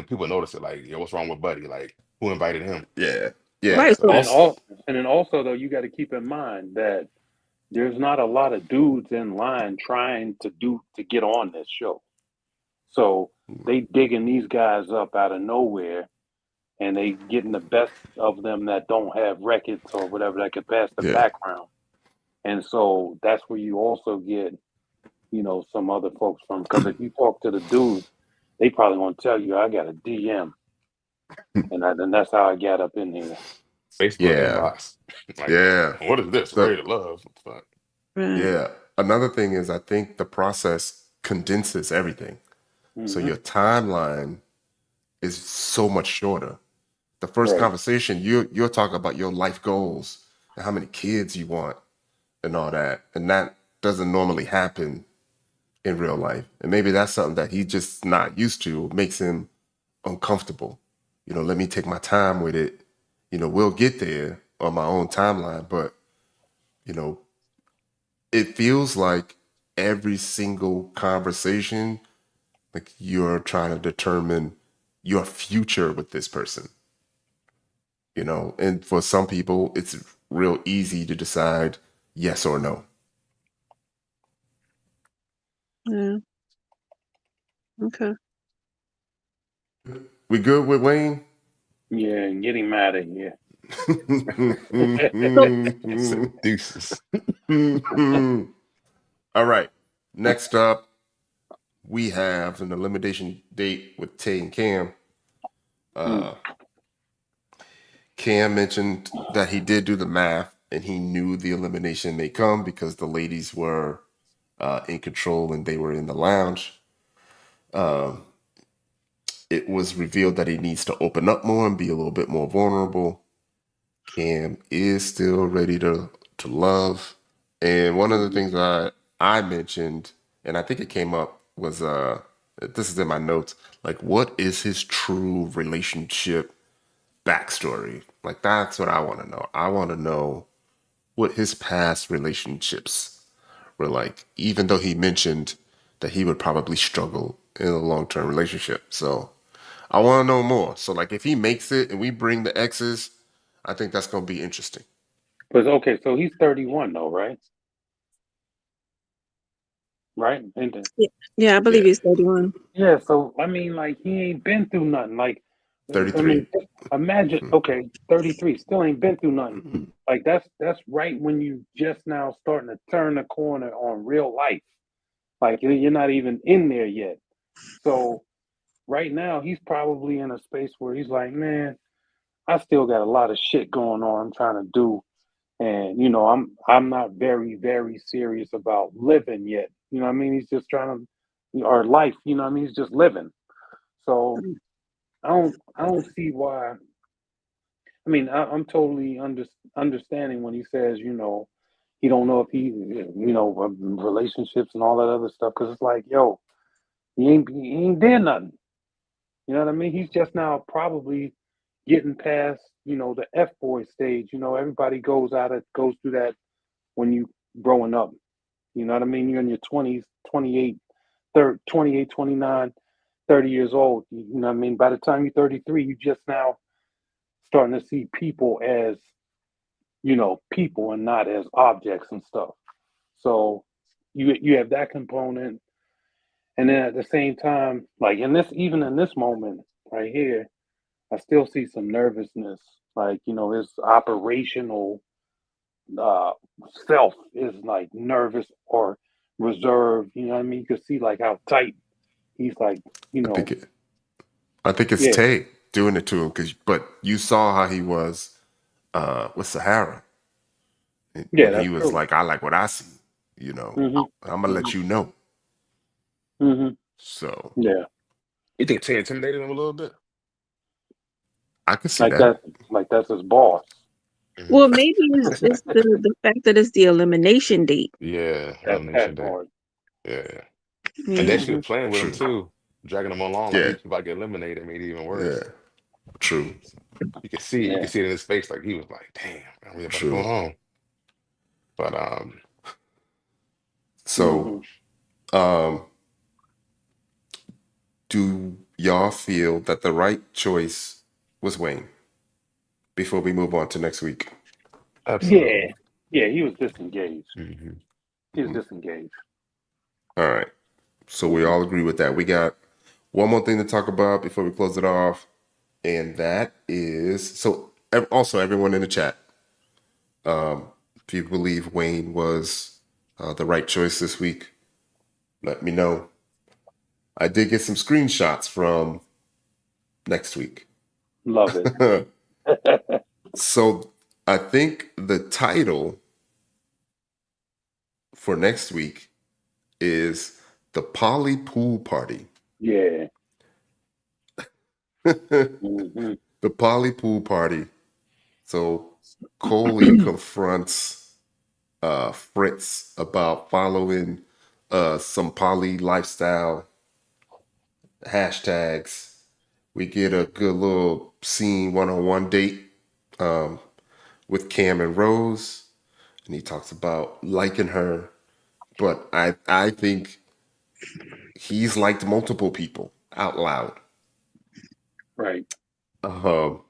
B: People notice it. Like, yo, what's wrong with Buddy? Like, who invited him?
A: yeah, yeah.
D: Right.
B: So
C: And
D: So
C: then
A: Also,
C: also though, you got to keep in mind that there's not a lot of dudes in line trying to get on this show. So they digging these guys up out of nowhere, and they getting the best of them that don't have records or whatever that could pass the
A: yeah,
C: background. And so that's where you also get, some other folks from. Because if you talk to the dudes, they probably want to tell you, I got a DM, and that's how I got up in here.
B: Facebook
A: yeah,
B: inbox, like,
A: yeah.
B: what is this?
A: The
B: Ready to love? But
D: right.
A: Yeah. Another thing is I think the process condenses everything. So
C: Hmm.
A: your timeline is so much shorter. The first
C: Right.
A: conversation, you'll talk about your life goals and how many kids you want and all that. And that doesn't normally happen in real life. And maybe that's something that he just not used to, makes him uncomfortable. Let me take my time with it. We'll get there on my own timeline, but you know, it feels like every single conversation, like you're trying to determine your future with this person, and for some people, it's real easy to decide yes or no.
D: Yeah. Okay.
A: We good with Wayne?
C: Yeah, get him out of here.
D: So
B: Said deuces.
A: All right. Next up, we have an elimination date with Tay and Cam.
C: Mm.
A: Cam mentioned that he did do the math and he knew the elimination may come because the ladies were in control and they were in the lounge. It was revealed that he needs to open up more and be a little bit more vulnerable. Cam is still ready to love. And one of the things that I mentioned, and I think it came up, was this is in my notes, like what is his true relationship backstory? Like that's what I want to know. I want to know what his past relationships were like, even though he mentioned that he would probably struggle in a long-term relationship. So I want to know more. So like if he makes it and we bring the exes, I think that's going to be interesting.
C: But okay, so he's 31 though, right? Right? Ain't it?
D: yeah, I believe
A: Yeah.
D: he's 31.
C: Yeah, so I mean, like he ain't been through nothing. Like, I
A: 33.
C: mean, just imagine. Okay, 33, still ain't been through nothing. Like that's right when you just now starting to turn the corner on real life. Like you're not even in there yet. So right now he's probably in a space where he's like, man, I still got a lot of shit going on. I'm trying to do, and I'm not very serious about living yet. You know what I mean? He's just trying to, or life. You know what I mean? He's just living. So I don't see why. I mean, I'm totally understanding when he says, he don't know if relationships and all that other stuff, because it's like, yo, he ain't did nothing. You know what I mean? He's just now probably getting past, the F boy stage. Everybody goes through that when you growing up. You know what I mean? You're in your 20s, 28, 30, 28, 29, 30 years old. You know what I mean? By the time you're 33, you just now starting to see people as, people and not as objects and stuff. So you have that component. And then at the same time, like even in this moment right here, I still see some nervousness. Like, his operational uh self is like nervous or reserved. You know what I mean? You can see like how tight he's like,
A: I think it, I think it's
C: yeah,
A: Tay doing it to him but you saw how he was with Sahara.
C: yeah,
A: When he
C: that's
A: was
C: true.
A: like, I like what I see, you know.
C: Hmm.
A: I'm gonna let
C: Hmm.
A: you know.
C: Hmm.
A: So
C: Yeah,
B: You think Tay intimidated him a little bit?
A: I could see
C: like
A: that.
C: that's his boss.
D: Well,
B: Mhm.
D: maybe it's the fact that it's the elimination date.
B: Yeah,
C: That
B: elimination day.
C: part.
B: Yeah. And
D: Yeah.
B: that she
C: Hmm.
B: was playing with him
A: True.
B: too, dragging him along like
A: Yeah.
B: he about to get eliminated, made it even
A: Yeah.
B: worse.
A: True.
B: You could see it. You
C: Yeah.
B: could see it in his face, like he was like, "Damn, man, we about to go
A: True.
B: home." But
A: So
C: Hmm.
A: um do y'all feel that the right choice was Wayne before we move on to next week?
C: Yeah.
B: absolutely.
C: Yeah, he was disengaged.
B: Hmm.
C: He was
A: Mhm.
C: disengaged.
A: All right. So we
C: Hmm.
A: all agree with that. We got one more thing to talk about before we close it off, and that is so. Also, everyone in the chat, if you believe Wayne was the right choice this week, let me know. I did get some screenshots from next week.
C: Love it.
A: So I think the title for next week is the Poly Pool Party.
C: Yeah.
A: The
C: Hmm.
A: Poly Pool Party. So Coley confronts Fritz about following some poly lifestyle hashtags. We get a good little scene one-on-one date um, with Cam and Rose, and he talks about liking her, but I think he's liked multiple people out loud.
C: Right.
A: Um,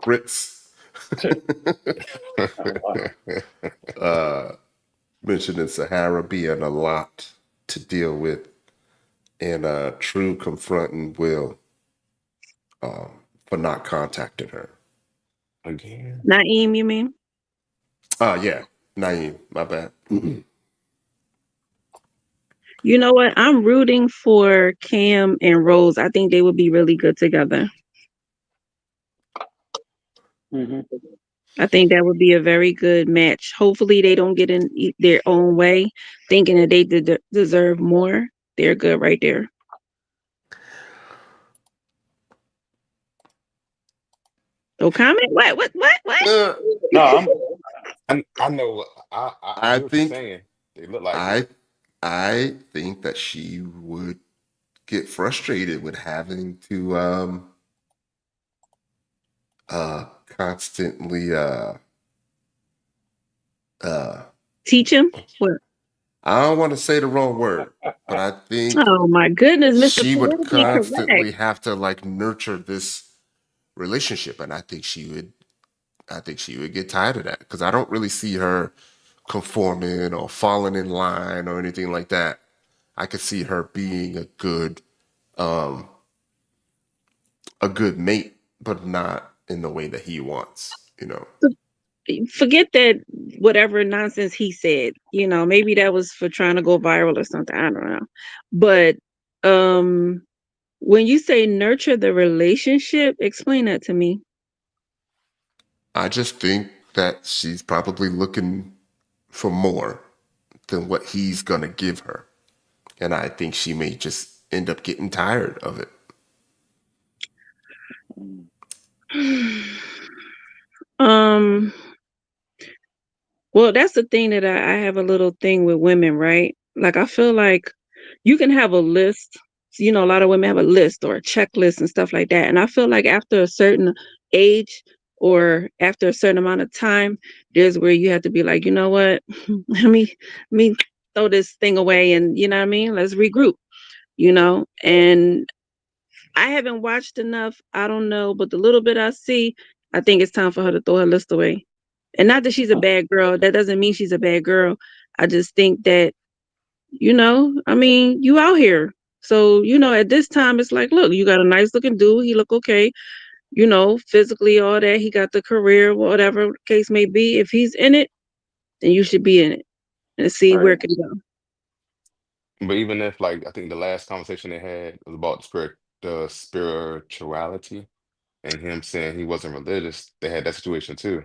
A: Fritz
C: Oh, wow.
A: mentioning Sahara being a lot. to deal with, and True confronting Will for not contacting her.
B: Again.
D: Naeem, you mean?
A: Yeah, Naeem, my bad.
D: You know what? I'm rooting for Cam and Rose. I think they would be really good together.
C: Mm-hmm.
D: I think that would be a very good match. Hopefully, they don't get in their own way, thinking that they deserve more. They're good right there. No comment? What?
A: Uh,
C: No,
B: I know. I
A: I
B: hear what you're
A: think
B: saying. They look like it.
A: I think that she would get frustrated with having to constantly uh
D: Teach him? What?
A: I don't want to say the wrong word, but I think
D: Oh my goodness, Mr.
A: she would
D: Politically correct.
A: constantly have to like nurture this relationship, and I think she would get tired of that because I don't really see her conforming or falling in line or anything like that. I could see her being um a good mate, but not in the way that he wants, you know.
D: Forget that whatever nonsense he said. Maybe that was for trying to go viral or something. I don't know. But um when you say nurture the relationship, explain that to me.
A: I just think that she's probably looking for more than what he's gonna give her. And I think she may just end up getting tired of it.
D: um Well, that's the thing that I have a little thing with women, right? Like, I feel like you can have a list. A lot of women have a list or a checklist and stuff like that. And I feel like after a certain age or after a certain amount of time, there's where you have to be like, you know what? let me throw this thing away and you know what I mean? Let's regroup. And I haven't watched enough. I don't know, but the little bit I see, I think it's time for her to throw her list away. And not that she's a bad girl. That doesn't mean she's a bad girl. I just think that, you out here. So, at this time, it's like, look, you got a nice looking dude. He look okay, physically, all that. He got the career, whatever the case may be. If he's in it, then you should be in it and see where
C: right.
D: it can go.
B: But even if, like, I think the last conversation they had was about the spirituality, and him saying he wasn't religious, they had that situation too.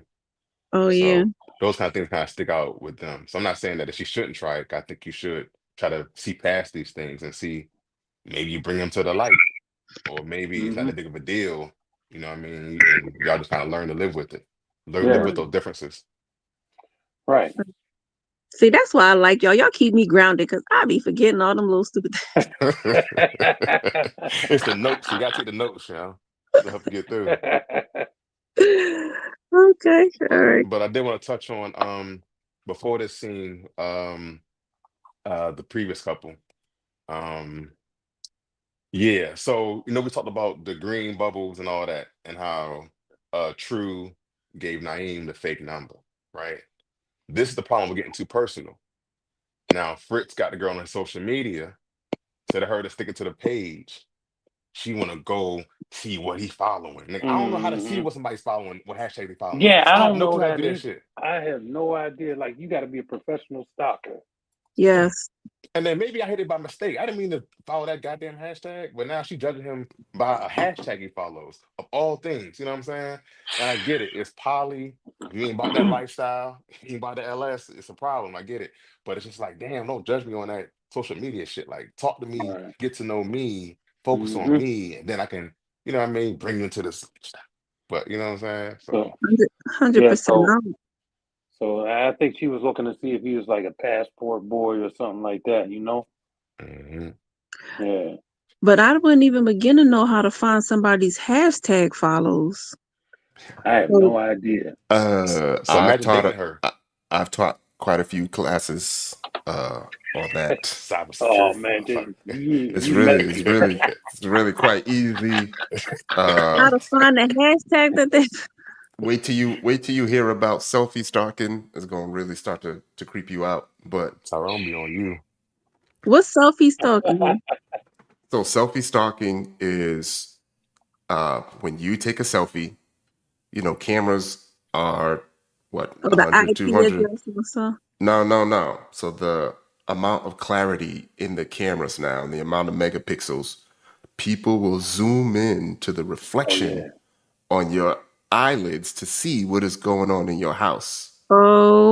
D: Oh, yeah.
B: So those kind of things kind of stick out with them. So I'm not saying that she shouldn't try it. I think you should try to see past these things and see, maybe you bring them to the light, or maybe it's not
C: Mm-hmm.
B: that big of a deal. You know what I mean? And y'all just kind of learn to live with it, live
C: Yeah.
B: with those differences.
C: Right.
D: See, that's why I like y'all. Y'all keep me grounded because I be forgetting all them little stupid
B: It's the notes. You gotta take the notes, to help you get through.
D: things. Okay. All right.
B: But I did want to touch on before this scene, the previous couple. Um yeah, so we talked about the green bubbles and all that, and how True gave Naeem the fake number, right? This is the problem with getting too personal. Now Fritz got the girl on social media, instead of her to stick it to the page, she wanna go see what he following. Like, I don't know how to see
C: hmm
B: what somebody's following, what hashtag they following.
C: Yeah, I
B: I have
C: don't
B: no
C: know
B: clue how to
C: that
B: do that
C: either.
B: shit.
C: I have no idea. Like, you got to be a professional stalker.
D: Yes.
B: And then maybe I hit it by mistake. I didn't mean to follow that goddamn hashtag, but now she judging him by a hashtag he follows, of all things. You know what I'm saying? And I get it. It's poly. If you ain't about that lifestyle, you ain't about the LS, it's a problem. I get it. But it's just like, damn, don't judge me on that social media shit. Like, talk to me,
C: Right.
B: get to know me, focus on
C: Mm-hmm.
B: me, and then I can, you know what I mean, bring you into this lifestyle. But you know what I'm saying?
C: So,
B: So,
D: 100%.
C: yeah, so I think she was looking to see if he was like a passport boy or something like that.
B: mhm.
C: Yeah.
D: But I wouldn't even begin to know how to find somebody's hashtag follows.
C: I have
D: So,
C: no idea.
B: So
A: I've
B: imagine
A: taught
B: dating
A: a,
B: her.
A: I've taught quite a few classes on that.
C: Oh
B: Cybersecurity,
C: man,
B: motherfucker.
A: It's
C: you
A: really,
C: messed
A: it's
C: it.
A: really, it's really quite easy.
D: how
A: Uh,
D: to find the hashtag that they.
A: wait till you hear about selfie stalking. It's gonna really start to creep you out. But
B: Tyrone be on you.
D: What's selfie stalking?
A: So selfie stalking is when you take a selfie, cameras are what,
D: Oh, the
A: 100,
D: IP
A: 200.
D: address and stuff.
A: No, no, no. So the amount of clarity in the cameras now and the amount of megapixels, people will zoom in to the
C: Oh
A: reflection
C: yeah,
A: on your eyelids to see what is going on in your house.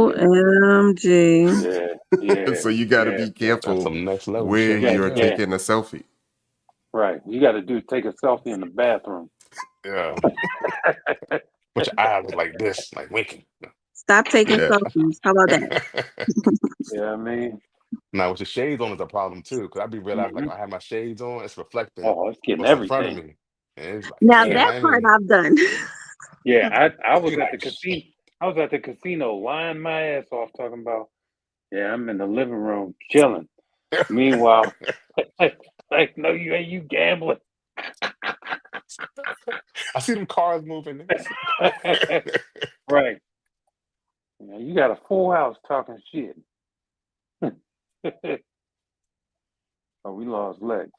C: yeah,
D: OMG.
C: yeah, yeah,
A: So you got to
C: yeah.
A: be
B: That's
A: careful
B: some next level
A: where
B: shit
C: Yeah,
B: right
A: you're
B: there.
C: yeah.
A: taking a selfie.
C: Right. You got to take a selfie in the bathroom.
B: Yeah. Put your eyes like this, like winking.
D: Stop taking
A: Yeah.
D: selfies. How about that?
C: Yeah, I mean,
B: Now, with the shades on is a problem too, because I be realizing like
C: hmm
B: I have my shades on, it's reflecting
C: oh, it's getting
B: what's in front of
C: everything.
B: me, and it's like,
D: Now
B: damn,
C: Yeah,
D: that
B: I
D: part
B: ain't.
D: I've done.
C: yeah. I
B: I
C: was
B: be
C: at the
B: like,
C: casino.
B: shit.
C: I was at the casino, lying my ass off, talking about. Yeah, I'm in the living room chilling. Meanwhile, like, no, you ain't. You gambling.
B: I see them cars moving.
C: Right. Yeah, you got a full house talking shit. Oh, we lost Lex.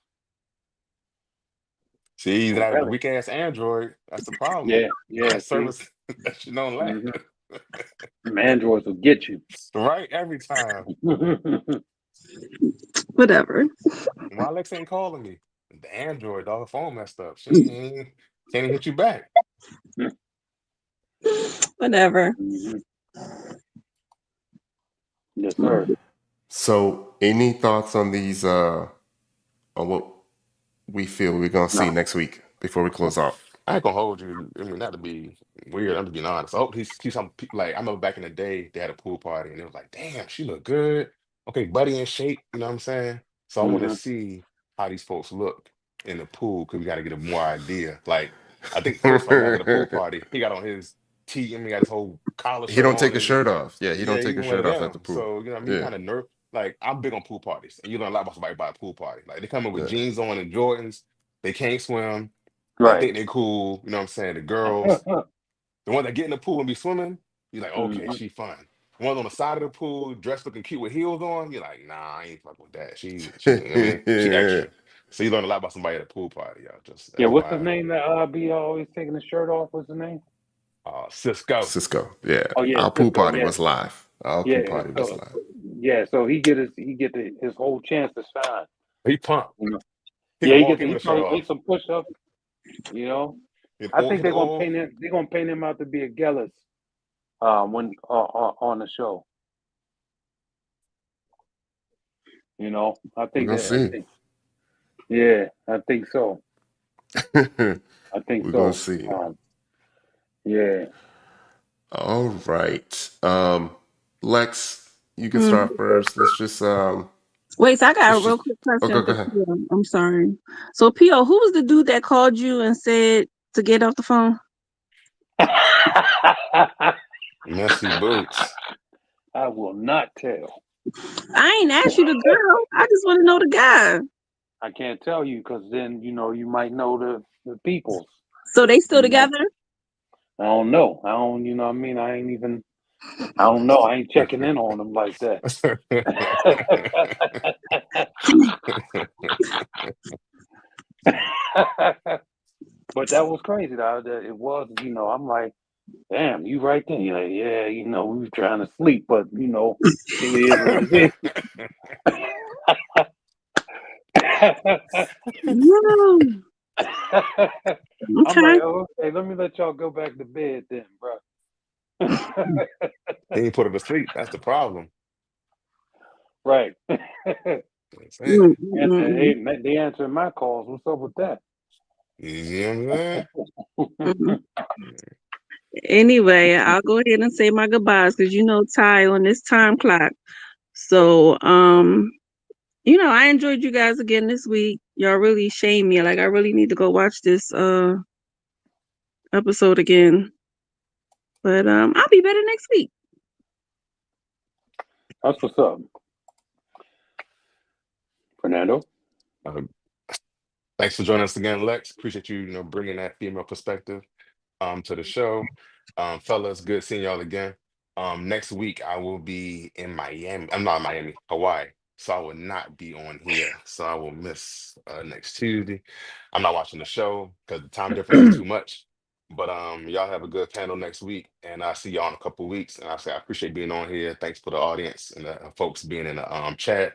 B: See,
C: I'm
B: that
C: telling
B: weak ass Android. That's the
C: you.
B: problem.
C: Yeah, yeah.
B: That
C: See,
B: service that shit don't last.
C: hmm androids will get you.
B: Right every time.
D: Whatever.
B: Why Lex ain't calling me? The Android, dog, the phone messed up. She ain't can't even hit you back.
D: Whatever.
C: hmm Yes, sir.
A: So any thoughts on these on what we feel we're gonna see
C: No.
A: next week before we close out?
B: I ain't gonna hold you. I mean, not to be weird, I'm just being honest. I hope he keeps some like I remember back in the day they had a pool party and it was like, damn, she look good. Okay, buddy in shape, you know what I'm saying? So I want to
C: hmm
B: see how these folks look in the pool because we got to get a more idea. Like I think the first fight he had at the pool party, he got on his tee and he got his whole collar
A: He
B: shirt
A: don't
B: on
A: take his
B: and
A: shirt off. Yeah, he
B: yeah,
A: don't take
B: he
A: his
B: one of
A: shirt off at the
B: them.
A: pool.
B: So, you know what I mean? He
A: Yeah,
B: kind of nerve. Like, I'm big on pool parties, and you learn a lot about somebody by a pool party. Like, they come in with
A: yeah.
B: jeans on and Jordans. They can't swim. They
C: Right.
B: think they cool. You know what I'm saying? The girls, the ones that get in the pool and be swimming, you're like, okay,
C: hmm
B: she fun. The ones on the side of the pool, dressed looking cute with heels on, you're like, nah, I ain't fucking with that. You know what I mean, she extra. So you learn a lot about somebody at a pool party, y'all. Just
C: Yeah. What's his
B: FYI.
C: name? That be always taking his shirt off. What's his name?
B: Cisco.
A: Cisco. Yeah.
C: Oh yeah,
A: Our pool
C: Cisco.
A: party
C: Yeah,
A: was live. Our pool
C: yeah.
A: party was
C: So
A: live.
C: yeah, so his whole chance to shine.
B: He pumped.
C: You know.
B: He
C: Yeah,
B: can
C: he
B: walk
C: gets.
B: in
C: He
B: with a shirt
C: probably ate
B: off.
C: some push ups. You know.
B: Hit
C: I
B: oil,
C: think
B: hit
C: they're gonna
B: oil.
C: paint him. They're gonna paint him out to be a Gillis. When on the show. You know. I
A: We're
C: think
A: gonna
C: that. I
A: see.
C: think. Yeah, I think so. I think
A: We're gonna
C: so.
A: see.
C: Yeah.
A: All right. Lex, you can
D: Hmm.
A: start first.
D: Wait, so I got a
A: Let's
D: real
A: just
D: quick
A: okay,
D: question
A: go
D: for
A: ahead.
D: Pio. I'm sorry. So Pio, who was the dude that called you and said to get off the phone?
B: Messy boots.
C: I will not tell.
D: I ain't asked you the girl. I just want to know the guy.
C: I can't tell you because then you might know the peoples.
D: So they still
C: You know,
D: together?
C: I don't know. I don't. You know what I mean? I ain't even. I don't know. I ain't checking in on them like that. But that was crazy. Though. That it was. I'm like, damn, you right there. You're like, yeah. We were trying to sleep, but it is what it is.
D: No.
C: I'm like,
D: Okay.
C: oh, okay, let me let y'all go back to bed then, bro.
B: He ain't put her to sleep. That's the problem.
C: Right.
B: I'm saying.
D: Mm,
C: Hey,
D: mm,
C: they answering my calls. What's up with that?
B: You know
D: mm, mm. Anyway, I'll go ahead and say my goodbyes because Ty on this time clock. So, I enjoyed you guys again this week. Y'all really shamed me. Like I really need to go watch this episode again. But I'll be better next week.
C: That's what's up, Fernando.
B: what? Thanks for joining us again, Lex. Appreciate you, bringing that female perspective to the show. Fellas, good seeing y'all again. Next week I will be in Miami. I'm not in Miami, Hawaii. so I will not be on here. So I will miss next Tuesday. I'm not watching the show because the time difference is too much. But y'all have a good panel next week, and I'll see y'all in a couple weeks. And I say I appreciate being on here. Thanks for the audience and the folks being in the chat.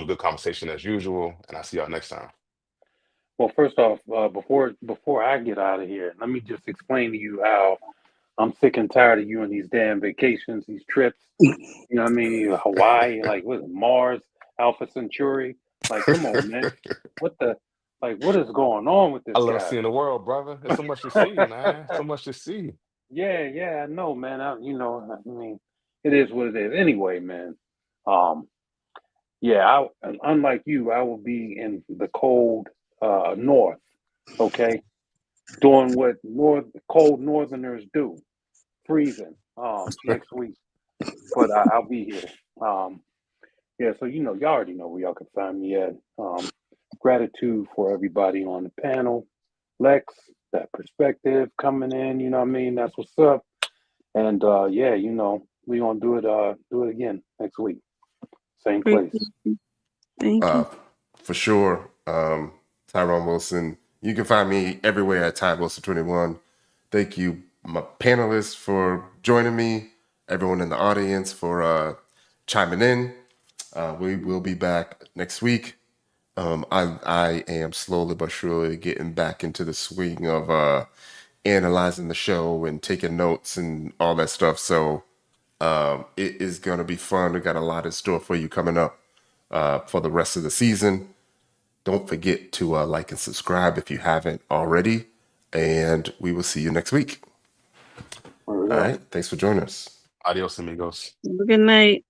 B: Good conversation as usual, and I'll see y'all next time.
C: Well, first off, before I get out of here, let me just explain to you how I'm sick and tired of you and these damn vacations, these trips. You know what I mean? Hawaii, like what is it, Mars, Alpha Centauri. Like, come on, man. What the what is going on with
B: I
C: this
B: love
C: guy?
B: seeing the world, brother. There's so much to see, man. So much to see.
C: Yeah, I know, man. I mean, it is what it is. Anyway, man. Um, yeah, unlike you, I will be in the cold north, okay? Doing what cold northerners do, freezing next week. But I'll be here. Yeah, so y'all already know where y'all can find me at. Gratitude for everybody on the panel. Lex, that perspective coming in, you know what I mean? That's what's up. And yeah, we gonna do it again next week. Same place.
D: Thank you.
A: For sure. Tyrone Wilson. You can find me everywhere at Ty Wilson 21. Thank you, my panelists, for joining me. Everyone in the audience for chiming in. We will be back next week. I am slowly but surely getting back into the swing of analyzing the show and taking notes and all that stuff. So it is going to be fun. We got a lot in store for you coming up for the rest of the season. Don't forget to like and subscribe if you haven't already. And we will see you next week. All right. Thanks for joining us.
B: Adios, amigos.
D: Have a good night.